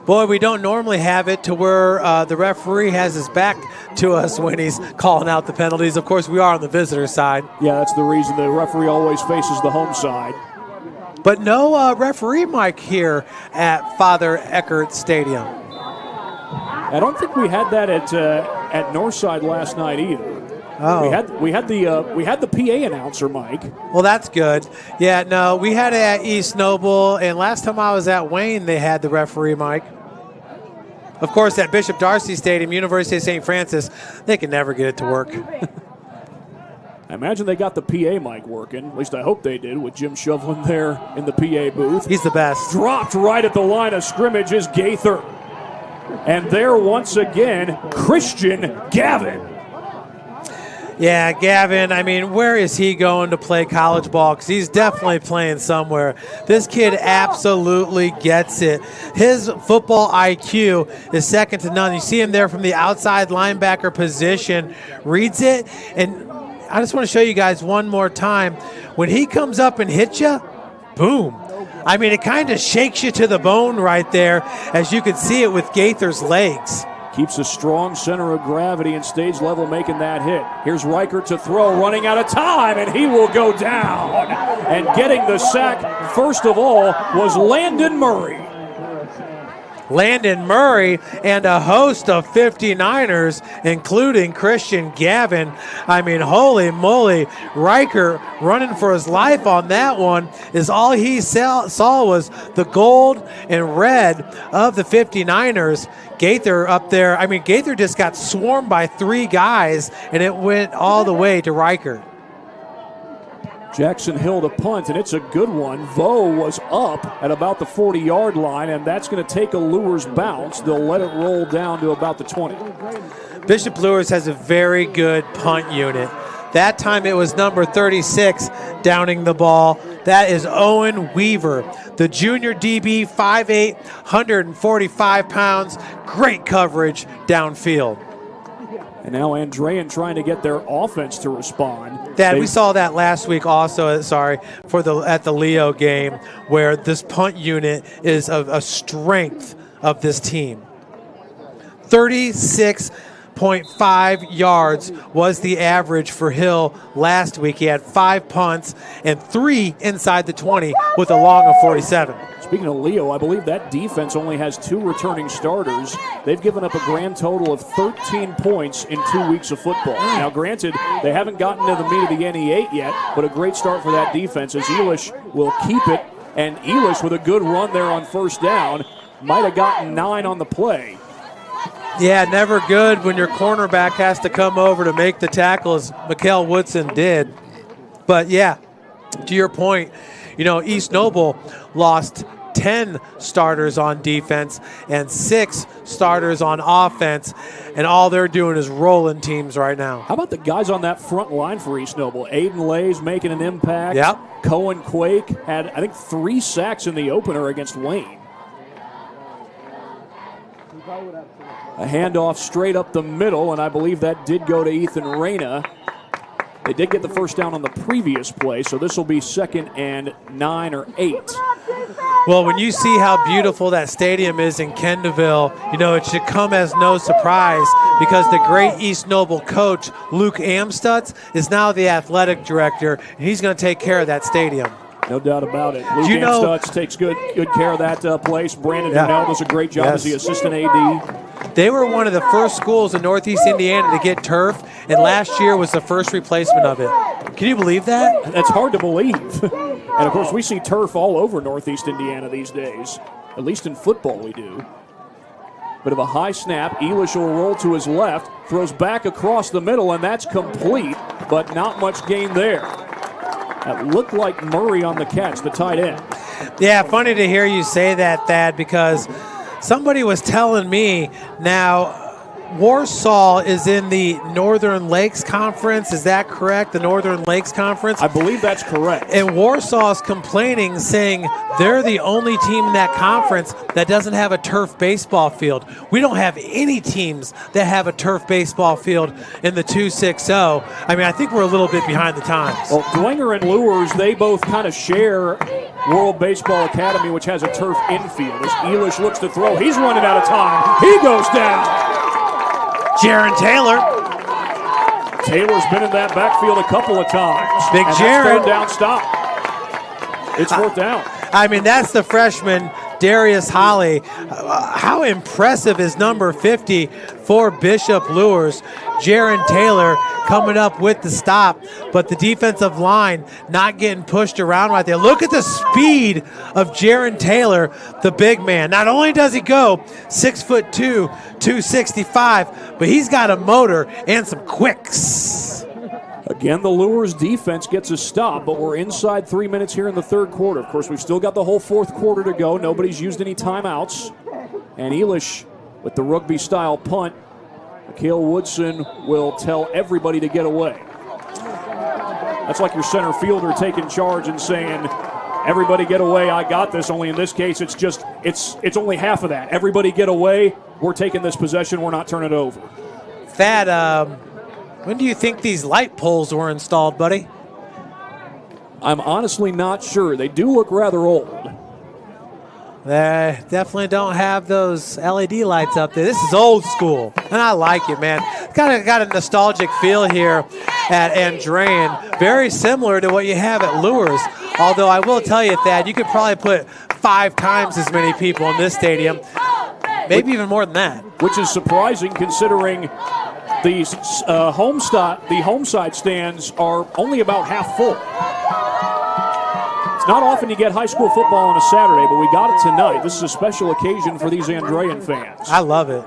Boy, we don't normally have it to where the referee has his back to us when he's calling out the penalties. Of course, we are on the visitor side. Yeah, that's the reason the referee always faces the home side. But no referee mic here at Father Eckert Stadium. I don't think we had that at Northside last night either. Oh, we had the PA announcer mic. Well, that's good. Yeah, no, we had it at East Noble, and last time I was at Wayne, they had the referee mic. Of course, at Bishop Darcy Stadium, University of St. Francis, they can never get it to work. I imagine they got the PA mic working. At least I hope they did, with Jim Shovlin there in the PA booth. He's the best. Dropped right at the line of scrimmage is Gaither. And there once again, Christian Gavin. Yeah, Gavin, I mean, where is he going to play college ball? Because he's definitely playing somewhere. This kid absolutely gets it. His football IQ is second to none. You see him there from the outside linebacker position, reads it, and I just want to show you guys one more time. When he comes up and hits you, boom. I mean, it kind of shakes you to the bone right there, as you can see it with Gaither's legs. Keeps a strong center of gravity and stage level making that hit. Here's Reichert to throw, running out of time, and he will go down. And getting the sack, first of all, was Landon Murray. Landon Murray and a host of 59ers, including Christian Gavin. I mean, holy moly, Reichert running for his life on that one. Is all he saw was the gold and red of the 59ers. Gaither up there, I mean, Gaither just got swarmed by 3 guys, and it went all the way to Reichert. Jackson Hill to punt, and it's a good one. Vo was up at about the 40-yard line, and that's going to take a Luers bounce. They'll let it roll down to about the 20. Bishop Luers has a very good punt unit. That time it was number 36 downing the ball. That is Owen Weaver, the junior DB, 5'8", 145 pounds. Great coverage downfield. And now Andrean trying to get their offense to respond. We saw that last week also, at the Leo game, where this punt unit is a strength of this team. 36 5.5 yards was the average for Hill last week. He had 5 punts and 3 inside the 20 with a long of 47. Speaking of Leo, I believe that defense only has 2 returning starters. They've given up a grand total of 13 points in 2 weeks of football. Now, granted, they haven't gotten to the meat of the NE8 yet, but a great start for that defense as Elish will keep it. And Elish with a good run there on first down might have gotten 9 on the play. Yeah, never good when your cornerback has to come over to make the tackle as Mikael Woodson did. But, yeah, to your point, East Noble lost 10 starters on defense and 6 starters on offense, and all they're doing is rolling teams right now. How about the guys on that front line for East Noble? Aiden Lays making an impact. Yep. Cohen Quake had, I think, 3 sacks in the opener against Wayne. A handoff straight up the middle, and I believe that did go to Ethan Reyna. They did get the first down on the previous play, so this will be 2nd and 9 or 8. Well, when you see how beautiful that stadium is in Kendallville, it should come as no surprise because the great East Noble coach, Luke Amstutz, is now the athletic director, and he's going to take care of that stadium. No doubt about it. Luke Amstutz takes good care of that place. Brandon Hurnell does a great job as the assistant AD. They were one of the first schools in Northeast Indiana to get turf, and last year was the first replacement of it. Can you believe that? That's hard to believe. And, of course, we see turf all over Northeast Indiana these days. At least in football we do. Bit of a high snap. Elish will roll to his left, throws back across the middle, and that's complete, but not much gain there. That looked like Murray on the catch, the tight end. Yeah, funny to hear you say that, Thad, because somebody was telling me now Warsaw is in the Northern Lakes Conference. Is that correct? The Northern Lakes Conference? I believe that's correct. And Warsaw is complaining, saying they're the only team in that conference that doesn't have a turf baseball field. We don't have any teams that have a turf baseball field in the 260. I mean, I think we're a little bit behind the times. Well, Dwenger and Luers, they both kind of share World Baseball Academy, which has a turf infield. As Elish looks to throw, he's running out of time. He goes down. Jaron Taylor. Taylor's been in that backfield a couple of times. Big and Jaron. Down stop. It's 4th down. I mean, that's the freshman, Darius Holly. How impressive is number 50 for Bishop Luers? Jaron Taylor coming up with the stop, but the defensive line not getting pushed around right there. Look at the speed of Jaron Taylor, the big man. Not only does he go 6'2", 265, but he's got a motor and some quicks. Again, the Luers defense gets a stop, but we're inside 3 minutes here in the third quarter. Of course, we've still got the whole fourth quarter to go. Nobody's used any timeouts. And Elish with the rugby-style punt. Mikael Woodson will tell everybody to get away. That's like your center fielder taking charge and saying, everybody get away, I got this. Only in this case, it's only half of that. Everybody get away, we're taking this possession, we're not turning it over. Thad, when do you think these light poles were installed, buddy? I'm honestly not sure. They do look rather old. They definitely don't have those LED lights up there. This is old school, and I like it, man. Got a nostalgic feel here at Andrean, very similar to what you have at Luers. Although I will tell you, Thad, you could probably put 5 times as many people in this stadium, maybe even more than that. Which is surprising considering the home side stands are only about half full. Not often you get high school football on a Saturday, but we got it tonight. This is a special occasion for these Andrean fans. I love it.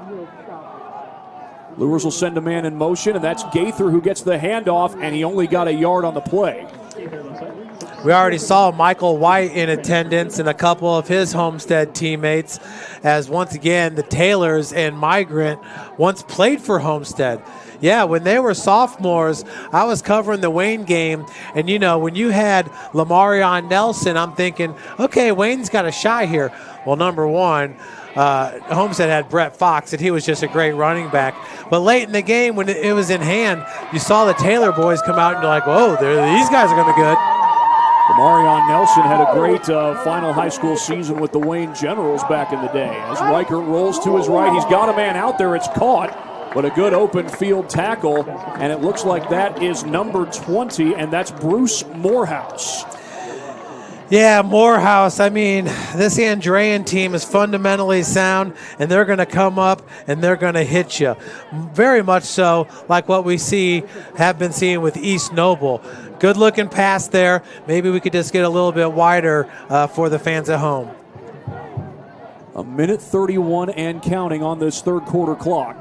Luers will send a man in motion, and that's Gaither who gets the handoff, and he only got a yard on the play. We already saw Michael White in attendance and a couple of his Homestead teammates, as once again the Taylors and Migrant once played for Homestead. Yeah, when they were sophomores, I was covering the Wayne game, and when you had Lamarion Nelson, I'm thinking, okay, Wayne's got a shot here. Well, number one, Homestead had Brett Fox, and he was just a great running back. But late in the game, when it was in hand, you saw the Taylor boys come out, and you're like, whoa, these guys are going to be good. Lamarion Nelson had a great final high school season with the Wayne Generals back in the day. As Reichert rolls to his right, he's got a man out there. It's caught. But a good open field tackle, and it looks like that is number 20, and that's Bruce Morehouse. Yeah, Morehouse. I mean, this Andrean team is fundamentally sound, and they're going to come up and they're going to hit you. Very much so like what we have been seeing with East Noble. Good looking pass there. Maybe we could just get a little bit wider for the fans at home. A minute 31 and counting on this third quarter clock.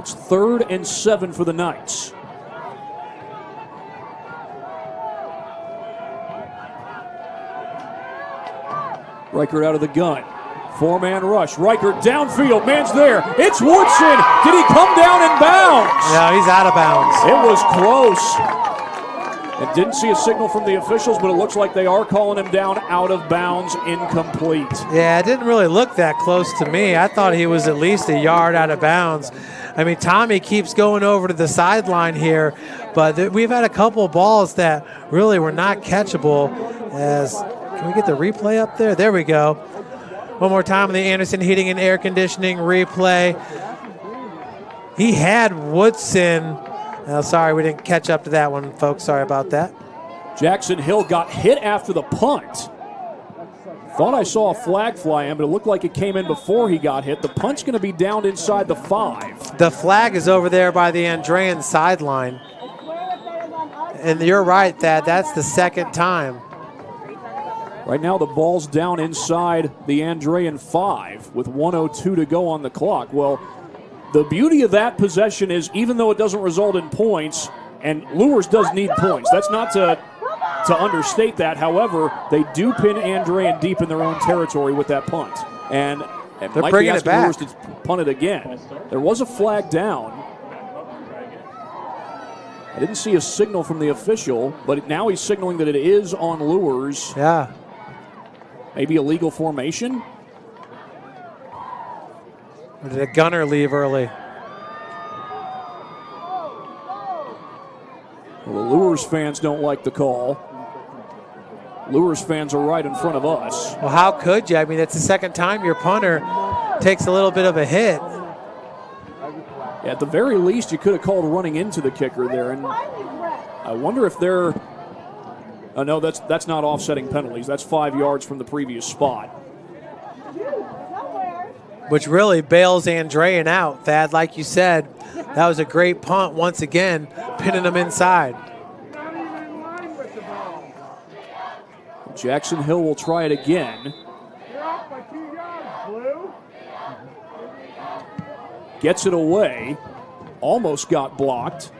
It's 3rd and 7 for the Knights. Reichert out of the gun. 4-man rush. Reichert downfield. Man's there. It's Woodson. Did he come down in bounds? No, he's out of bounds. It was close. And didn't see a signal from the officials, but it looks like they are calling him down out of bounds, incomplete. Yeah, it didn't really look that close to me. I thought he was at least a yard out of bounds. I mean, Tommy keeps going over to the sideline here, but we've had a couple balls that really were not catchable. Can we get the replay up there? There we go. One more time on the Anderson Heating and Air Conditioning replay. He had Woodson. Oh, sorry, we didn't catch up to that one, folks. Sorry about that. Jackson Hill got hit after the punt. Thought I saw a flag fly in, but it looked like it came in before he got hit. The punt's going to be down inside the 5. The flag is over there by the Andrean sideline. And you're right, that's the second time. Right now the ball's down inside the Andrean 5 with 1:02 to go on the clock. Well, the beauty of that possession is even though it doesn't result in points, and Luers does need points. That's not to understate that. However, they do pin Andrean deep in their own territory with that punt. And it they're might bringing be it back. Luers to punt it again. There was a flag down. I didn't see a signal from the official, but now he's signaling that it is on Luers. Yeah. Maybe a legal formation? Or did a gunner leave early? Well, the Luers fans don't like the call. Luers fans are right in front of us. Well, how could you? I mean, it's the second time your punter takes a little bit of a hit. At the very least, you could have called running into the kicker there. And I wonder if they're... Oh, no, that's not offsetting penalties. That's 5 yards from the previous spot. Which really bails Andrean out, Thad. Like you said, that was a great punt once again, pinning them inside. Jackson Hill will try it again. Gets it away. Almost got blocked.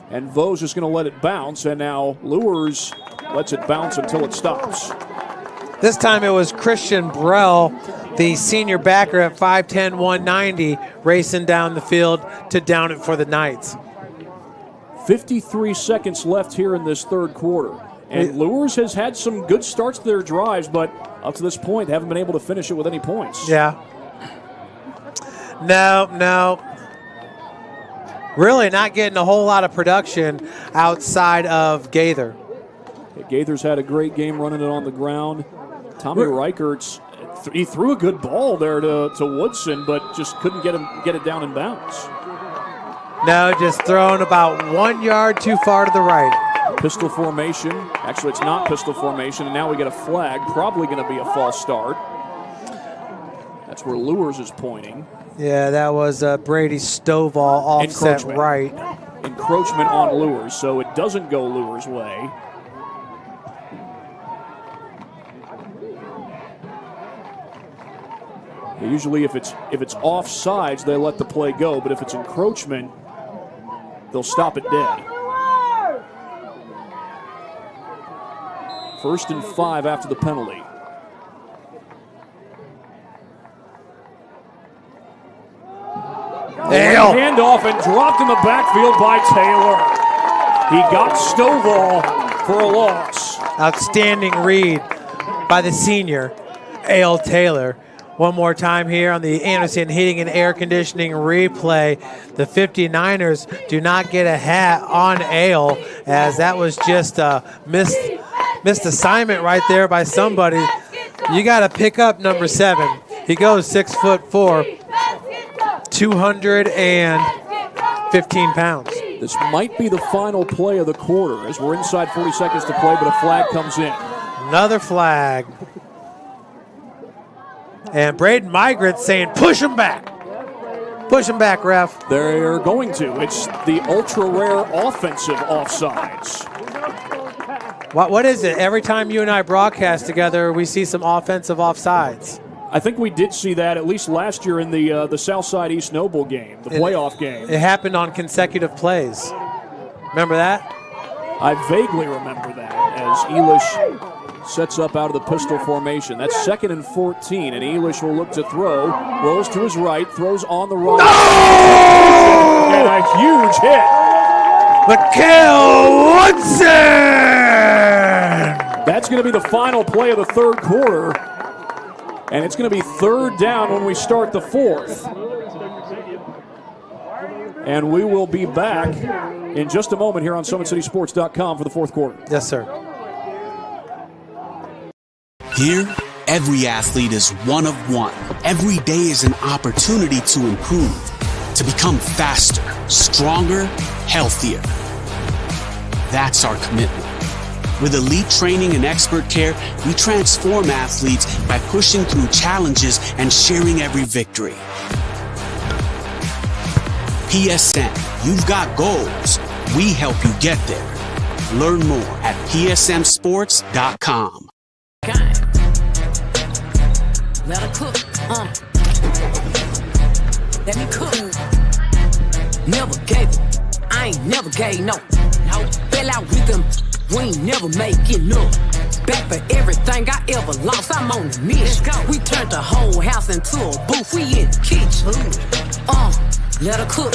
And Vo's just going to let it bounce. And now Luers lets it bounce until it stops. This time it was Christian Brell, the senior backer at 5'10", 190, racing down the field to down it for the Knights. 53 seconds left here in this third quarter. And Luers has had some good starts to their drives, but up to this point, haven't been able to finish it with any points. Yeah. No. Really not getting a whole lot of production outside of Gaither. Gaither's had a great game running it on the ground. Tommy Reichert's, he threw a good ball there to Woodson, but just couldn't get it down in bounds. No, just thrown about 1 yard too far to the right. Pistol formation. Actually, it's not pistol formation, and now we get a flag. Probably going to be a false start. That's where Luers is pointing. Yeah, that was Brady Stovall offset right. Encroachment on Luers, so it doesn't go Luers' way. Usually if it's offsides, they let the play go, but if it's encroachment, they'll stop it dead. 1st and 5 after the penalty. Handoff and dropped in the backfield by Taylor. He got Stovall for a loss. Outstanding read by the senior, A.L. Taylor. One more time here on the Anderson Heating and Air Conditioning replay. The 59ers do not get a hat on Ale, as that was just a missed assignment right there by somebody. You got to pick up number 7. He goes 6'4", 200 and 15 pounds. This might be the final play of the quarter as we're inside 40 seconds to play, but a flag comes in. Another flag. And Braden Migrant saying, push him back. Push him back, ref. They're going to. It's the ultra-rare offensive offsides. What is it? Every time you and I broadcast together, we see some offensive offsides. I think we did see that at least last year in the Southside East Noble game, the playoff game. It happened on consecutive plays. Remember that? I vaguely remember that as Elish sets up out of the pistol formation. That's 2nd and 14, and Elish will look to throw. Rolls to his right, throws on the right. Oh! And a huge hit. Mikael Woodson! That's going to be the final play of the third quarter. And it's going to be 3rd down when we start the 4th. And we will be back in just a moment here on SummitCitySports.com for the 4th quarter. Yes, sir. Here, every athlete is one of one. Every day is an opportunity to improve, to become faster, stronger, healthier. That's our commitment. With elite training and expert care, we transform athletes by pushing through challenges and sharing every victory. PSN, you've got goals. We help you get there. Learn more at psmsports.com. Let her cook, let me cook. Never gave it, I ain't never gave no. Fell out with them, we ain't never make enough. Back for everything I ever lost, I'm on the mission. We turned the whole house into a booth, we in the kitchen. Let her cook,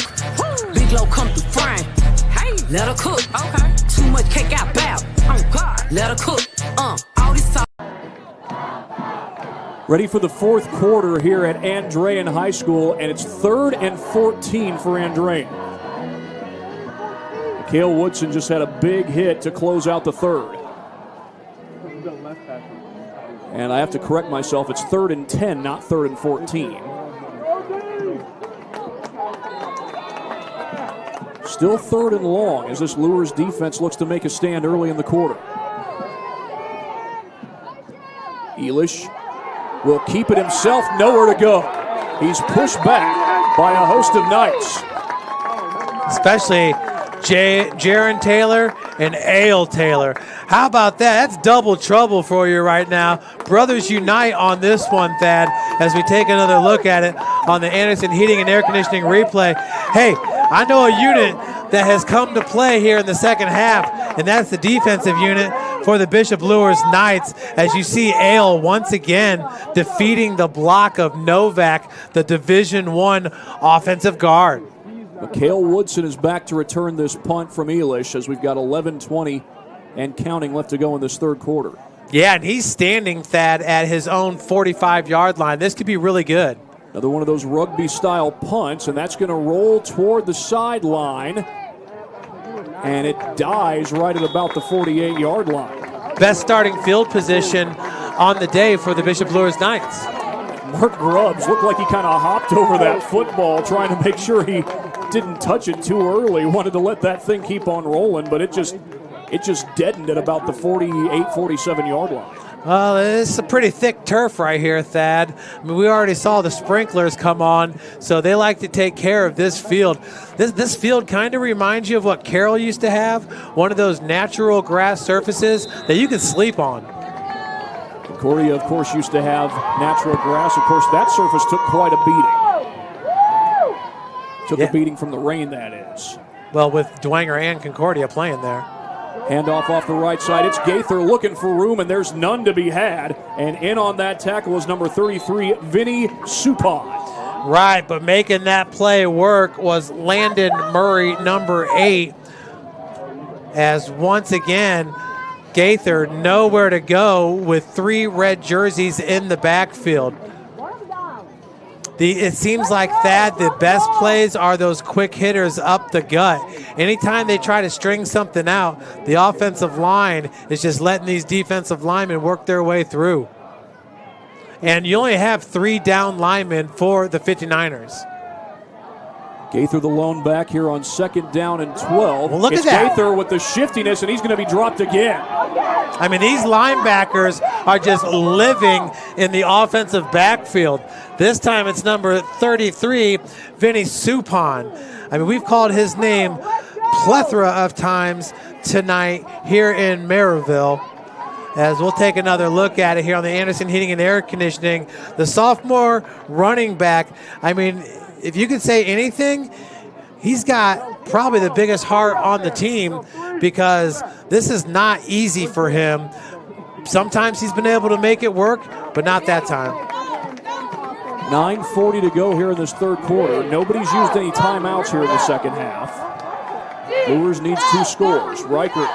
Big Low come through frying. Hey, let her cook, okay. Too much cake out bow, oh God. Let her cook, all this talk. Ready for the 4th quarter here at Andrean High School, and it's 3rd and 14 for Andrean. Mikael Woodson just had a big hit to close out the 3rd. And I have to correct myself, it's 3rd and 10, not 3rd and 14. Still 3rd and long as this Luers defense looks to make a stand early in the quarter. Elish will keep it himself, nowhere to go. He's pushed back by a host of Knights. Especially Jaron Taylor and Ale Taylor. How about that? That's double trouble for you right now. Brothers unite on this one, Thad, as we take another look at it on the Anderson Heating and Air Conditioning replay. Hey, I know a unit that has come to play here in the second half, and that's the defensive unit for the Bishop Luers Knights, as you see Ale once again defeating the block of Novak, the Division I offensive guard. Mikael Woodson is back to return this punt from Elish as we've got 11:20 and counting left to go in this 3rd quarter. Yeah, and he's standing, Thad, at his own 45-yard line. This could be really good. Another one of those rugby-style punts, and that's going to roll toward the sideline. And it dies right at about the 48-yard line. Best starting field position on the day for the Bishop Luers Knights. Mark Grubbs looked like he kind of hopped over that football, trying to make sure he didn't touch it too early. Wanted to let that thing keep on rolling, but it just deadened at about the 48, 47-yard line. Well, this is a pretty thick turf right here, Thad. I mean, we already saw the sprinklers come on, so they like to take care of this field. This field kind of reminds you of what Carroll used to have, one of those natural grass surfaces that you can sleep on. Concordia, of course, used to have natural grass. Of course, that surface took quite a beating. Took a beating from the rain, that is. Well, with Dwenger and Concordia playing there. Handoff off the right side. It's Gaither looking for room, and there's none to be had. And in on that tackle is number 33, Vinny Supad. Right, but making that play work was Landon Murray, number 8. As once again, Gaither nowhere to go with 3 red jerseys in the backfield. It seems like, Thad, the best plays are those quick hitters up the gut. Anytime they try to string something out, the offensive line is just letting these defensive linemen work their way through. And you only have 3 down linemen for the 59ers. Gaither the lone back here on 2nd down and 12. Well, look it's at that. Gaither with the shiftiness, and he's going to be dropped again. I mean, these linebackers are just living in the offensive backfield. This time it's number 33, Vinny Suppan. I mean, we've called his name plethora of times tonight here in Maryville. As we'll take another look at it here on the Anderson Heating and Air Conditioning. The sophomore running back, I mean, if you could say anything, he's got probably the biggest heart on the team because this is not easy for him. Sometimes he's been able to make it work, but not that time. 9:40 to go here in this third quarter. Nobody's used any timeouts here in the second half. Luers needs 2 scores. Reichert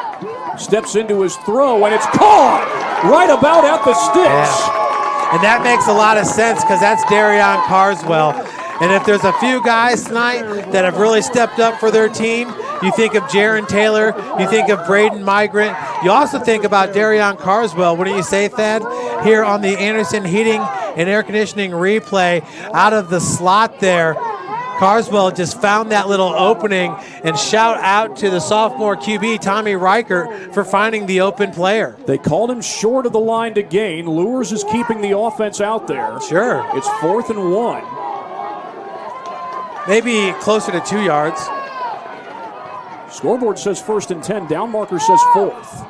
steps into his throw, and it's caught right about at the sticks. Yeah. And that makes a lot of sense because that's Darion Carswell. And if there's a few guys tonight that have really stepped up for their team, you think of Jaron Taylor, you think of Braden Migrant, you also think about Darion Carswell. What do you say, Thad? Here on the Anderson Heating and Air Conditioning replay, out of the slot there, Carswell just found that little opening, and shout out to the sophomore QB, Tommy Reichert, for finding the open player. They called him short of the line to gain. Luers is keeping the offense out there. Sure. It's 4th and 1. Maybe closer to 2 yards. Scoreboard says 1st and 10. Down marker says 4th.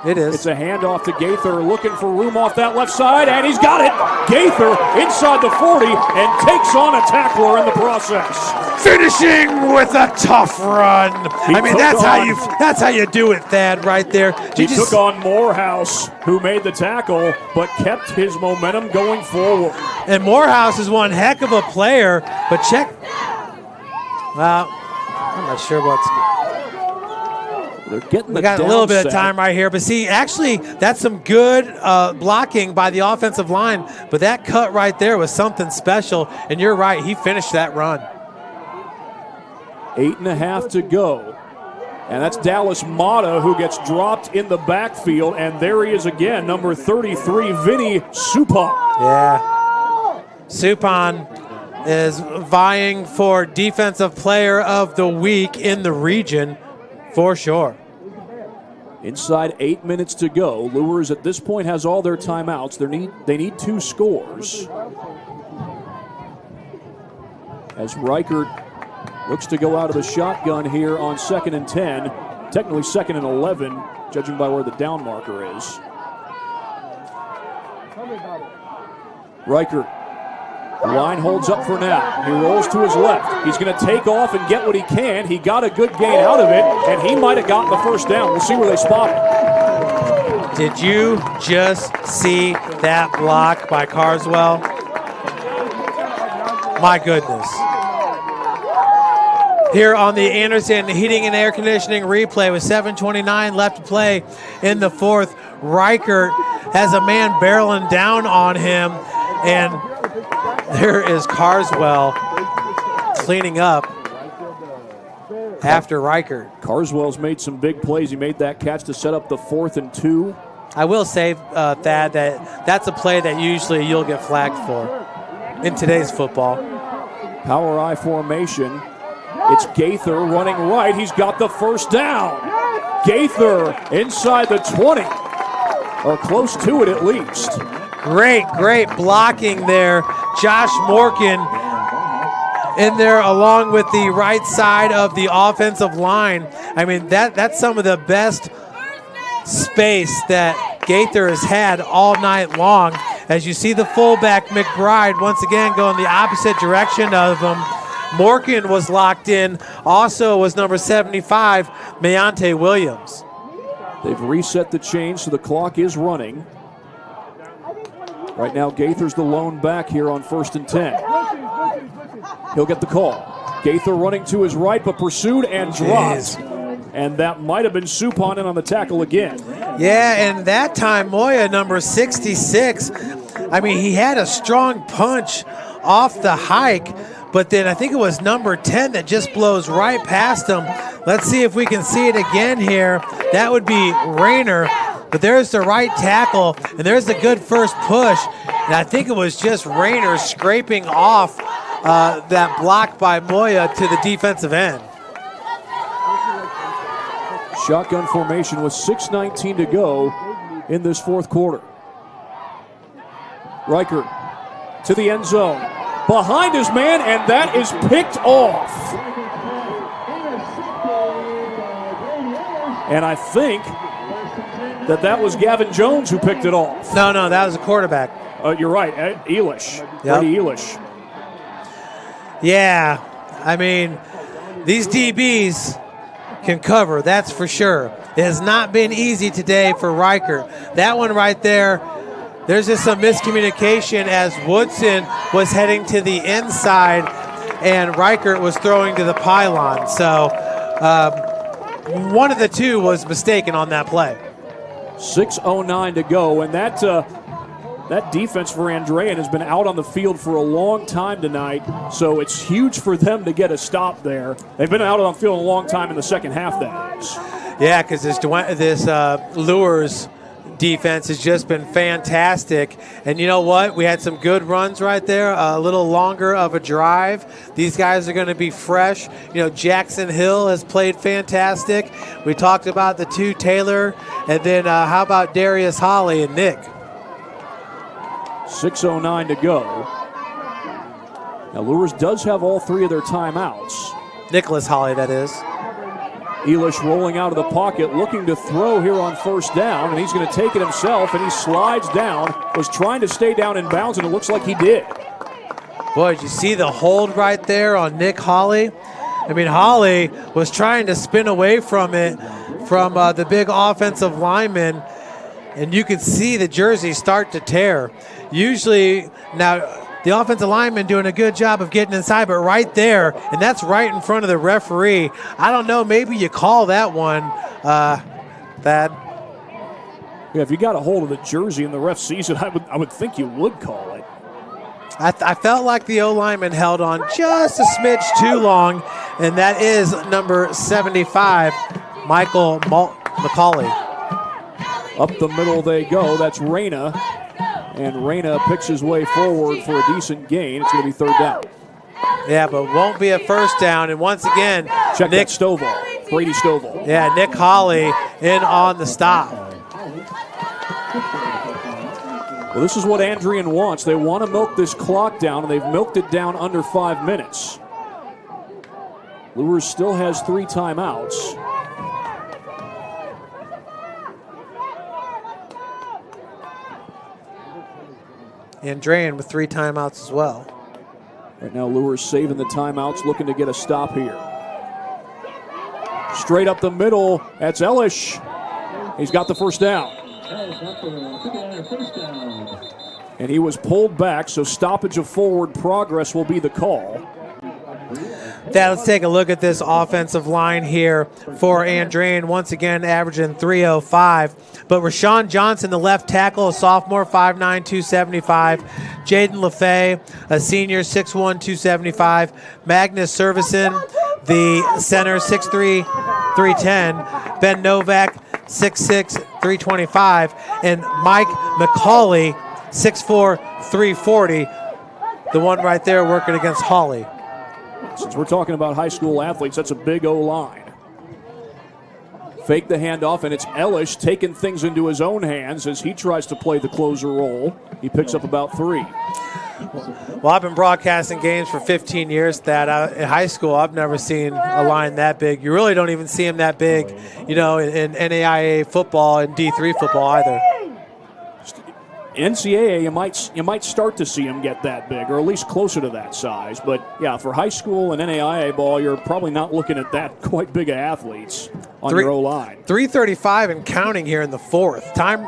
It is. It's a handoff to Gaither, looking for room off that left side, and he's got it. Gaither inside the 40 and takes on a tackler in the process. Finishing with a tough run. I mean, that's how you do it, Thad, right there. He took on Morehouse, who made the tackle, but kept his momentum going forward. And Morehouse is one heck of a player, but check. Well, I'm not sure what's. They're getting we got a little bit of time right here, but see, actually, that's some good blocking by the offensive line, but that cut right there was something special, and you're right, he finished that run. 8.5 to go, and that's Dallas Mata who gets dropped in the backfield, and there he is again, number 33, Vinny Suppan. Yeah, Suppan is vying for Defensive Player of the Week in the region. For sure. Inside 8 minutes to go. Luers at this point has all their timeouts. They need 2 scores. As Reichert looks to go out of the shotgun here on 2nd and 10. Technically 2nd and 11, judging by where the down marker is. Reichert. Line holds up for now. He rolls to his left. He's going to take off and get what he can. He got a good gain out of it, and he might have gotten the first down. We'll see where they spot him. Did you just see that block by Carswell? My goodness. Here on the Anderson Heating and Air Conditioning replay with 7:29 left to play in the 4th, Reichert has a man barreling down on him, and there is Carswell cleaning up after Reichert. Carswell's made some big plays. He made that catch to set up the 4th and 2. I will say, Thad, that's a play that usually you'll get flagged for in today's football. Power I formation. It's Gaither running right. He's got the first down. Gaither inside the 20, or close to it at least. Great blocking there. Josh Morgan in there along with the right side of the offensive line. I mean, that's some of the best space that Gaither has had all night long. As you see the fullback, McBride, once again going the opposite direction of him. Morgan was locked in. Also was number 75, Mayante Williams. They've reset the chain, so the clock is running. Right now, Gaither's the lone back here on 1st and 10. He'll get the call. Gaither running to his right, but pursued and dropped. And that might have been Suppan in on the tackle again. Yeah, and that time, Moya, number 66, I mean, he had a strong punch off the hike, but then I think it was number 10 that just blows right past him. Let's see if we can see it again here. That would be Rayner. But there's the right tackle, and there's the good first push. And I think it was just Rayner scraping off that block by Moya to the defensive end. Shotgun formation with 6:19 to go in this fourth quarter. Reichert to the end zone. Behind his man, and that is picked off. And I think that was Gavin Jones who picked it off. No, that was a quarterback. You're right, Elish. Yep. Brady Elish. Yeah, I mean, these DBs can cover, that's for sure. It has not been easy today for Reichert. That one right there, there's just some miscommunication as Woodson was heading to the inside and Reichert was throwing to the pylon. So one of the two was mistaken on that play. 6:09 to go, and that defense for Andrean has been out on the field for a long time tonight, so it's huge for them to get a stop there. They've been out on the field a long time in the second half, that is. Yeah, because this Luers defense has just been fantastic. And you know what? We had some good runs right there, a little longer of a drive. These guys are going to be fresh. You know, Jackson Hill has played fantastic. We talked about the two Taylor, and then how about Darius Holly and Nick? 6:09 to go. Now, Luers does have all three of their timeouts. Nicholas Holly, that is. Elish rolling out of the pocket, looking to throw here on first down, and he's going to take it himself, and he slides down, was trying to stay down in bounds, and it looks like he did. Boy, did you see the hold right there on Nick Holly? I mean, Holly was trying to spin away from it, from the big offensive lineman, and you could see the jersey start to tear. Usually, now, the offensive lineman doing a good job of getting inside, but right there, and that's right in front of the referee. I don't know, maybe you call that one, Thad. Yeah, if you got a hold of the jersey and the ref sees it, I would think you would call it. I felt like the O-lineman held on just a smidge too long, and that is number 75, Michael McCauley. Up the middle they go. That's Reyna. And Reyna picks his way forward for a decent gain. It's going to be third down. Yeah, but won't be a first down. And once again, check Nick Stovall, Brady Stovall. Yeah, Nick Holly in on the stop. Well, this is what Andrean wants. They want to milk this clock down, and they've milked it down under 5 minutes. Luers still has 3 timeouts. Andrean with 3 timeouts as well. Right now, Luers saving the timeouts, looking to get a stop here. Straight up the middle, that's Elish. He's got the first down. And he was pulled back, so stoppage of forward progress will be the call. Let's take a look at this offensive line here for Andrean. Once again, averaging 305. But Rashawn Johnson, the left tackle, a sophomore, 5'9", 275. Jaden LaFay, a senior, 6'1", 275. Magnus Servison, the center, 6'3", 310. Ben Novak, 6'6", 325. And Mike McCauley, 6'4", 340. The one right there working against Holly. Since we're talking about high school athletes, that's a big O-line. Fake the handoff, and it's Elish taking things into his own hands as he tries to play the closer role. He picks up about 3. Well, I've been broadcasting games for 15 years. In high school, I've never seen a line that big. You really don't even see them that big, in NAIA football and D3 football either. NCAA, you might start to see them get that big, or at least closer to that size. But yeah, for high school and NAIA ball, you're probably not looking at that quite big of athletes on your O-line. 3:35 and counting here in the fourth. Time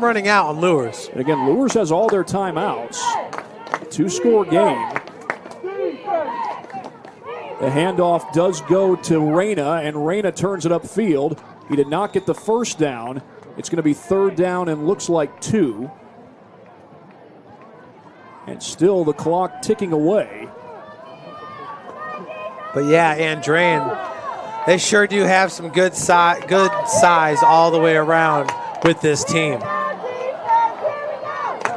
running out on Luers. And again, Luers has all their timeouts. 2-score game. The handoff does go to Reyna, and Reyna turns it upfield. He did not get the first down. It's going to be third down and looks like 2. And still the clock ticking away. But yeah, Andrean, they sure do have some good size all the way around with this team.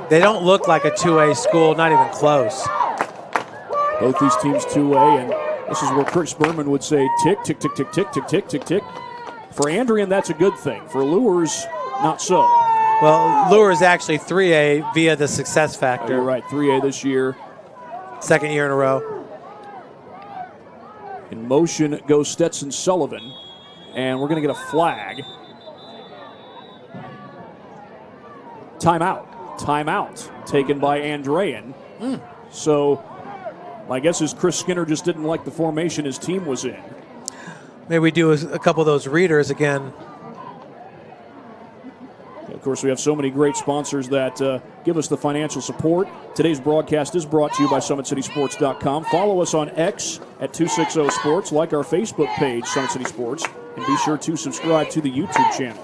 They don't look like a 2A school, not even close. Both these teams 2A, and this is where Chris Berman would say tick, tick, tick, tick, tick, tick, tick, tick, tick. For Andrean, that's a good thing. For Luers, not so. Well, Luers actually 3A via the success factor. You're right, 3A this year. Second year in a row. In motion goes Stetson Sullivan, and we're going to get a flag. Timeout taken by Andrean. So my guess is Chris Skinner just didn't like the formation his team was in. Maybe we do a couple of those readers again. Of course, we have so many great sponsors that give us the financial support. Today's broadcast is brought to you by SummitCitySports.com. Follow us on X at 260 Sports. Like our Facebook page, Summit City Sports. And be sure to subscribe to the YouTube channel.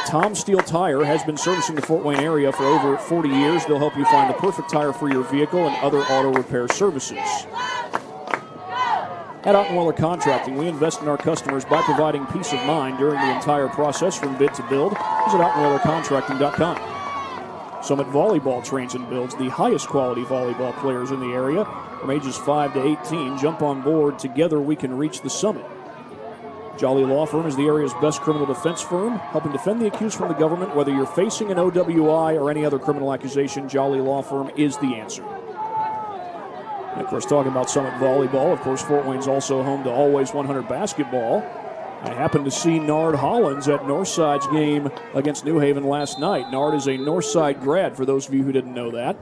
Tom Steel Tire has been servicing the Fort Wayne area for over 40 years. They'll help you find the perfect tire for your vehicle and other auto repair services. At Ottenweiler Contracting, we invest in our customers by providing peace of mind during the entire process from bid to build. Visit OttenweilerContracting.com. Summit Volleyball trains and builds the highest quality volleyball players in the area. From ages 5 to 18, jump on board. Together we can reach the summit. Jolly Law Firm is the area's best criminal defense firm, helping defend the accused from the government. Whether you're facing an OWI or any other criminal accusation, Jolly Law Firm is the answer. And of course, talking about Summit Volleyball, of course, Fort Wayne's also home to Always 100 basketball. I happened to see Nard Hollins at Northside's game against New Haven last night. Nard is a Northside grad, for those of you who didn't know that.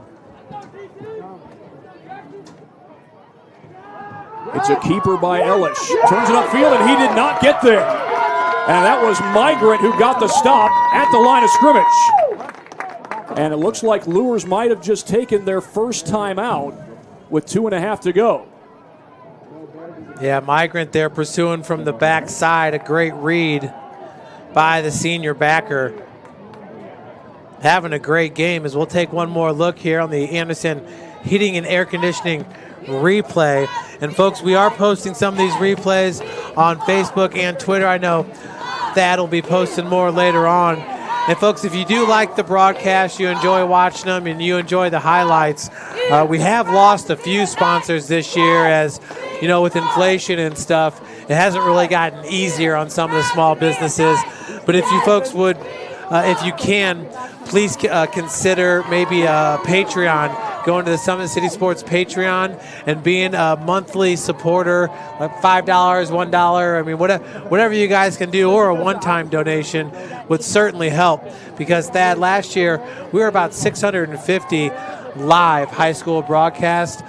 It's a keeper by Ellish. Turns it upfield, and he did not get there. And that was Migrant who got the stop at the line of scrimmage. And it looks like Luers might have just taken their first time out with 2.5 to go. Yeah, Migrant there pursuing from the backside. A great read by the senior backer. Having a great game as we'll take one more look here on the Anderson Heating and Air Conditioning replay. And folks, we are posting some of these replays on Facebook and Twitter. I know Thad will be posting more later on. And folks, if you do like the broadcast, you enjoy watching them, and you enjoy the highlights, we have lost a few sponsors this year, as you know, with inflation and stuff, it hasn't really gotten easier on some of the small businesses. But if you folks would, if you can, please consider maybe a Patreon, going to the Summit City Sports Patreon and being a monthly supporter, like $5, $1. I mean, whatever you guys can do, or a one-time donation would certainly help. Because Thad, last year we were about 650 live high school broadcasts.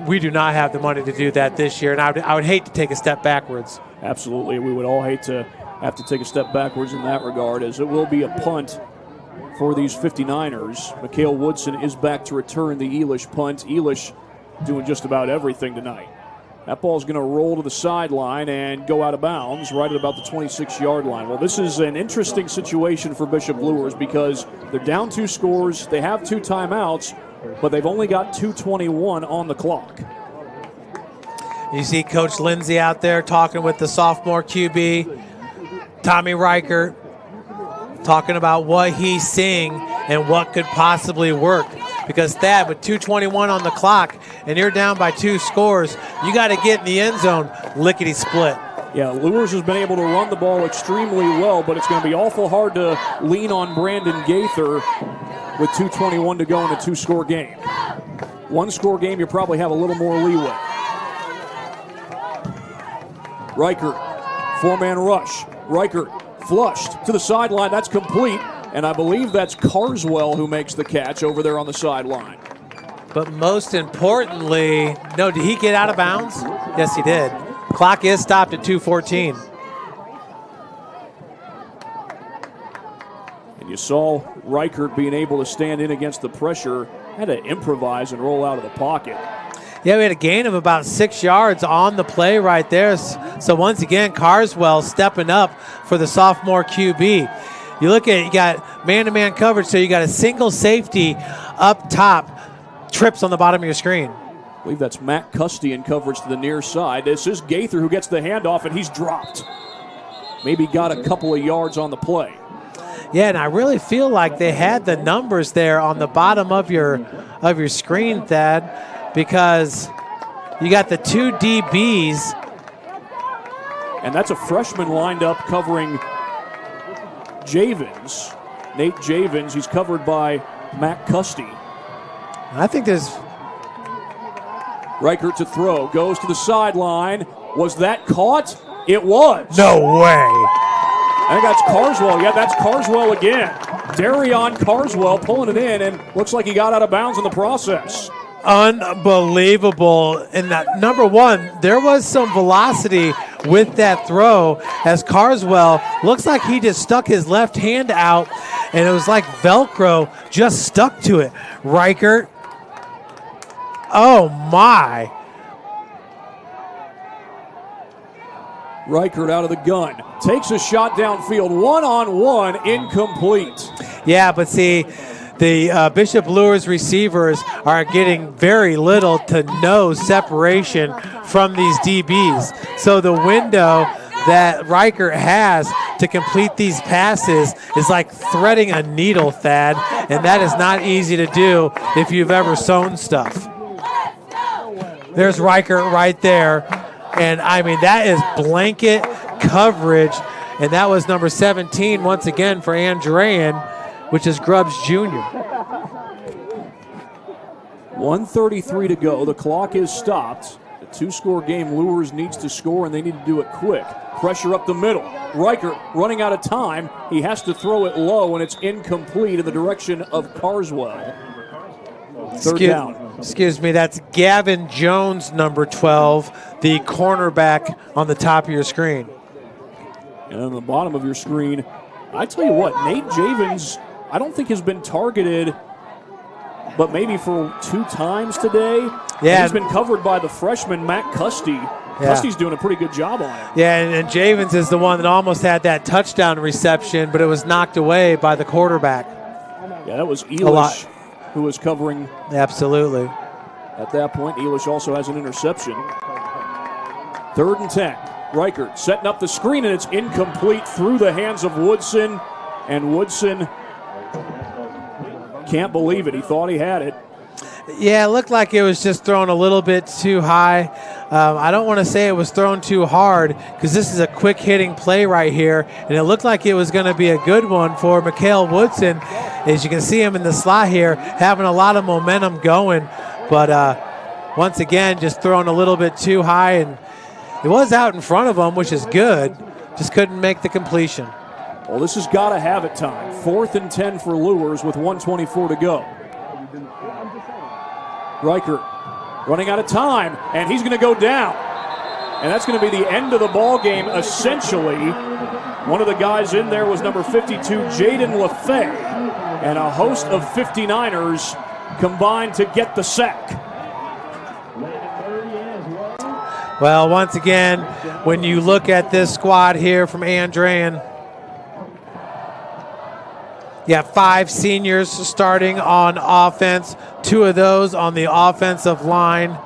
We do not have the money to do that this year, and I would hate to take a step backwards. Absolutely, we would all hate to have to take a step backwards in that regard, as it will be a punt for these 59ers. Mikhail Woodson is back to return the Elish punt. Elish doing just about everything tonight. That ball's going to roll to the sideline and go out of bounds right at about the 26-yard line. Well, this is an interesting situation for Bishop Luers because they're down 2 scores. They have 2 timeouts, but they've only got 2:21 on the clock. You see Coach Lindsay out there talking with the sophomore QB, Tommy Reichert, talking about what he's seeing and what could possibly work. Because Thad, with 2:21 on the clock and you're down by 2 scores, you got to get in the end zone lickety-split. Yeah, Luers has been able to run the ball extremely well, but it's going to be awful hard to lean on Brandon Gaither with 2:21 to go in a 2-score game. 1-score game, you probably have a little more leeway. Reichert, 4-man rush. Reichert flushed to the sideline. That's complete. And I believe that's Carswell who makes the catch over there on the sideline. But most importantly, no, did he get out of bounds? Yes, he did. Clock is stopped at 2:14. And you saw Reichert being able to stand in against the pressure, had to improvise and roll out of the pocket. Yeah, we had a gain of about 6 yards on the play right there. So once again, Carswell stepping up for the sophomore QB. You look at it, you got man-to-man coverage, so you got a single safety up top, trips on the bottom of your screen. I believe that's Matt Custy in coverage to the near side. This is Gaither who gets the handoff, and he's dropped. Maybe got a couple of yards on the play. Yeah, and I really feel like they had the numbers there on the bottom of your screen, Thad. because you got the two DBs. And that's a freshman lined up covering Javins. Nate Javins. He's covered by Matt Custy. I think there's... Reichert to throw. Goes to the sideline. Was that caught? It was. No way. I think that's Carswell. Yeah, that's Carswell again. Darion Carswell pulling it in, and looks like he got out of bounds in the process. Unbelievable. And that, number one, there was some velocity with that throw as Carswell looks like he just stuck his left hand out, and it was like Velcro just stuck to it. Reichert. Oh, my. Reichert out of the gun. Takes a shot downfield. One-on-one, incomplete. Yeah, but see, the Bishop Luers receivers are getting very little to no separation from these DBs. So the window that Reichert has to complete these passes is like threading a needle, Thad, and that is not easy to do if you've ever sewn stuff. There's Reichert right there, and I mean, that is blanket coverage, and that was number 17 once again for Andrean, which is Grubbs Jr. 1:33 to go. The clock is stopped. A two-score game. Luers needs to score, and they need to do it quick. Pressure up the middle. Reichert running out of time. He has to throw it low, and it's incomplete in the direction of Carswell. Third down. Excuse me, that's Gavin Jones, number 12, the cornerback on the top of your screen. And on the bottom of your screen, I tell you what, Nate Javins, I don't think has been targeted, but maybe for 2 times today. Yeah. And he's been covered by the freshman, Matt Custy. Yeah. Custy's doing a pretty good job on it. Yeah, and Javins is the one that almost had that touchdown reception, but it was knocked away by the quarterback. Yeah, that was Elish who was covering. Absolutely. At that point, Elish also has an interception. 3rd and 10. Reichert setting up the screen, and it's incomplete through the hands of Woodson. And Woodson can't believe it. He thought he had it. Yeah, it looked like it was just thrown a little bit too high. I don't want to say it was thrown too hard because this is a quick hitting play right here, and it looked like it was going to be a good one for Mikhail Woodson. As you can see him in the slot here, having a lot of momentum going, but once again, just thrown a little bit too high, and it was out in front of him, which is good. Just couldn't make the completion. Well, this has got to have it time. 4th and 10 for Luers with 1:24 to go. Reichert running out of time, and he's going to go down. And that's going to be the end of the ball game, essentially. One of the guys in there was number 52, Jaden LaFay, and a host of 59ers combined to get the sack. Well, once again, when you look at this squad here from Andrean, you have 5 seniors starting on offense, 2 of those on the offensive line.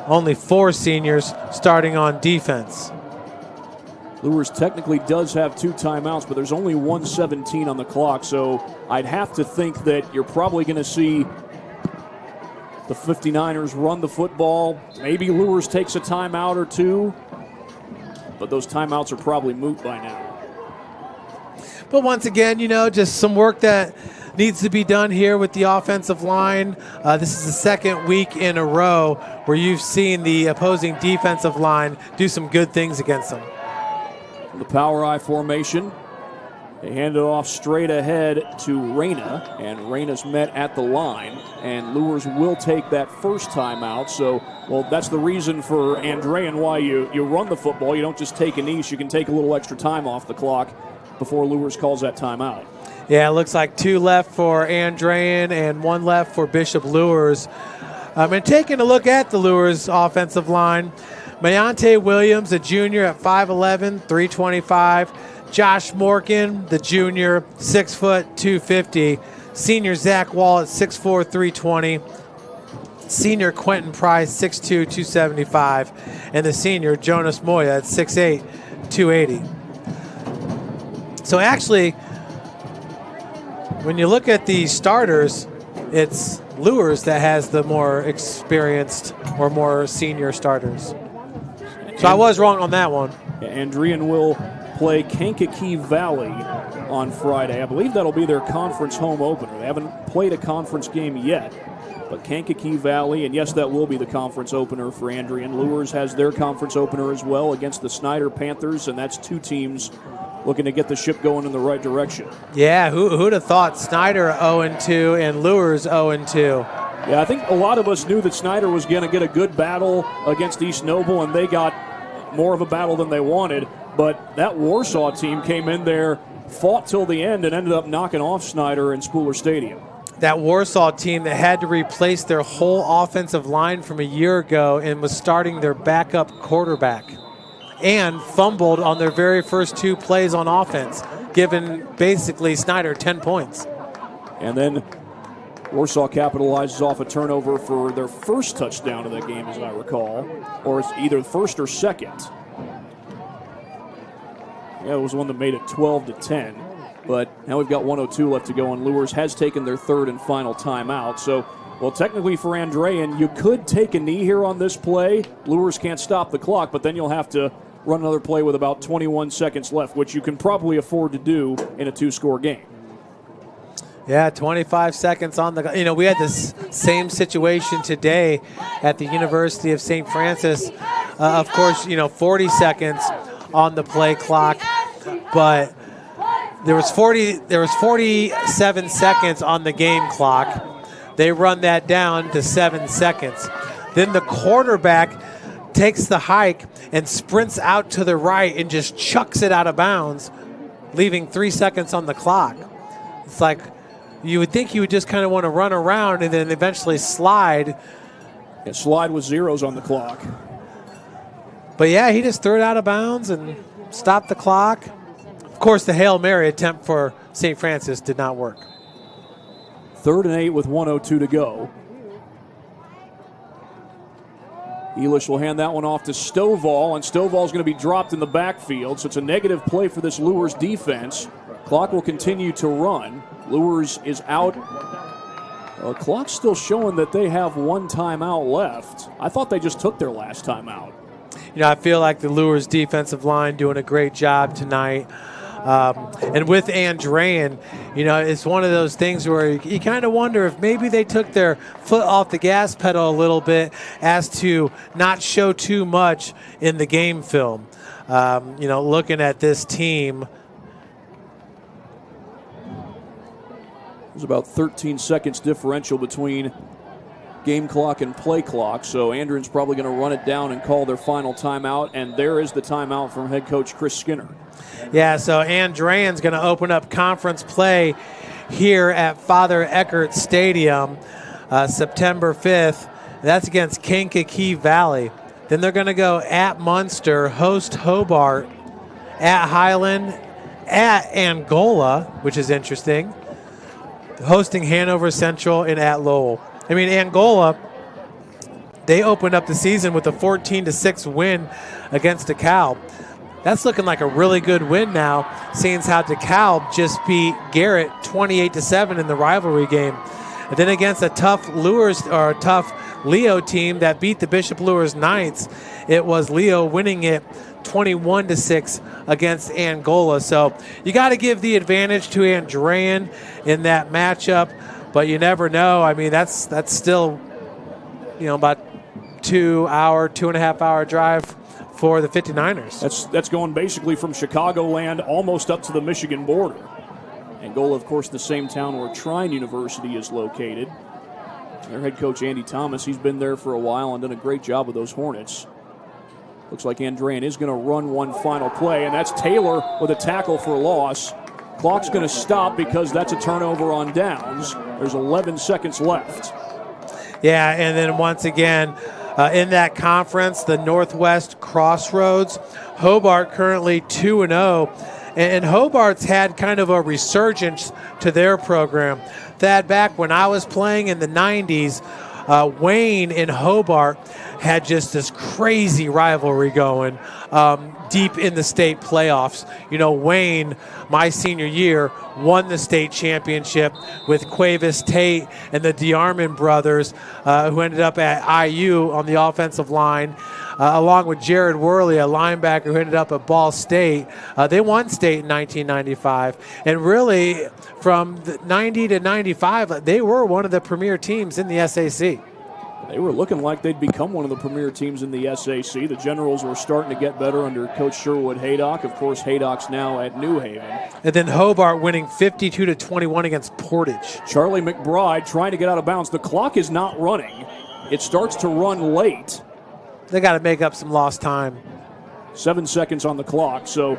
Only 4 seniors starting on defense. Luers technically does have 2 timeouts, but there's only 1:17 on the clock, so I'd have to think that you're probably going to see the 59ers run the football. Maybe Luers takes a timeout or 2, but those timeouts are probably moot by now. But once again, you know, just some work that needs to be done here with the offensive line. This is the 2nd week in a row where you've seen the opposing defensive line do some good things against them. The power I formation. They hand it off straight ahead to Reyna, and Reyna's met at the line, and Luers will take that first timeout. So, well, that's the reason for Andrean why you run the football. You don't just take a niche. You can take a little extra time off the clock before Luers calls that timeout. Yeah, it looks like 2 left for Andrean and 1 left for Bishop Luers. And taking a look at the Luers offensive line, Mayante Williams, a junior at 5'11", 325. Josh Morgan, the junior, 6 foot, 250. Senior Zach Wall at 6'4", 320. Senior Quentin Price, 6'2", 275. And the senior Jonas Moya at 6'8", 280. So actually, when you look at the starters, it's Luers that has the more experienced or more senior starters. So I was wrong on that one. Andrean will play Kankakee Valley on Friday. I believe that'll be their conference home opener. They haven't played a conference game yet. But Kankakee Valley, and yes, that will be the conference opener for Andrean. Luers has their conference opener as well against the Snyder Panthers, and that's two teams looking to get the ship going in the right direction. Yeah, who'd have thought Snyder 0-2 and Luers 0-2? Yeah, I think a lot of us knew that Snyder was going to get a good battle against East Noble, and they got more of a battle than they wanted. But that Warsaw team came in there, fought till the end, and ended up knocking off Snyder in Spooler Stadium. That Warsaw team that had to replace their whole offensive line from a year ago and was starting their backup quarterback and fumbled on their very first 2 plays on offense, giving basically Snyder 10 points. And then Warsaw capitalizes off a turnover for their first touchdown of the game, as I recall, or it's either first or second. Yeah, it was one that made it 12-10. But now we've got 1:02 left to go, and Luers has taken their third and final timeout. So, well, technically for Andrean, you could take a knee here on this play. Luers can't stop the clock, but then you'll have to run another play with about 21 seconds left, which you can probably afford to do in a 2-score game. Yeah, 25 seconds on the. We had this same situation today at the University of St. Francis. Of course, 40 seconds on the play clock, but there was 47 seconds on the game clock. They run that down to 7 seconds. Then the quarterback takes the hike and sprints out to the right and just chucks it out of bounds, leaving 3 seconds on the clock. It's like you would think you would just kind of want to run around and then eventually slide. Yeah, slide with zeros on the clock. But yeah, he just threw it out of bounds and stopped the clock. Of course, the Hail Mary attempt for St. Francis did not work. 3rd and 8 with 1:02 to go. Elish will hand that one off to Stovall, and Stovall's going to be dropped in the backfield, so it's a negative play for this Luers defense. Clock will continue to run. Luers is out. Clock's still showing that they have 1 timeout left. I thought they just took their last timeout. I feel like the Luers defensive line doing a great job tonight. And with Andrean, it's one of those things where you kind of wonder if maybe they took their foot off the gas pedal a little bit as to not show too much in the game film. Looking at this team. There's about 13 seconds differential between game clock and play clock, so Andrean's probably going to run it down and call their final timeout, and there is the timeout from head coach Chris Skinner. Yeah, so Andrean's going to open up conference play here at Father Eckert Stadium September 5th. That's against Kankakee Valley. Then they're going to go at Munster, host Hobart, at Highland, at Angola, which is interesting, hosting Hanover Central, and at Lowell. Angola, they opened up the season with a 14-6 win against DeKalb. That's looking like a really good win now, seeing how DeKalb just beat Garrett 28-7 in the rivalry game. And then against a tough Leo team that beat the Bishop Luers Knights, it was Leo winning it 21-6 against Angola. So you got to give the advantage to Andrean in that matchup. But you never know. That's still, about 2.5 hour drive for the 59ers. That's going basically from Chicagoland almost up to the Michigan border. Angola, of course, the same town where Trine University is located. Their head coach, Andy Thomas, he's been there for a while and done a great job with those Hornets. Looks like Andrean is going to run one final play, and that's Taylor with a tackle for a loss. Clock's going to stop because that's a turnover on downs. There's 11 seconds left. Yeah, and then once again, in that conference, the Northwest Crossroads, Hobart currently 2-0. And Hobart's had kind of a resurgence to their program. That back when I was playing in the 90s, Wayne and Hobart had just this crazy rivalry going deep in the state playoffs. You know, Wayne, my senior year, won the state championship with Quavis Tate and the DeArmond brothers, who ended up at IU on the offensive line, along with Jared Worley, a linebacker who ended up at Ball State. They won state in 1995. And really, from 90 to 95, they were one of the premier teams in the SAC. They were looking like they'd become one of the premier teams in the SAC. The Generals were starting to get better under Coach Sherwood Haydock. Of course, Haydock's now at New Haven. And then Hobart winning 52-21 against Portage. Charlie McBride trying to get out of bounds. The clock is not running. It starts to run late. They got to make up some lost time. 7 seconds on the clock. So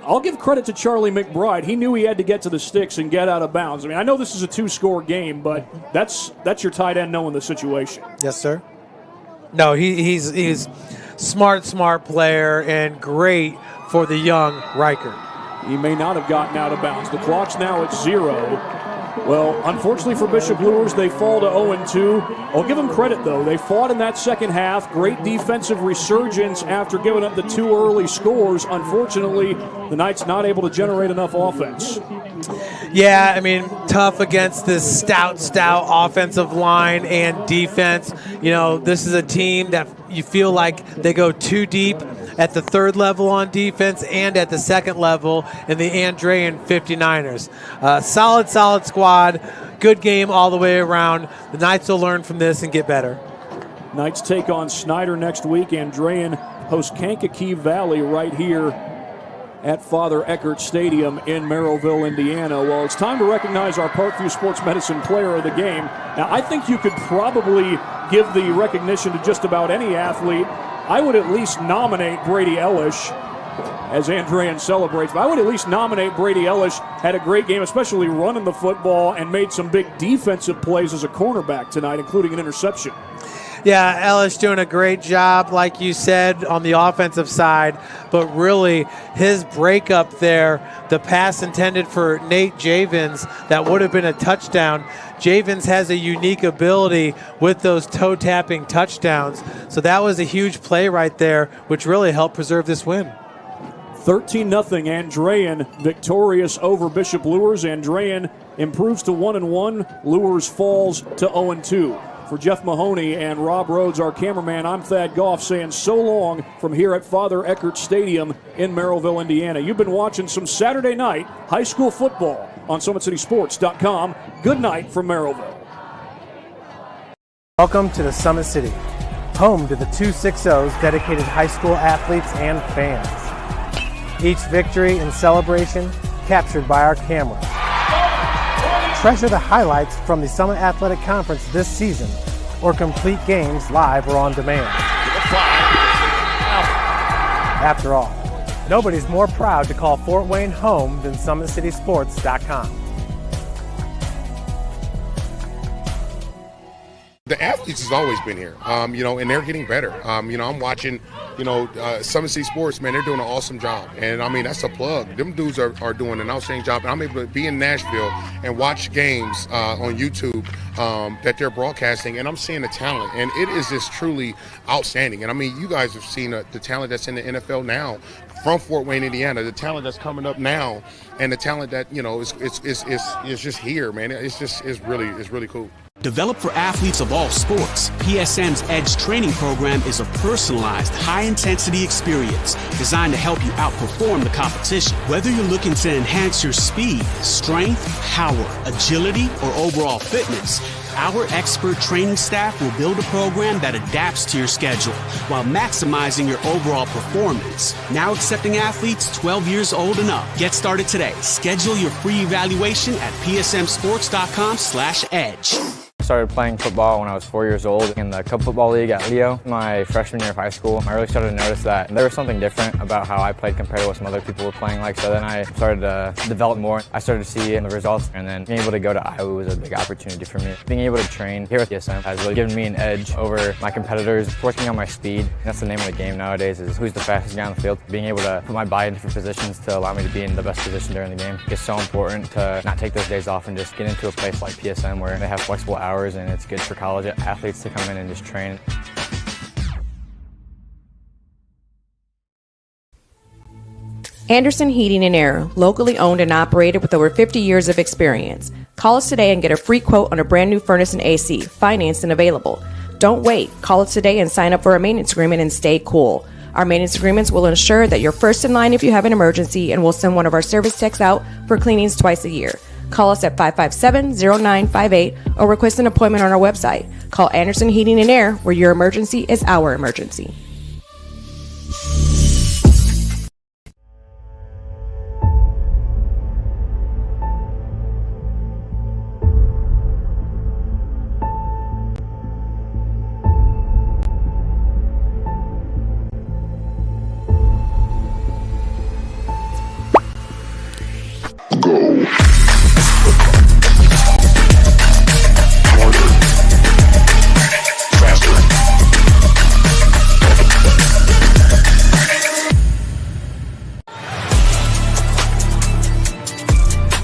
I'll give credit to Charlie McBride. He knew he had to get to the sticks and get out of bounds. I mean, I know this is a 2-score game, but that's your tight end knowing the situation. Yes, sir. No, he's smart player and great for the young Riker. He may not have gotten out of bounds. The clock's now at 0. Well, unfortunately for Bishop Luers, they fall to 0-2. I'll give them credit, though. They fought in that second half. Great defensive resurgence after giving up the 2 early scores. Unfortunately, the Knights not able to generate enough offense. Yeah, I mean, tough against this stout offensive line and defense. You know, this is a team that you feel like they go too deep at the third level on defense and at the second level in the Andrean 59ers. Solid squad. Good game all the way around. The Knights will learn from this and get better. Knights take on Snyder next week. Andrean hosts Kankakee Valley right here at Father Eckert Stadium in Merrillville, Indiana. Well, it's time to recognize our Parkview Sports Medicine player of the game. Now, I think you could probably give the recognition to just about any athlete. I would at least nominate Brady Ellish as Andrean celebrates. But I would at least nominate Brady Ellish. Had a great game, especially running the football, and made some big defensive plays as a cornerback tonight, including an interception. Yeah, Ellis doing a great job, like you said, on the offensive side. But really, his breakup there, the pass intended for Nate Javins, that would have been a touchdown. Javins has a unique ability with those toe-tapping touchdowns. So that was a huge play right there, which really helped preserve this win. 13-0, Andrean victorious over Bishop Luers. Andrean improves to 1-1. Luers falls to 0-2. For Jeff Mahoney and Rob Rhodes, our cameraman, I'm Thad Goff saying so long from here at Father Eckert Stadium in Merrillville, Indiana. You've been watching some Saturday night high school football on SummitCitySports.com. Good night from Merrillville. Welcome to the Summit City, home to the 260's dedicated high school athletes and fans. Each victory and celebration captured by our cameras. Treasure the highlights from the Summit Athletic Conference this season, or complete games live or on demand. After all, nobody's more proud to call Fort Wayne home than SummitCitySports.com. The athletes has always been here, and they're getting better. I'm watching, Summit City Sports, man, they're doing an awesome job. And, that's a plug. Them dudes are doing an outstanding job. And I'm able to be in Nashville and watch games on YouTube that they're broadcasting, and I'm seeing the talent. And it is just truly outstanding. And, you guys have seen the talent that's in the NFL now from Fort Wayne, Indiana, the talent that's coming up now, and the talent that, is just here, man. It's really cool. Developed for athletes of all sports, PSM's Edge training program is a personalized, high-intensity experience designed to help you outperform the competition. Whether you're looking to enhance your speed, strength, power, agility, or overall fitness, our expert training staff will build a program that adapts to your schedule while maximizing your overall performance. Now accepting athletes 12 years old and up. Get started today. Schedule your free evaluation at psmsports.com/edge. I started playing football when I was 4 years old in the Cup Football League at Leo. My freshman year of high school, I really started to notice that there was something different about how I played compared to what some other people were playing like. So then I started to develop more. I started to see the results, and then being able to go to Iowa was a big opportunity for me. Being able to train here at PSM has really given me an edge over my competitors. Working on my speed, and that's the name of the game nowadays, is who's the fastest guy on the field. Being able to put my body in different positions to allow me to be in the best position during the game. It's so important to not take those days off and just get into a place like PSM where they have flexible hours hours, and it's good for college athletes to come in and just train. Anderson Heating and Air, locally owned and operated with over 50 years of experience. Call us today and get a free quote on a brand new furnace and AC, financed and available. Don't wait. Call us today and sign up for a maintenance agreement and stay cool. Our maintenance agreements will ensure that you're first in line if you have an emergency, and we'll send one of our service techs out for cleanings twice a year. Call us at 557-0958 or request an appointment on our website. Call Anderson Heating and Air, where your emergency is our emergency.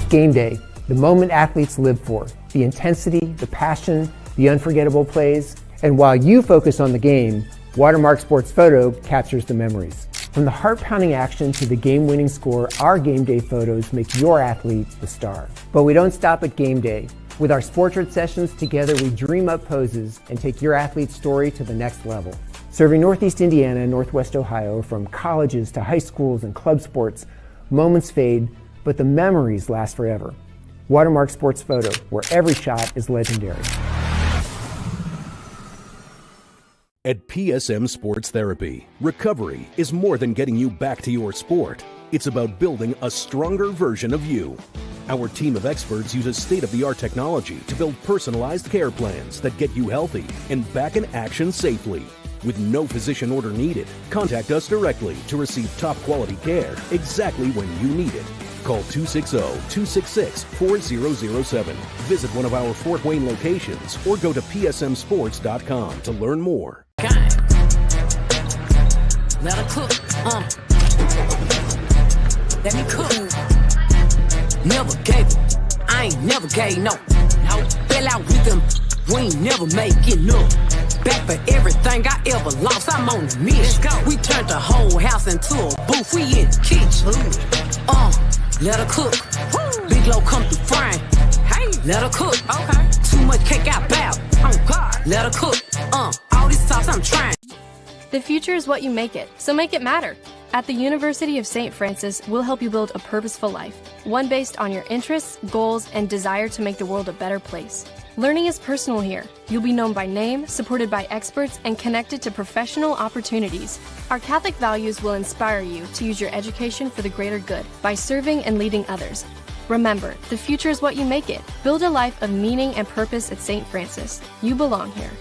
Game day, the moment athletes live for, the intensity, the passion, the unforgettable plays, and while you focus on the game, Watermark Sports Photo captures the memories. From the heart-pounding action to the game-winning score, our game day photos make your athlete the star. But we don't stop at game day. With our Sportrait sessions, together we dream up poses and take your athlete's story to the next level. Serving Northeast Indiana and Northwest Ohio, from colleges to high schools and club sports, moments fade, but the memories last forever. Watermark Sports Photo, where every shot is legendary. At PSM Sports Therapy, recovery is more than getting you back to your sport. It's about building a stronger version of you. Our team of experts uses state-of-the-art technology to build personalized care plans that get you healthy and back in action safely. With no physician order needed, contact us directly to receive top-quality care exactly when you need it. Call 260-266-4007. Visit one of our Fort Wayne locations or go to psmsports.com to learn more. Let her cook, let me cook. Never gave it, I ain't never gave no. Fell out with them, we ain't never make enough. Back for everything I ever lost, I'm on the mission. We turned the whole house into a booth, we in the kitchen. Let her cook. Big low come through frying. Hey, let her cook. Okay. Too much cake out bow. Oh God. Let her cook. All this sauce I'm trying. The future is what you make it, so make it matter. At the University of St. Francis, we'll help you build a purposeful life, one based on your interests, goals, and desire to make the world a better place. Learning is personal here. You'll be known by name, supported by experts, and connected to professional opportunities. Our Catholic values will inspire you to use your education for the greater good by serving and leading others. Remember, the future is what you make it. Build a life of meaning and purpose at St. Francis. You belong here.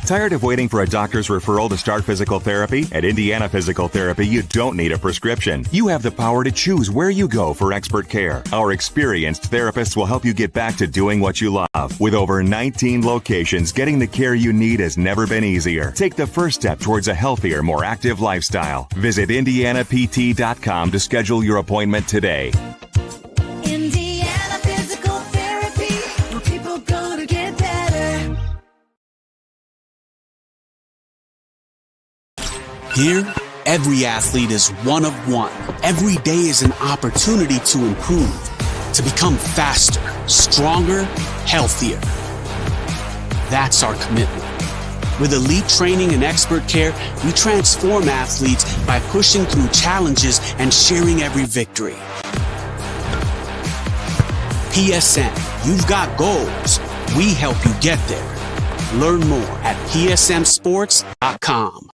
Tired of waiting for a doctor's referral to start physical therapy? At Indiana Physical Therapy, you don't need a prescription. You have the power to choose where you go for expert care. Our experienced therapists will help you get back to doing what you love. With over 19 locations, getting the care you need has never been easier. Take the first step towards a healthier, more active lifestyle. Visit IndianaPT.com to schedule your appointment today. Indiana Physical Therapy, where people go to get better. Here, every athlete is one of one. Every day is an opportunity to improve, to become faster, stronger, healthier. That's our commitment. With elite training and expert care, we transform athletes by pushing through challenges and sharing every victory. PSM, you've got goals. We help you get there. Learn more at psmsports.com.